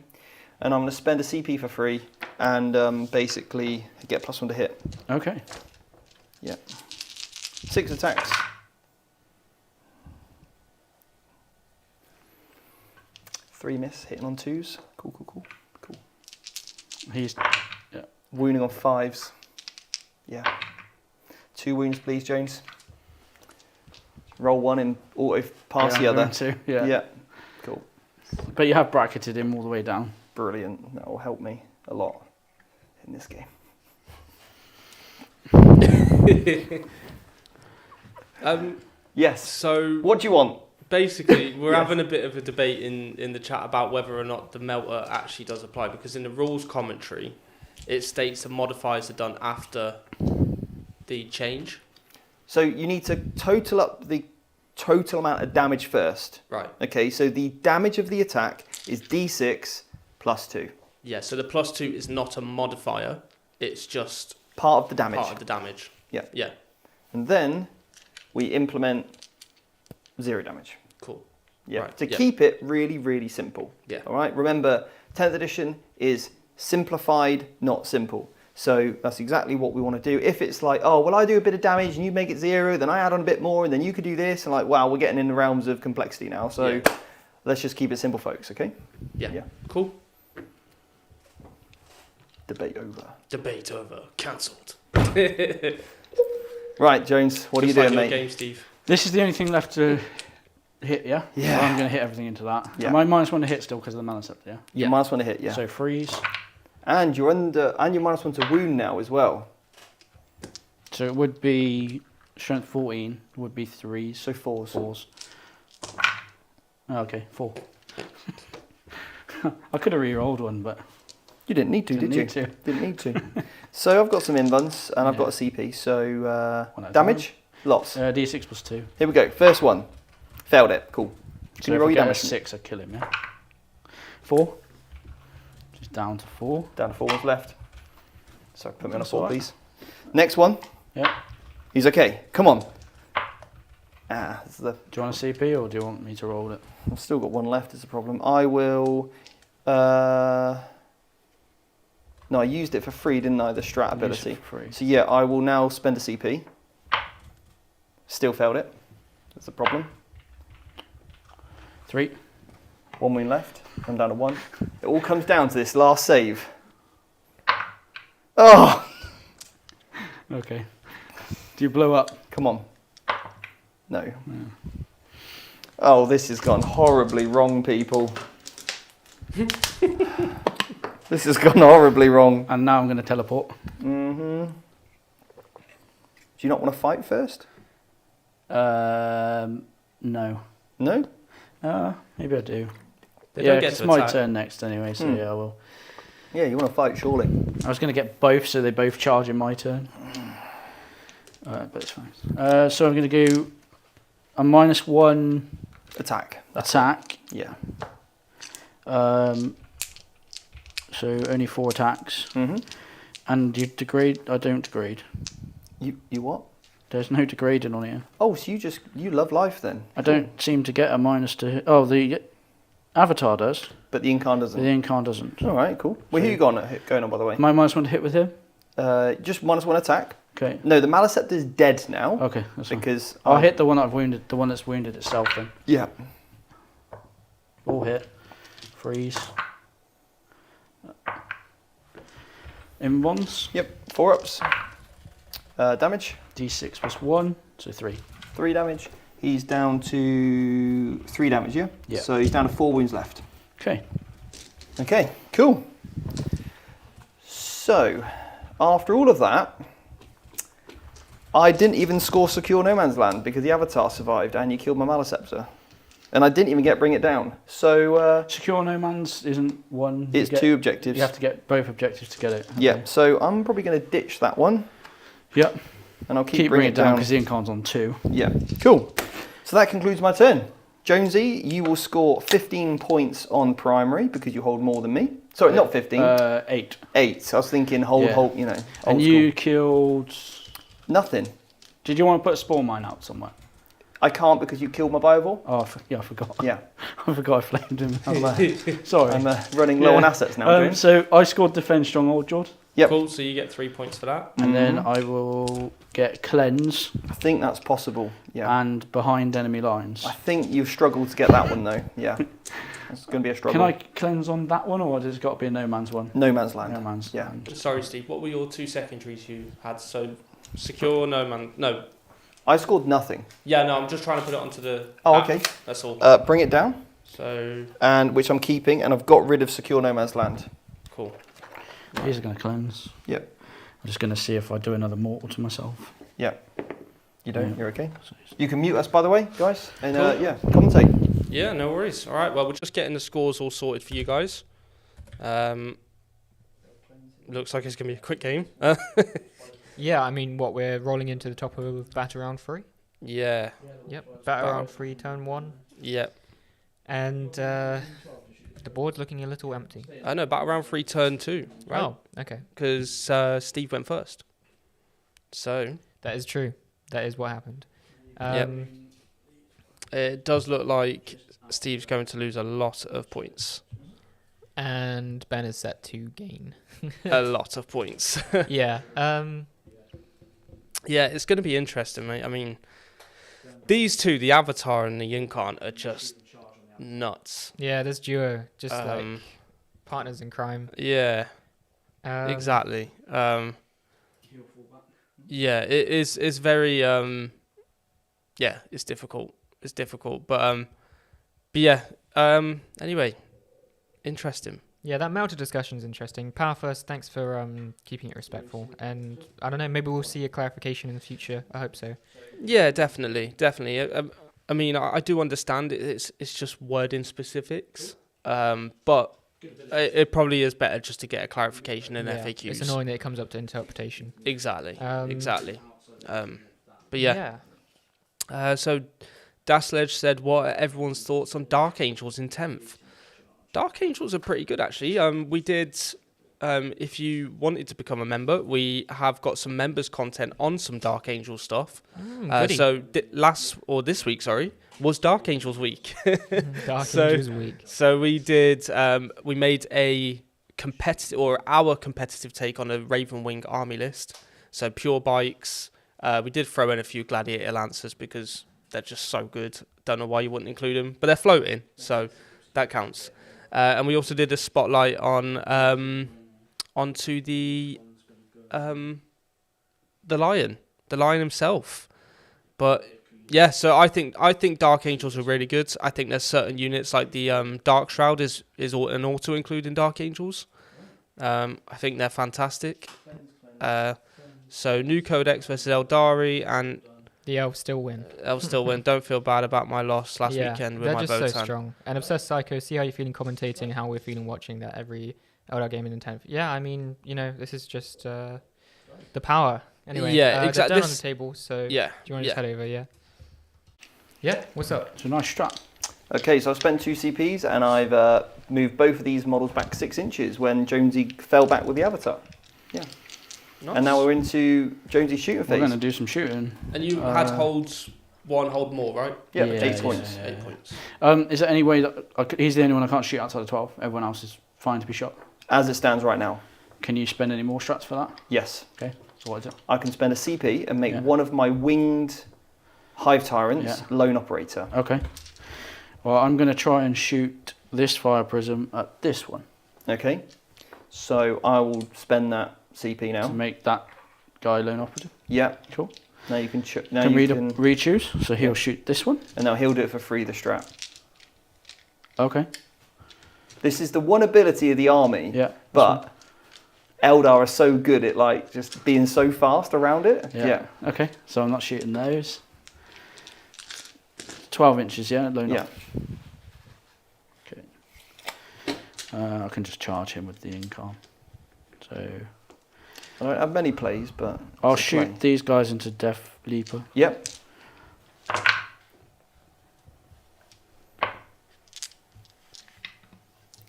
And I'm going to spend a CP for free and basically get +1 to hit. Okay. Yeah. 6 attacks. 3 miss, hitting on 2s. Cool. He's Wounding on 5s. Yeah. 2 wounds, please, Jones. Roll 1 and auto pass the other. 2. Yeah. Yeah. Cool. But you have bracketed him all the way down. Brilliant. That will help me a lot in this game. Yes. So what do you want? basically, we're Yes. having a bit of a debate in the chat about whether or not the melter actually does apply, because in the rules commentary, it states the modifiers are done after the change. So you need to total up the total amount of damage first. Right. Okay, so the damage of the attack is d6 plus 2. Yeah, so the +2 is not a modifier, it's just Part of the damage. part of the damage. Yeah. Yeah, And then we implement 0 damage. cool. Yeah. Right, To yeah. keep it really, really simple. Yeah. All right. Remember, 10th edition is simplified, not simple. So that's exactly what we want to do. If it's like, oh, well, I do a bit of damage and you make it 0, then I add on a bit more and then you could do this. And like, wow, we're getting in the realms of complexity now. So Yeah. let's just keep it simple, folks. Okay. Yeah. Yeah. Cool. Debate over. Debate over. Cancelled. Right, Jones, what are you Just doing, like mate? your game, Steve. This is the only thing left to hit, yeah? Yeah. So I'm going to hit everything into that. Yeah. My -1 to hit still because of the mana scepter, yeah? You minus 1 to hit, yeah. So freeze. And you're under, and you're -1 to wound now as well. So it would be strength 14, would be 3s. So 4s. 4s. Oh, okay, 4. I could have re-rolled one, but You didn't need to, didn't did you? need to. Didn't need to. So I've got some invuns and I've Yeah. got a CP. So One at a damage, lots. D6 plus 2. Here we go. First one. Failed it. Cool. So Can you if roll I your get a damage? 6, I kill him, yeah? 4. Just down to 4. Down to 4 ones left. So put me on a That's 4, all right. please. Next one. Yeah. He's okay. Come on. Ah, this is the, Do you want a CP or do you want me to roll it? I've still got 1 left is the problem. I will... no, I used it for free, didn't I? The strat ability. Use it for free. So yeah, I will now spend a CP. Still failed it. That's the problem. 3. 1 wound left. I'm down to 1. It all comes down to this last save. Oh! Okay. Do you blow up? Come on. No. Oh, this has gone horribly wrong, people. This has gone horribly wrong. And now I'm going to teleport. Mm-hmm. Do you not want to fight first? No. No? Maybe I do. They yeah, don't get it's to my attack. turn next anyway, so yeah, I will. Yeah, you want to fight, surely. I was going to get both, so they both charge in my turn. But it's fine. So I'm going to go a -1 Attack. attack. Yeah. So only 4 attacks. Mm-hmm. And you degrade? I don't degrade. You what? There's no degrading on here. Oh, so you love life then? I don't seem to get a minus to hit. Oh, the Avatar does, But the Incarn but doesn't. the Incarn doesn't. All right, cool. Well, who you going on, by the way? My -1 to hit with him? Just -1 attack. Okay. No, the Maleceptor is dead now. Okay, that's fine. Because I'll hit the one I've wounded, the one that's wounded itself then. Yeah. All hit. Freeze. In ones, Yep. 4 ups. Damage. D6 plus 1, so 3. 3 damage. He's down to 3 damage. Yeah. Yeah. So he's down to 4 wounds left. Okay. Okay. Cool. So, after all of that, I didn't even score Secure No Man's Land because the Avatar survived and you killed my Maliceptor. And I didn't even get Bring It Down. So Secure No Man's isn't one. it's 2 objectives. You have to get both objectives to get it. Okay. Yeah, so I'm probably going to ditch that one. Yep. And I'll Keep Bring It Down because the Incarn's on 2. Yeah, cool. So that concludes my turn. Jonesy, you will score 15 points on primary because you hold more than me. Sorry, not 15. 8. 8. I was thinking hold, you know. And you killed... Nothing. Did you want to put a spawn mine out somewhere? I can't because you killed my Biovore. Oh, I forgot. Yeah. I forgot I flamed him. Sorry. I'm running low on assets now, James. So I scored Defend Stronghold, George. Yep. Cool, so you get 3 points for that. And then I will get Cleanse I think that's possible, yeah. and Behind Enemy Lines. I think you've struggled to get that one, though. Yeah. It's going to be a struggle. Can I cleanse on that one, or has it got to be a No Man's one? No Man's Land. No Man's Yeah. Land. Sorry, Steve, what were your 2 secondaries you had? So, Secure, No. I scored nothing. Yeah, no, I'm just trying to put it onto the Oh, app. okay. That's all. Bring It Down, So, and which I'm keeping, and I've got rid of Secure No Man's Land. cool. Here's going to cleanse. Yep. I'm just going to see if I do another mortal to myself. Yeah. You don't? Yeah. You're okay? You can mute us, by the way, guys. And yeah, commentate. Yeah, no worries. All right, well, we're just getting the scores all sorted for you guys. Looks like it's going to be a quick game. Yeah, I mean, what, we're rolling into the top of battle round 3? Yeah. Yep, battle round 3, turn 1. Yep. And the board's looking a little empty. I know, battle round 3, turn 2, right? Oh, okay. Because Steve went first. So, That is true. That is what happened. Yep. It does look like Steve's going to lose a lot of points. And Ben is set to gain. A lot of points. Yeah. Yeah, it's going to be interesting, mate. I mean, these two, the Avatar and the Incarn, are just nuts. Yeah, this duo, just like partners in crime. Yeah, exactly. Yeah, it is. It's very. Yeah, it's difficult. It's difficult, but yeah. Anyway, interesting. Yeah, that melter discussion is interesting. Power first, thanks for keeping it respectful. And I don't know, maybe we'll see a clarification in the future. I hope so. Yeah, definitely. I mean, I do understand it's just wording specifics, but it probably is better just to get a clarification in FAQs. It's annoying that it comes up to interpretation. Exactly. Exactly. But yeah. So Dasledge said, what are everyone's thoughts on Dark Angels in 10th? Dark Angels are pretty good, actually. We did, if you wanted to become a member, we have got some members content on some Dark Angel stuff. So this week, was Dark Angels week. Angels week. So we did, we made a our competitive take on a Ravenwing army list. So pure bikes. We did throw in a few Gladiator Lancers because they're just so good. Don't know why you wouldn't include them, but they're floating, so that counts. And we also did a spotlight on onto the lion himself. But yeah, so I think Dark Angels are really good. I think there's certain units like the Dark Shroud is an auto include in Dark Angels. I think they're fantastic. So new Codex versus Eldari, and the elves still win. Don't feel bad about my loss last weekend with my they're just Votan. so strong. And Obsessed Psycho, see how you're feeling commentating, how we're feeling watching that every Eldar game in the 10th. Yeah, I mean, this is just the power. Anyway, exactly. They're done on the table, so yeah, do you want to just head over? Yeah, what's up? It's a nice strap. Okay, so I've spent 2 CPs and I've moved both of these models back 6 inches when Jonesy fell back with the Avatar. Yeah. Nice. And now we're into Jonesy's shooting phase. We're going to do some shooting. And you had hold more, right? Yeah, Yeah, 8 points. Yeah. 8 points. Is there any way that he's the only one I can't shoot outside of 12? Everyone else is fine to be shot. As it stands right now. Can you spend any more strats for that? Yes. Okay. So what is it? I can spend a CP and make one of my winged Hive Tyrants lone operator. Okay. Well, I'm going to try and shoot this fire prism at this one. Okay. So I will spend that CP now. To make that guy lone operative. Yeah. Cool. Now you can re-choose. So he'll shoot this one. And now he'll do it for free, the strat. Okay. This is the one ability of the army. Yeah. But Eldar are so good at like just being so fast around it. Yeah. Okay, so I'm not shooting those. 12 inches, yeah? Low Yeah. Okay. I can just charge him with the incon. So I don't have many plays, but I'll it's a shoot play. these guys into Death Leaper. Yep.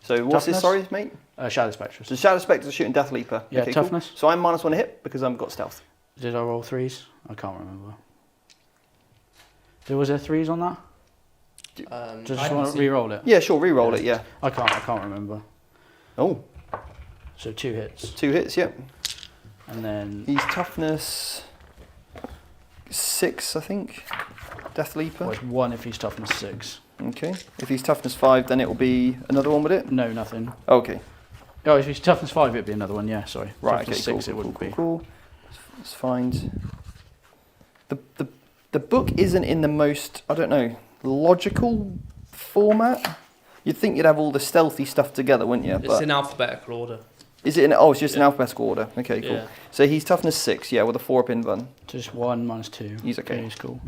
So what's this, Toughness? sorry, mate? Shadow Spectres. So Shadow Spectre's shooting Death Leaper. Yeah, cool. toughness. So I'm -1 hit because I've got stealth. Did I roll 3s? I can't remember. Was there 3s on that? Do you just want to re-roll it? Yeah, sure, re-roll it, yeah. I can't remember. Oh, So 2 hits. 2 hits, yep. And then He's toughness 6, I think. Death Leaper. well, it's 1 if he's toughness 6. Okay. If he's toughness 5, then it will be another one with it? No, nothing. Okay. Oh, if he's toughness 5, it'd be another one, yeah, sorry. Right, okay, Toughness cool, 6 it wouldn't be. cool. Let's find... The book isn't in the most, I don't know, logical format. You'd think you'd have all the stealthy stuff together, wouldn't you? It's in alphabetical order. Is it in... Oh, it's just in alphabetical order. Okay, cool. Yeah. So he's toughness 6, yeah, with a 4-up invuln. Just 1 minus 2. He's okay. Yeah, he's cool.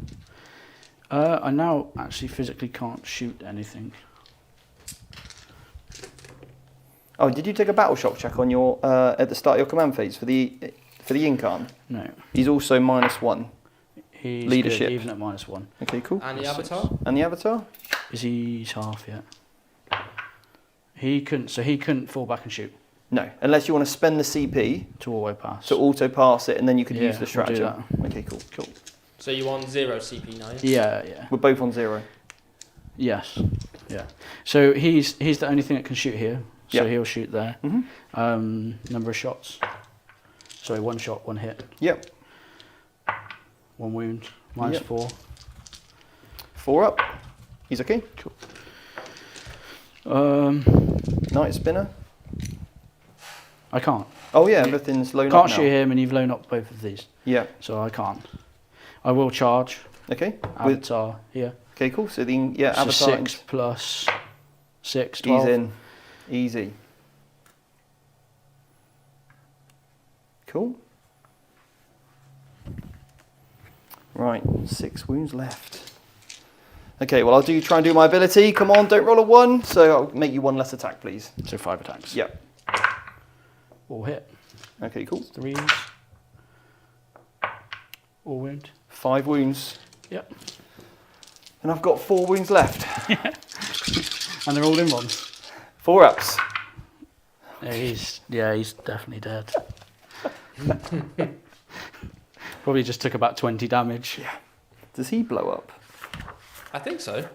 I now actually physically can't shoot anything. Oh, did you take a battle shock check on your at the start of your command phase for the Incarn? No. He's also -1. He's Leadership. good, even at -1. Okay, cool. And the avatar? And the avatar? Is he's half yet? He couldn't fall back and shoot No, unless you want to spend the CP to auto pass. to auto pass it, and then you could Yeah, use the we'll do stratagem. Okay, cool. Cool. So you on 0 CP now? Yeah. We're both on 0. Yes. Yeah. So he's the only thing that can shoot here. So Yeah. he'll shoot there. Mhm. Number of shots. Sorry, 1 shot, 1 hit, Yep. 1 wound, minus Yep. 4. 4 up. He's okay. Cool. Night spinner. I can't. Oh yeah, everything's low. Can't shoot him, and you've blown up both of these, Yeah. so I can't. I will charge. Okay. With, Avatar here. okay, cool. So the So avatar. 6 plus 6, 12. He's in. Easy. Cool. Right, 6 wounds left. Okay, well I'll try and do my ability. Come on, don't roll a 1. So I'll make you 1 less attack, please. So 5 attacks. Yep. All hit. Okay, cool. 3s. All wound. 5 wounds. Yep. And I've got 4 wounds left. And they're all in ones. 4 ups. Yeah, he's definitely dead. Probably just took about 20 damage. Yeah. Does he blow up? I think so.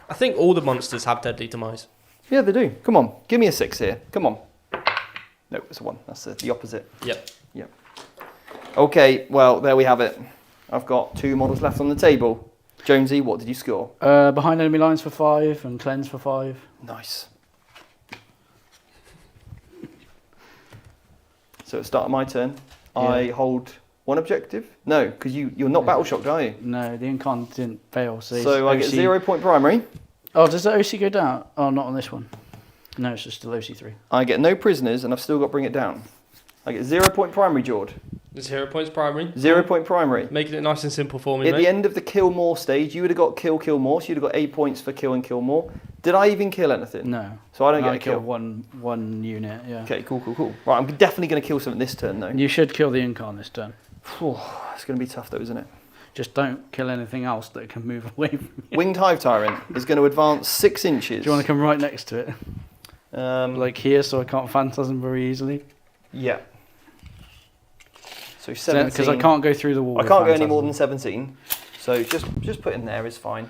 I think all the monsters have deadly demise. Yeah, they do. Come on, give me a 6 here. Come on. No, it's a 1. That's the opposite. Yep. Yep. Okay, well, there we have it. I've got 2 models left on the table. Jonesy, what did you score? Behind enemy lines for 5 and cleanse for 5. Nice. So at the start of my turn, I hold 1 objective? No, because you're not battle shocked, are you? No, the Incon didn't fail. So I get 0 point primary. Oh, does the OC go down? Oh, not on this one. No, it's just still OC3. I get no prisoners, and I've still got to bring it down. I get 0 point primary, Jord. 0 points primary. 0 point primary. Making it nice and simple for me, At mate. the end of the kill more stage, you would have got kill more, so you'd have got 8 points for kill and kill more. Did I even kill anything? No. So I don't No, get a kill. killed one unit, yeah. Okay, cool. Right, I'm definitely going to kill something this turn, though. You should kill the Incon this turn. It's going to be tough, though, isn't it? Just don't kill anything else that can move away from you. Winged Hive Tyrant is going to advance 6 inches. Do you want to come right next to it? Like, Like here, so I can't phantasm very easily? yeah. So 17. Because I can't go through the wall. I with can't go any more Phantasm. than 17. So just put in there is fine.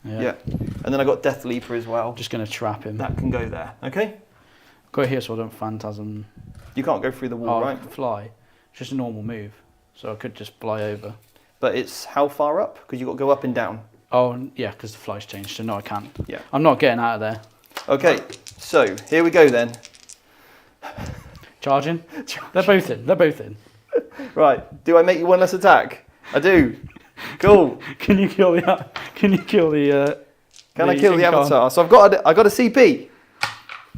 Yeah. Yeah. And then I got Death Leaper as well. Just going to trap him. That can go there. Okay. Go here so I don't phantasm. You can't go through the wall, Oh, right? fly. It's just a normal move. So I could just fly over. But it's how far up? Because you've got to go up and down. Oh, yeah, because the fly's changed. So no, I can't. Yeah. I'm not getting out of there. Okay. So here we go then. Charging? They're both in. They're both in. Right. Do I make you 1 less attack? I do. Cool. Can you kill the? Can you kill the? Can I kill the Incon? avatar? So I got a CP.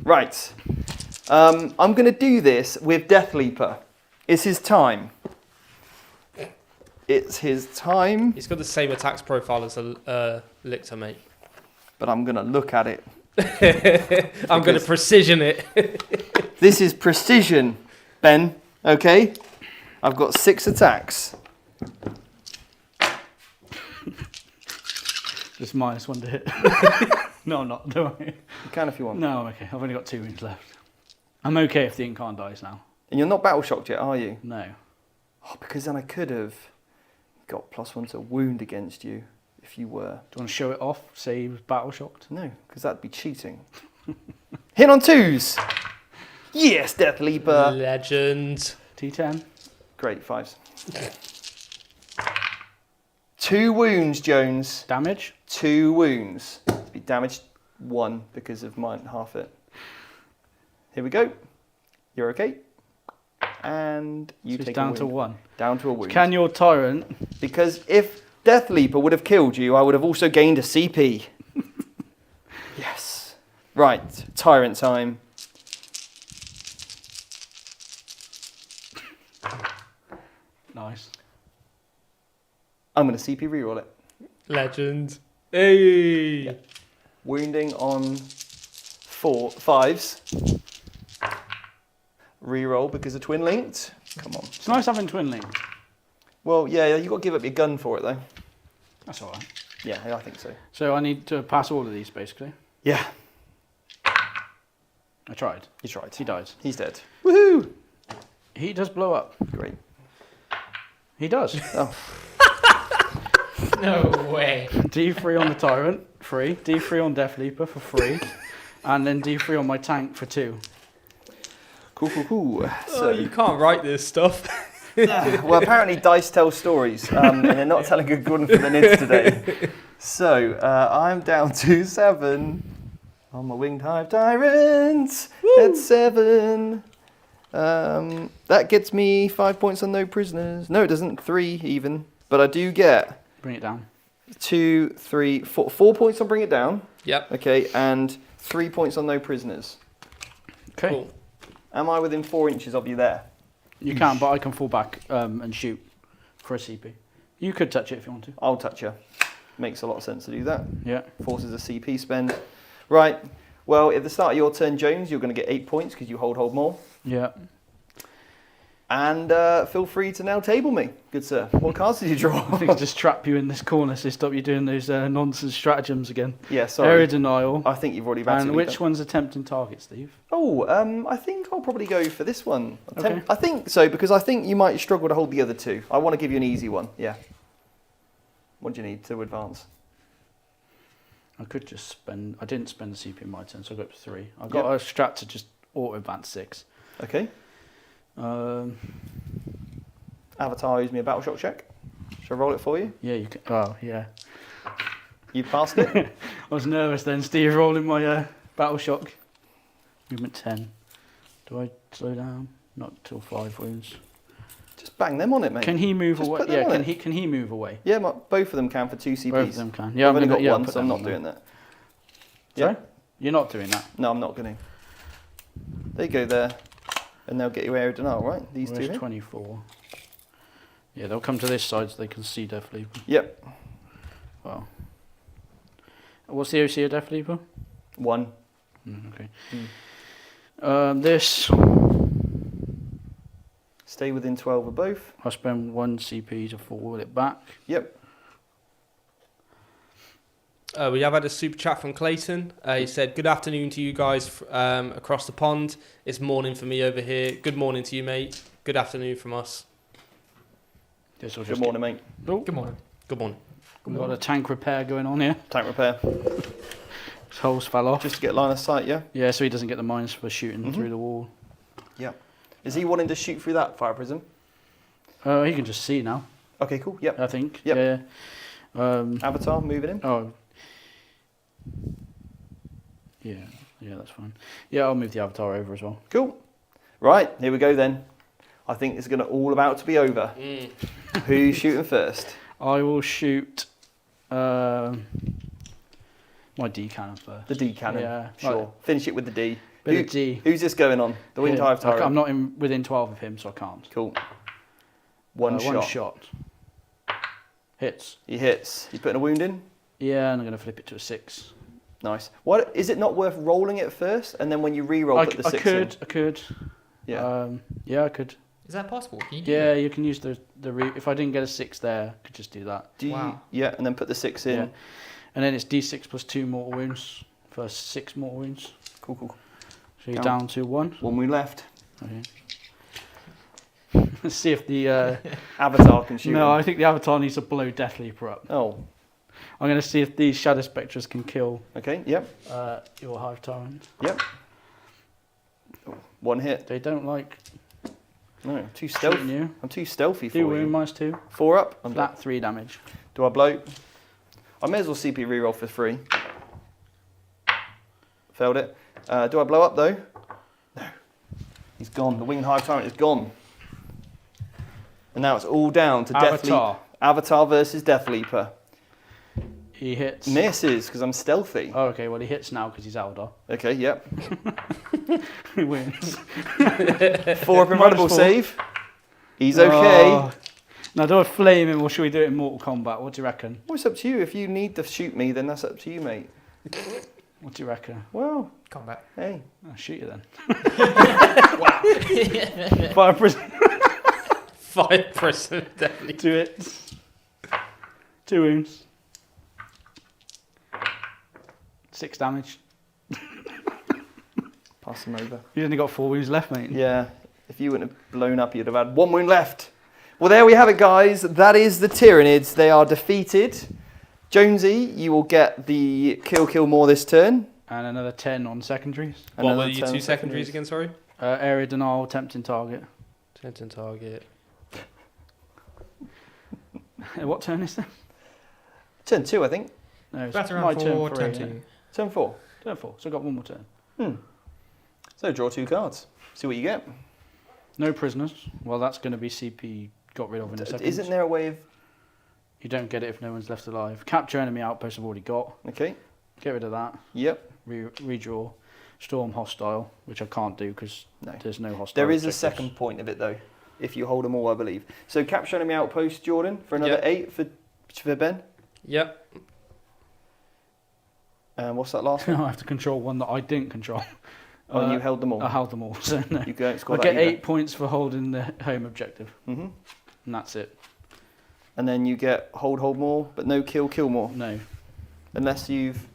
Right. I'm going to do this with Death Leaper. It's his time. It's his time. He's got the same attacks profile as a Lictor, mate. But I'm going to look at it. I'm going to precision it. This is precision, Ben. Okay? I've got 6 attacks. Just -1 to hit. No, I'm not. Do I? You can if you want. No, I'm okay. I've only got 2 wounds left. I'm okay if the Incarn dies now. And you're not battle shocked yet, are you? No. Oh, because then I could have got +1 to wound against you if you were. Do you want to show it off? Say he was battle shocked? No, because that'd be cheating. Hit on 2s. Yes, Death Leaper. Legend. T10. Great, 5s. 2 wounds, Jones. Damage? 2 wounds. Be damaged 1 because of mine, half it. Here we go. You're okay. And you So take it's down a to wound. 1. Down to a wound. Can your Tyrant... Because if Death Leaper would have killed you, I would have also gained a CP. Yes. Right, Tyrant time. Nice. I'm going to CP reroll it. Legend. Hey. Yeah. Wounding on 5s. Reroll because of twin linked. Come on. It's nice having Twin Link. Well, yeah, you got to give up your gun for it though. That's alright. Yeah, I think so. So I need to pass all of these, basically. Yeah, I tried. you tried. He dies. He's dead. Woohoo! He does blow up. Great. He does. Oh, No way. D3 on the Tyrant, free. D3 on Death Leaper for free. And then D3 on my tank for 2. cool. Oh, So, you can't write this stuff. well, apparently dice tell stories, and they're not telling a good one for the Nids today. So, I'm down to 7 on my Winged Hive Tyrants. At 7. That gets me 5 points on no prisoners. No, it doesn't. 3 even. But I do get Bring it down. 2, 3, 4. 4 points on Bring It Down. Yep. Okay, and 3 points on no prisoners. Okay. Cool. Am I within 4 inches of you there? You can, but I can fall back and shoot for a CP. You could touch it if you want to. I'll touch you. Makes a lot of sense to do that. Yeah. Forces a CP spend. Right. Well, at the start of your turn, Jones, you're going to get 8 points because you hold more. Yeah. And feel free to now table me, good sir. What cards did you draw? I think I just trap you in this corner so stop you doing those nonsense stratagems again. Yeah, sorry. Area denial. I think you've already And batted which one's a tempting target, Steve? Oh, I think I'll probably go for this one. Okay. I think so, because I think you might struggle to hold the other 2. I want to give you an easy one, yeah. What do you need to advance? I could just spend... I didn't spend the CP in my turn, so I got up to 3. I've got a strat to just auto-advance 6. Okay. Avatar owes me a battle shock check. Shall I roll it for you? Yeah, you can... Oh, yeah. You passed it? I was nervous then, Steve, rolling my battle shock. Movement 10. Do I slow down? Not till 5 wounds. Just bang them on it, mate. Can he move Just away? put them Yeah, on can he move away? Yeah, both of them can for 2 CPs. Both of them can. Yeah, I've only got one, put so I'm them not on doing that. there. Sorry? You're not doing that. No, I'm not going to. They go there, and they'll get you area denial, right? These Where's two here? 24? Yeah, they'll come to this side so they can see Death Leaper. Yep. Wow. What's the OC of Death Leaper? 1. Okay. Mm. This, Stay within 12 of both. I spend 1 CP to forward it back. Yep. We have had a super chat from Clayton. He said, "Good afternoon to you guys across the pond. It's morning for me over here. Good morning to you, mate. Good afternoon from us. This will Good just morning, mate. Oh, Good morning. Good morning." we've got a tank repair going on here. Tank repair. His holes fell off. Just to get line of sight, yeah? Yeah, so he doesn't get the mines for shooting Mhm. through the wall. Yep. Is he wanting to shoot through that fire prism? He can just see now, Okay, cool. Yep. I think. Yep. Yeah. Avatar, moving in. Oh. Yeah, that's fine. Yeah, I'll move the avatar over as well. Cool. Right, here we go then. I think it's going to all about to be over. Who's shooting first? I will shoot my D cannon first. The D cannon. Yeah. Sure. Right. Finish it with the D. Bit of D. Who's this going on? The Winged Him. Hive Tyrant? I'm not within 12 of him, so I can't. Cool. One shot. Hits. He hits. He's putting a wound in? Yeah, and I'm going to flip it to a 6. Nice. What is it not worth rolling it first, and then when you re-roll, put the 6 in? I could. Yeah. Yeah, I could. Is that possible? Can you do Yeah, that? you can use if I didn't get a 6 there, I could just do that. Wow. Yeah, and then put the 6 in. Yeah. And then it's D6 plus 2 mortal wounds for 6 mortal wounds. Cool. So you're down to 1. One wound left. Okay. Let's see if the Avatar can shoot. No, him. I think the Avatar needs to blow Death Leaper up. Oh. I'm going to see if these Shadow Spectres can kill Okay. Yep. your Hive Tyrant. Yep. One hit. They don't like No, too shooting stealthy. you. I'm too stealthy for 2 wound you. minus 2. 4 up. I'm Flat 3 damage. Do I blow? I may as well CP reroll for 3. Failed it. Do I blow up though? No. He's gone. The Winged Hive Tyrant is gone. And now it's all down to Death Leaper. Avatar. Avatar versus Death Leaper. He hits. Misses because I'm stealthy. Oh, okay. Well, he hits now because he's Eldar. Okay, yep. He wins. 4 up invulnerable save. He's okay. Oh. Now, do I flame him or should we do it in Mortal Kombat? What do you reckon? Well, it's up to you. If you need to shoot me, then that's up to you, mate. What do you reckon? Well, Combat. hey. I'll shoot you then. Wow. Fire prison. 5%, definitely. 2 hits. 2 wounds. 6 damage. Pass him over. You've only got 4 wounds left, mate. Yeah, if you wouldn't have blown up, you'd have had 1 wound left. Well, there we have it, guys. That is the Tyranids. They are defeated. Jonesy, you will get the kill more this turn. And another 10 on secondaries. What were Another your 10 2 secondaries again, sorry? Area denial, tempting target. Tempting target. What turn is that? Turn 2, I think. No, it's Batter my round 4, turn turn 3. 2. Turn 4. Turn 4. So I've got 1 more turn. So draw 2 cards. See what you get. No prisoners. Well, that's going to be CP got rid of in a second. Isn't there a way of... You don't get it if no one's left alive. Capture enemy outpost I've already got. Okay. Get rid of that. Yep. Redraw. Storm hostile, which I can't do because there's no hostile. There is a objectives. second point of it, though, if you hold them all, I believe. So capture enemy outpost, Jordan, for another 8 for Ben. Yep. And what's that last one? I have to control one that I didn't control. Oh, and you held them all. I held them all, so no. You don't score I that get either. 8 points for holding the home objective, Mm-hmm. and that's it. And then you get hold more, but no kill more. No. Unless you've...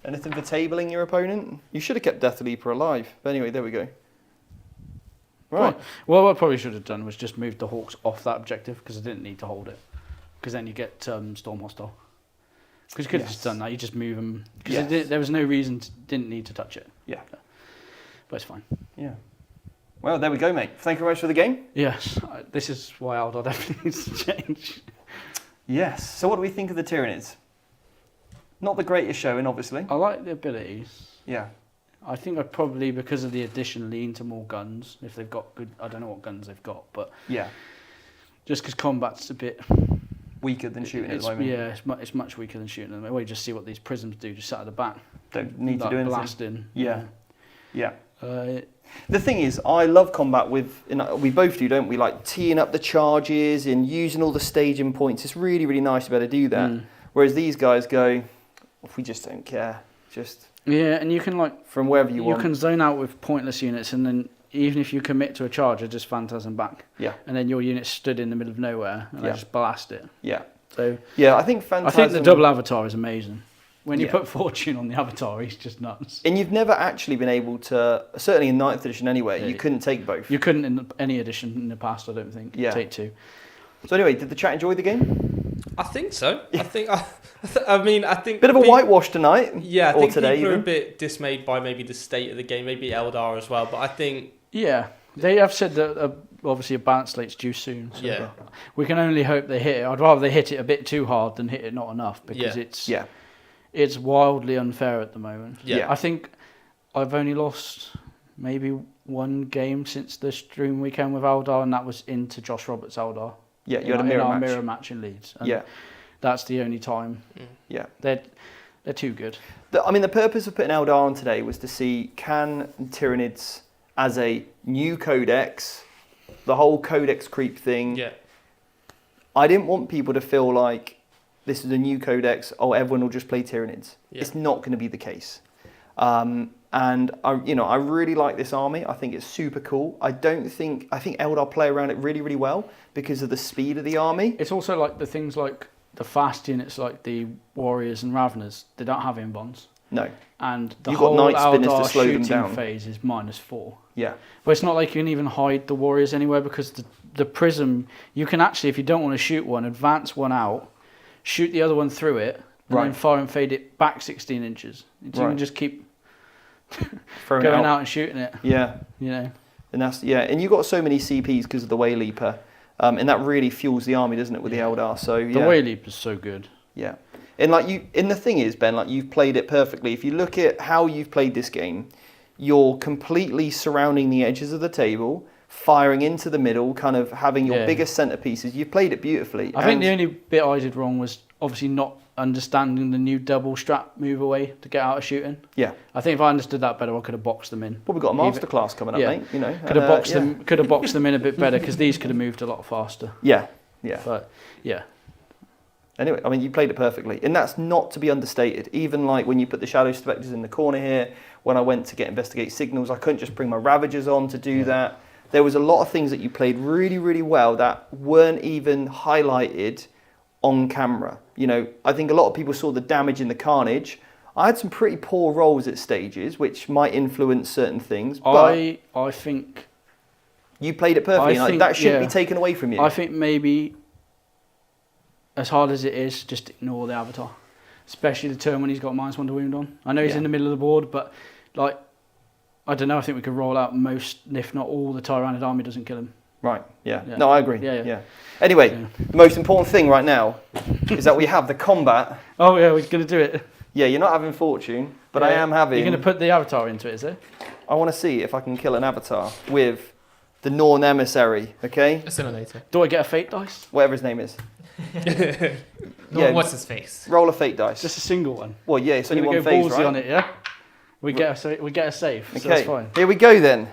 Anything for tabling your opponent? You should have kept Death Leaper alive. But anyway, there we go. Right. Well, what I probably should have done was just move the Hawks off that objective because I didn't need to hold it. Because then you get Storm hostile. Because you could have just done that. You just move them. Because there was no reason, didn't need to touch it. Yeah. But it's fine. Yeah. Well, there we go, mate. Thank you very much for the game. Yes. This is why Eldar definitely needs to change. Yes. So what do we think of the Tyranids? Not the greatest showing, obviously. I like the abilities. Yeah. I think I'd probably, because of the addition, lean to more guns. If they've got good... I don't know what guns they've got, but... Yeah. Just because combat's a bit... Weaker than shooting at the moment. Yeah, it's much weaker than shooting at the moment. Well, you just see what these prisms do, just sat at the back. Don't need to like do anything. blasting. Yeah. Yeah. The thing is, I love combat with, we both do, don't we? Like teeing up the charges and using all the staging points. It's really, really nice to be able to do that. Whereas these guys go, we just don't care. Just yeah, and you can like from wherever you want. You can zone out with pointless units, and then even if you commit to a charge, it just phantasm back. Yeah. And then your unit stood in the middle of nowhere, and they just blast it. Yeah. So yeah, I think Phantasm... I think the double avatar is amazing. When you put Fortune on the avatar, he's just nuts. And you've never actually been able to, certainly in 9th edition anyway, you couldn't take both. You couldn't in any edition in the past, I don't think. Yeah. Take 2. So anyway, did the chat enjoy the game? I think so. I think. I think. Bit of a whitewash tonight. Yeah, I or think today people are a even. bit dismayed by maybe the state of the game, maybe Eldar as well. But I think. Yeah, they have said that obviously a balance slate's due soon. So Yeah. we can only hope they hit it. I'd rather they hit it a bit too hard than hit it not enough because it's wildly unfair at the moment. Yeah. I think I've only lost maybe 1 game since the stream weekend with Eldar, and that was into Josh Roberts' Eldar. Yeah, you had a mirror match. Mirror match in Leeds. And yeah. That's the only time. Yeah. They're too good. I mean, the purpose of putting Eldar on today was to see, can Tyranids, as a new codex, the whole codex creep thing. Yeah. I didn't want people to feel like this is a new codex, everyone will just play Tyranids. Yeah. It's not going to be the case. And I really like this army. I think it's super cool. I think Eldar play around it really, really well because of the speed of the army. It's also like the things like the fast units, like the Warriors and Raveners, they don't have inbounds. No. And the You've got whole Night Spinners to Eldar slow them shooting down. phase is -4. Yeah. But it's not like you can even hide the Warriors anywhere because the prism, you can actually, if you don't want to shoot one, advance one out, shoot the other one through it, and then fire and fade it back 16 inches. You can just keep going out and shooting it. Yeah. You know. And you've got so many CPs because of the Way Leaper. And that really fuels the army, doesn't it, with the Eldar? So The Way Leap is so good. Yeah. And the thing is, Ben, you've played it perfectly. If you look at how you've played this game, you're completely surrounding the edges of the table, firing into the middle, kind of having your biggest centerpieces. You've played it beautifully. I think the only bit I did wrong was obviously not understanding the new double strap move away to get out of shooting. Yeah. I think if I understood that better, I could have boxed them in. Well, we've got a masterclass coming up, mate. You know, could have boxed them in a bit better because these could have moved a lot faster. Yeah. Yeah. But yeah. Anyway, I mean, you played it perfectly, and that's not to be understated. Even like when you put the Shadow Spectres in the corner here, when I went to investigate signals, I couldn't just bring my Ravagers on to do that. There was a lot of things that you played really, really well that weren't even highlighted on camera. You know, I think a lot of people saw the damage in the carnage. I had some pretty poor rolls at stages, which might influence certain things. But I think you played it perfectly. That shouldn't be taken away from you. I think maybe, as hard as it is, just ignore the Avatar, especially the turn when he's got -1 to wound on. I know he's in the middle of the board, but like, I don't know. I think we could roll out most, if not all, the Tyranid army doesn't kill him. Right, yeah. No, I agree. Yeah. Anyway, the most important thing right now is that we have the combat. Oh, yeah, we're going to do it. Yeah, you're not having fortune, but I am having... You're going to put the Avatar into it, is it? I want to see if I can kill an Avatar with the Norn Emissary, okay? Assimilator. Do I get a fate dice? Whatever his name is. What's his face? Roll a fate dice. Just a single one. Well, yeah, it's only one go phase, ballsy right? on it, yeah? We get a save, so that's fine. Here we go then.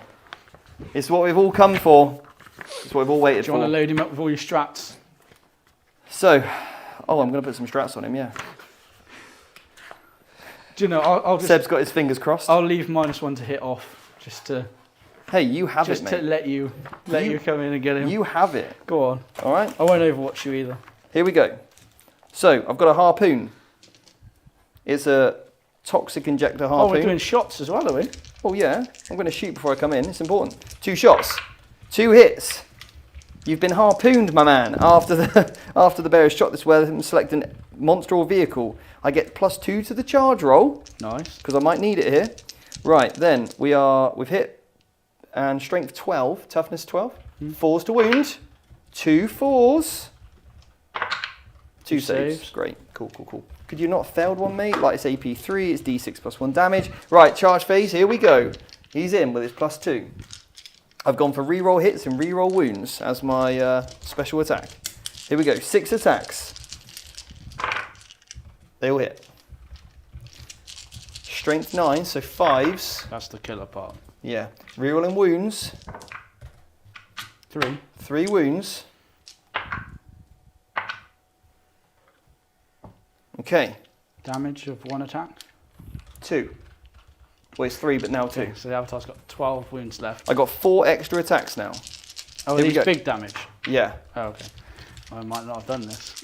It's what we've all come for. It's what we've all waited for. Do you want to load him up with all your strats? So, I'm going to put some strats on him, yeah. Do you know, I'll just... Seb's got his fingers crossed. I'll leave -1 to hit off, just to... Hey, you have it, mate. Just to let you come in and get him. You have it. Go on. All right. I won't overwatch you either. Here we go. So, I've got a harpoon. It's a toxic injector harpoon. Oh, we're doing shots as well, are we? Oh, yeah. I'm going to shoot before I come in. It's important. 2 shots. 2 hits. You've been harpooned, my man. After the bearer's shot this way, select a monster or vehicle. I get +2 to the charge roll. Nice. Because I might need it here. Right, then we've hit and strength 12, toughness 12. 4s to wound. 2 4s. 2 saves. Great. Cool. Could you not have failed one, mate? Like it's AP3, it's D6 +1 damage. Right, charge phase, here we go. He's in with his +2. I've gone for reroll hits and reroll wounds as my special attack. Here we go, 6 attacks. They all hit. Strength 9, so 5s. That's the killer part. Yeah. Rerolling wounds. 3. 3 wounds. Okay. Damage of 1 attack. 2. Well, it's 3, but now 2. Okay, so the Avatar's got 12 wounds left. I got 4 extra attacks now. Oh, Here we these go. big damage? Yeah. Oh, okay. I might not have done this.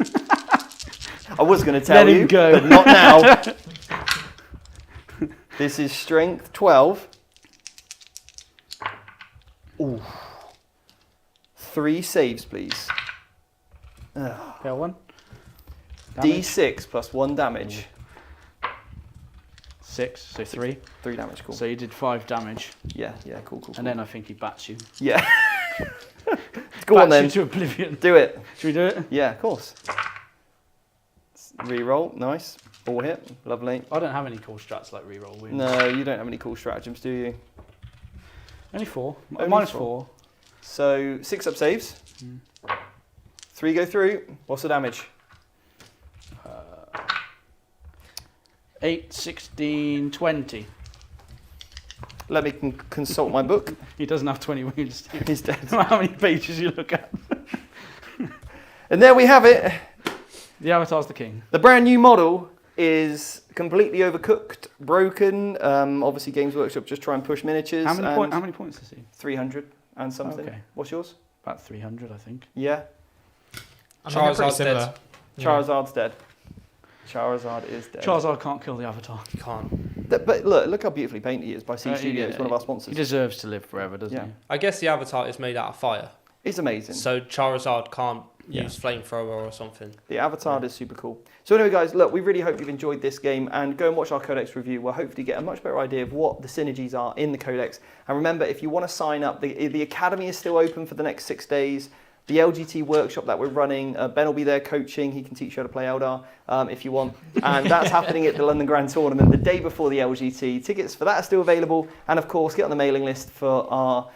I was going to tell Let you, him go. but not now. This is strength 12. Ooh. 3 saves, please. Fail 1. Damage. D6 +1 damage. 6, so 3. 3 damage, cool. So you did 5 damage. Yeah, cool. And then I think he bats you. Yeah. Go on then. Bats you to oblivion. Do it. Should we do it? Yeah, of course. Reroll, nice. All hit, lovely. I don't have any cool strats like reroll wounds. No, you don't have any cool stratagems, do you? Only 4. Only Minus 4. 4. So 6 up saves. 3 go through. What's the damage? 8, 16, 20. Let me consult my book. He doesn't have 20 wounds. He's dead. No matter how many pages you look at. And there we have it. The Avatar's the king. The brand new model is completely overcooked, broken. Obviously, Games Workshop just try and push miniatures. How many points is he? 300 and something. Okay. What's yours? About 300, I think. Yeah. I mean, they're pretty Charizard's similar. dead. Yeah. Charizard's dead. Charizard is dead. Charizard can't kill the Avatar. You can't. But look how beautifully painted he is by C Studios, Yeah, one of our He sponsors. deserves to live forever, doesn't Yeah. he? I guess the Avatar is made out of fire, It's amazing. so Charizard can't Yeah. use flamethrower or something. The Avatar is super cool. So anyway, guys, look, we really hope you've enjoyed this game, and go and watch our Codex review. We'll hopefully get a much better idea of what the synergies are in the Codex. And remember, if you want to sign up, the Academy is still open for the next 6 days. The LGT workshop that we're running, Ben will be there coaching. He can teach you how to play Eldar if you want. And that's happening at the London Grand Tournament the day before the LGT. Tickets for that are still available. And of course, get on the mailing list for our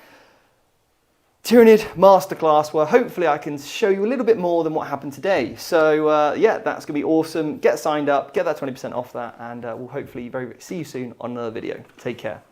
Tyranid Masterclass, where hopefully I can show you a little bit more than what happened today. So yeah, that's going to be awesome. Get signed up, get that 20% off that, and we'll hopefully see you soon on another video. Take care.